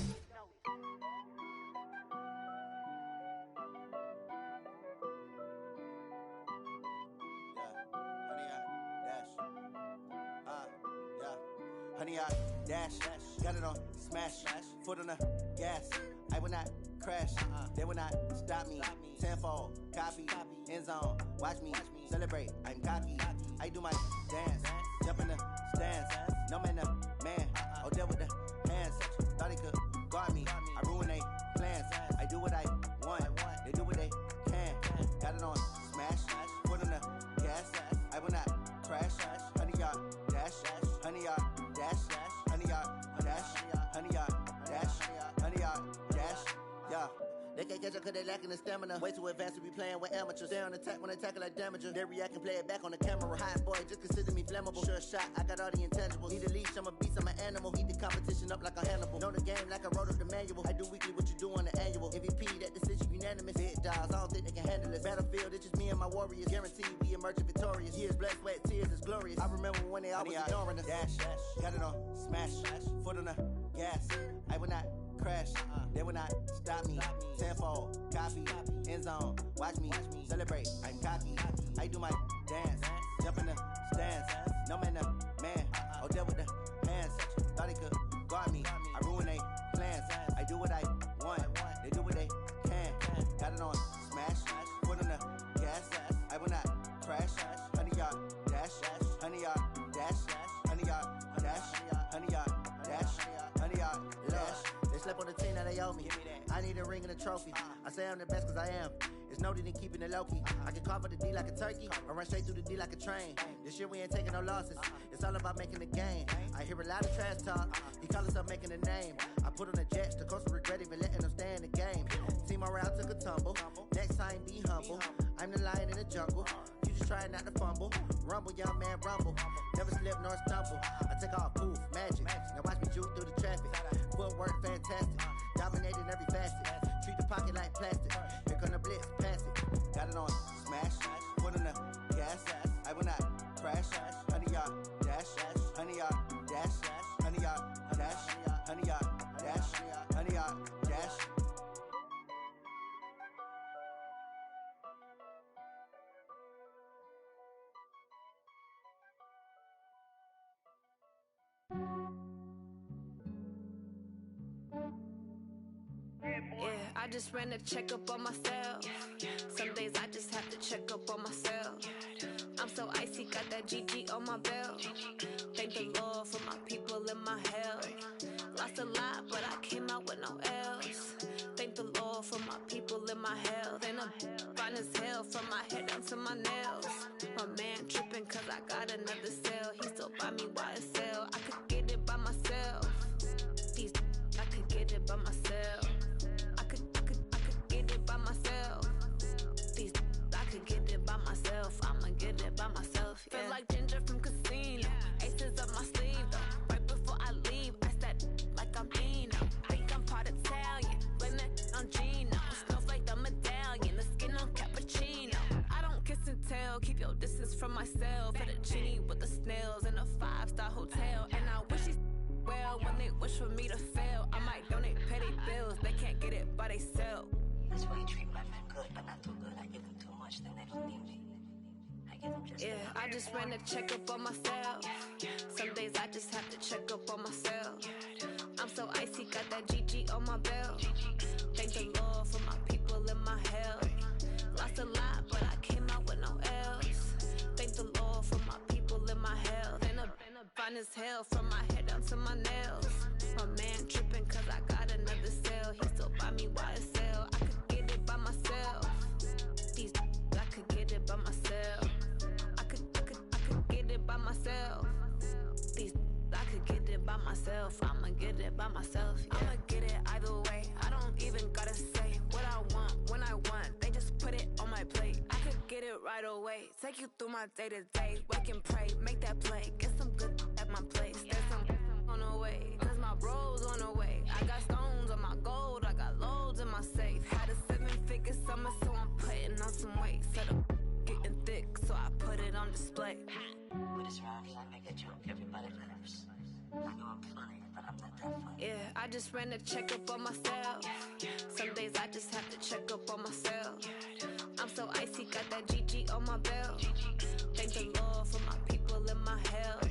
Honey, I dash, got it on smash, foot on the gas. I will not crash, they will not stop me. Tenfold, copy, end zone, watch me celebrate. I'm cocky, I do my dance, jump in the stands. No man, man, oh there with the hands. Thought he could guard me, I ruin they plans. I do what I want, they do what they can. Got it on smash, foot on the gas. I will not crash, honey, y'all dash, honey, y'all dash, honey, y'all dash, honey, y'all dash, honey, y'all dash, yeah. They can't catch up cause they lacking the stamina. Way too advanced to be playing with amateurs. Stay on attack when they tackle like damager. They react and play it back on the camera. Hot boy, just consider me flammable. Sure shot, I got all the intangibles. Need a leash, I'm a beast, I'm an animal. Heat the competition up like a Hannibal. Know the game like I wrote up the manual. I do weekly what you do on the annual. MVP, that decision unanimous. Big dials, I don't think they can handle it. Battlefield, it's just me and my warriors. Guaranteed we emerge victorious. Years, blood, sweat, tears, is glorious. I remember when they always ignoring us. Dash, got it on smash, foot on the gas. I will not crash, they will not stop me. Tenfold, copy, end zone, watch me celebrate. I'm cocky, I do my dance, jump in the stands. No man, man, oh there with the hands. Thought he could guard me, I ruin they plans. I do what I want, they do what they can. Got it on smash, foot on the gas. I will not crash, honey, y'all dash, honey, y'all dash, honey, y'all dash, honey, y'all dash, honey, y'all dash. They slept on the team that they owe me. I need a ring and a trophy. I say I'm the best cause I am. It's no need in keeping it low-key. I can carve up the D like a turkey or run straight through the D like a train. This year we ain't taking no losses. It's all about making the game. I hear a lot of trash talk. He call himself making a name. I put on the Jets. The coach will regret even letting them stay in the game. Team morale took a tumble. Next time be humble. I'm the lion in the jungle. You just try not to fumble. Rumble, young man, rumble. Never slip nor stumble. I take off, poof, magic. Now watch me juke through the traffic. Footwork fantastic. Dominating every facet. Treat the pocket like plastic. Here come the blitz, pass it. Got it on smash. Foot on the gas. I will not crash. Honey, y'all dash. Honey, y'all dash. Honey, y'all dash. Honey, y'all dash. Honey, y'all dash. Yeah, I just ran a checkup on myself. Some days I just have to check up on myself. I'm so icy, got that GG on my belt. Thank the Lord for my people in my health. Lost a lot, but I came out with no else. Thank the Lord for my people in my health. And I'm fine as hell from my head down to my nails. My man tripping cause I got another cell. He still buy me YSL. I could get it by myself. These I could get it by myself. I could get it by myself. These I could get it by myself. I'ma get it by myself. Yeah. Feel like Ginger from Casino. Aces up my sleeve though. Right before I leave, I said like I'm Eno. Think I'm part Italian. Blame it on Gino. Smells like the medallion. The skin on cappuccino. I don't kiss and tell. Keep your distance from myself. Fettuccine with the snails in a 5-star hotel. And I wish he's well when they wish for me to fail. I might donate petty bills. They can't get it by themselves. That's why you treat black men good, but not too good. I give them too much, then they don't need me. I give them just yeah, I just ran a checkup on myself. Some days I just have to check up on myself. I'm so icy, got that GG on my belt. Thank the Lord for my people in my health. Lost a lot, but I came out with no else. Thank the Lord for my people in my health. And I'm fine as hell from my head down to my nails. My man tripping cause I got another cell. He still buy me YSL. I could get it by myself. These I could get it by myself. I could get it by myself. These I could get it by myself. myself. I'ma get it by myself. Yeah. I'ma get it either way. I don't even gotta say what I want when I want. They just put it on my plate. I could get it right away. Take you through my day to day. Wake and pray, make that play. Get some good at my place. There's some on the way, cause my bro's on the way. I got stones on my gold. I got loads in my safe. Had a 7-figure summer, so I'm putting on some weight. Set up getting thick, so I put it on display. With this rhyme, I make a joke, everybody laughs. I know I'm funny, but I'm not that funny. Yeah, I just ran a checkup on myself. Some days I just have to check up on myself. I'm so icy, got that GG on my belt. Thank the Lord for my people in my health.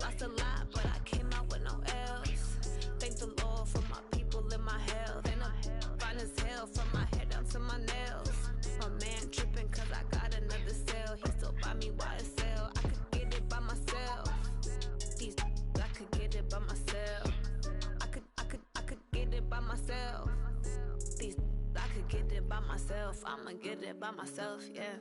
Lost a lot, but I came out with no else. Thank the Lord for my people in my health. And I'm fine as hell from my head down to my nails. My man tripping cause I got another cell. He still buy me YSL. I could get it by myself. These I could get it by myself. I could get it by myself. These I could get it by myself. I'ma get it by myself, yeah.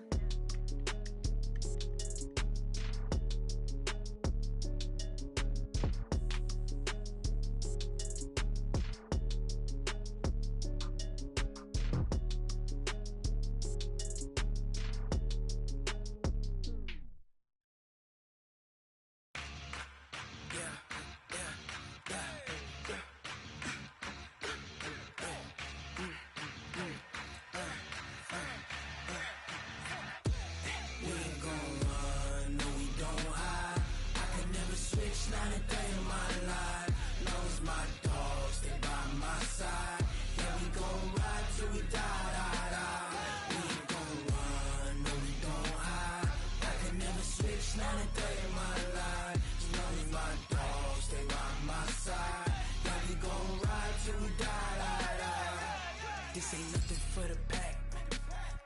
This ain't nothing for the pack.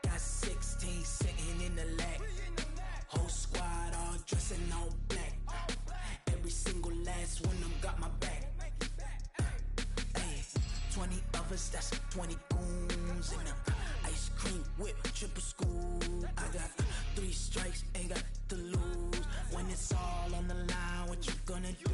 Got 16 sitting in the lag. Whole squad all dressing all black. Every single last one of them got my back. Hey, 20 of us, that's 20 goons in the ice cream whip, triple scoop. I got 3 strikes, ain't got to lose. When it's all on the line, what you gonna do?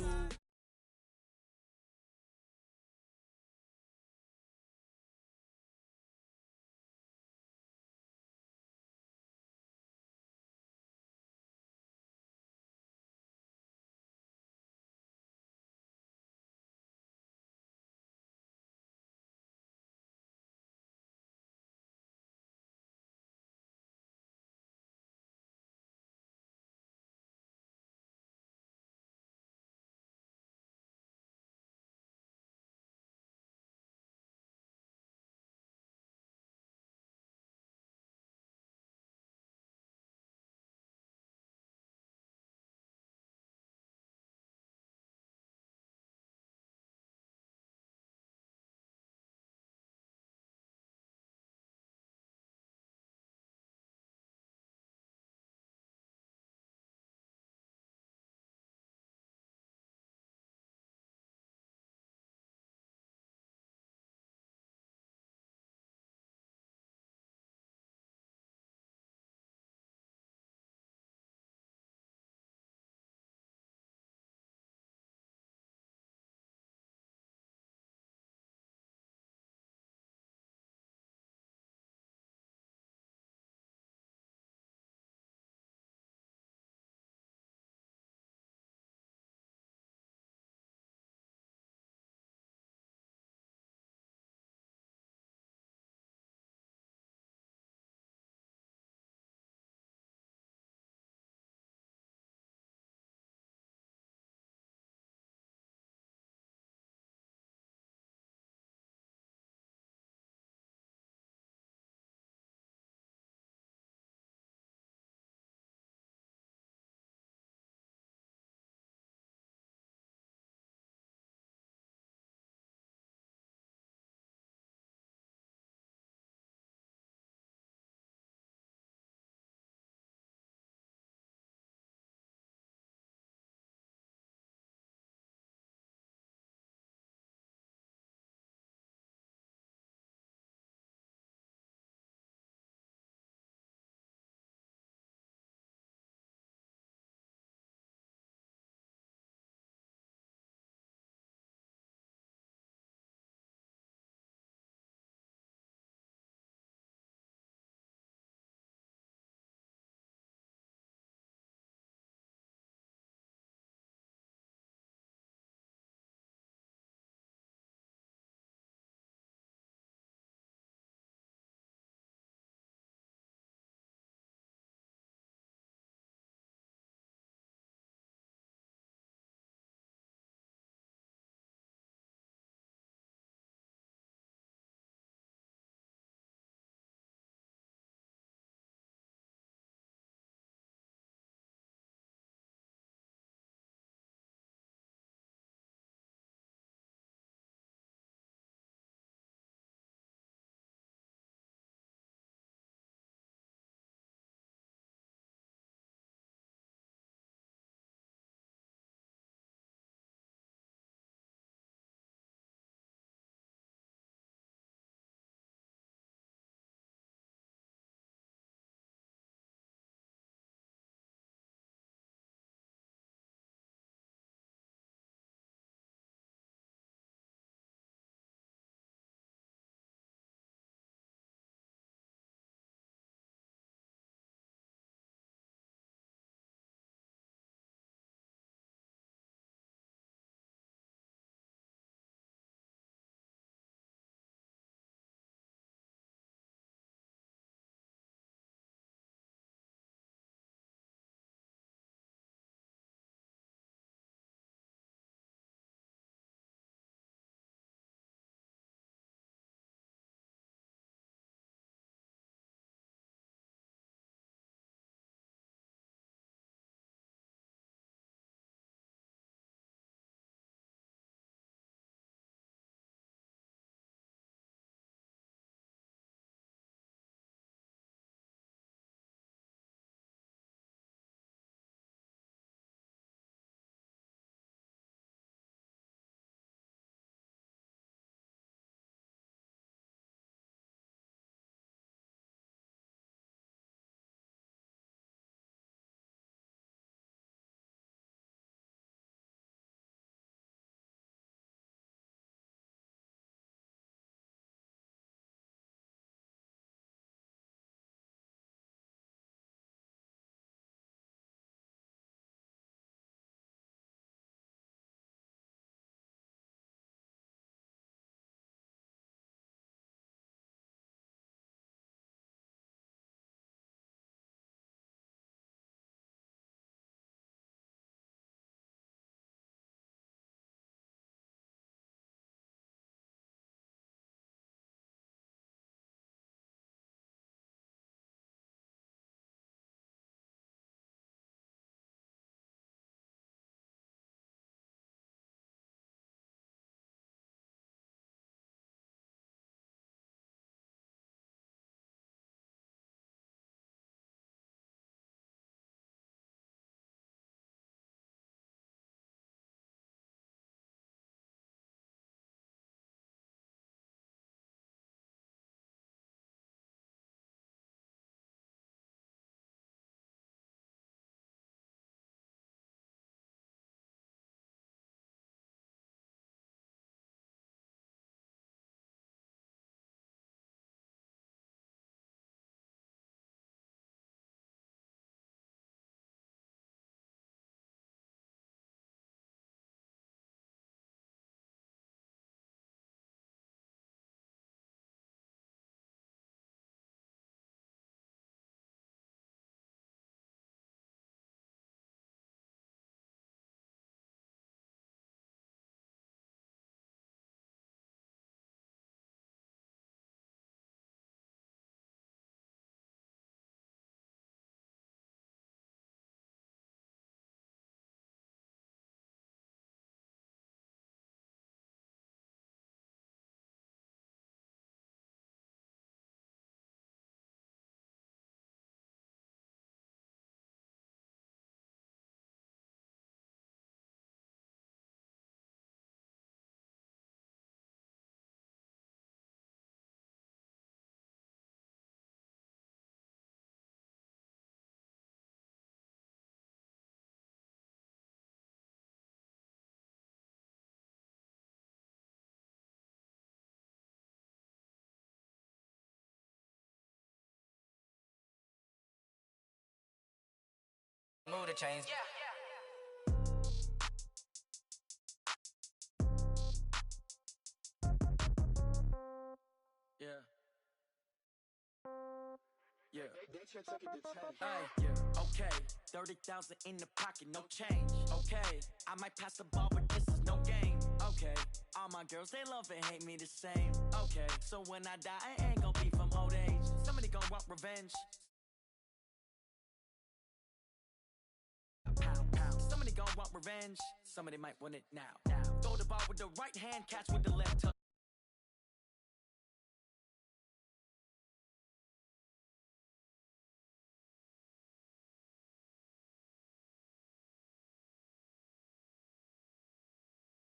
Move the chains. Yeah. Yeah. Hey, yeah. Okay. 30,000 in the pocket, no change. Okay. I might pass the ball, but this is no game. Okay. All my girls, they love and hate me the same. Okay. So when I die, I ain't gonna be from old age. Somebody gonna want revenge. Pow, pow. Somebody gonna want revenge. Somebody might want it now. Throw the ball with the right hand, catch with the left hook.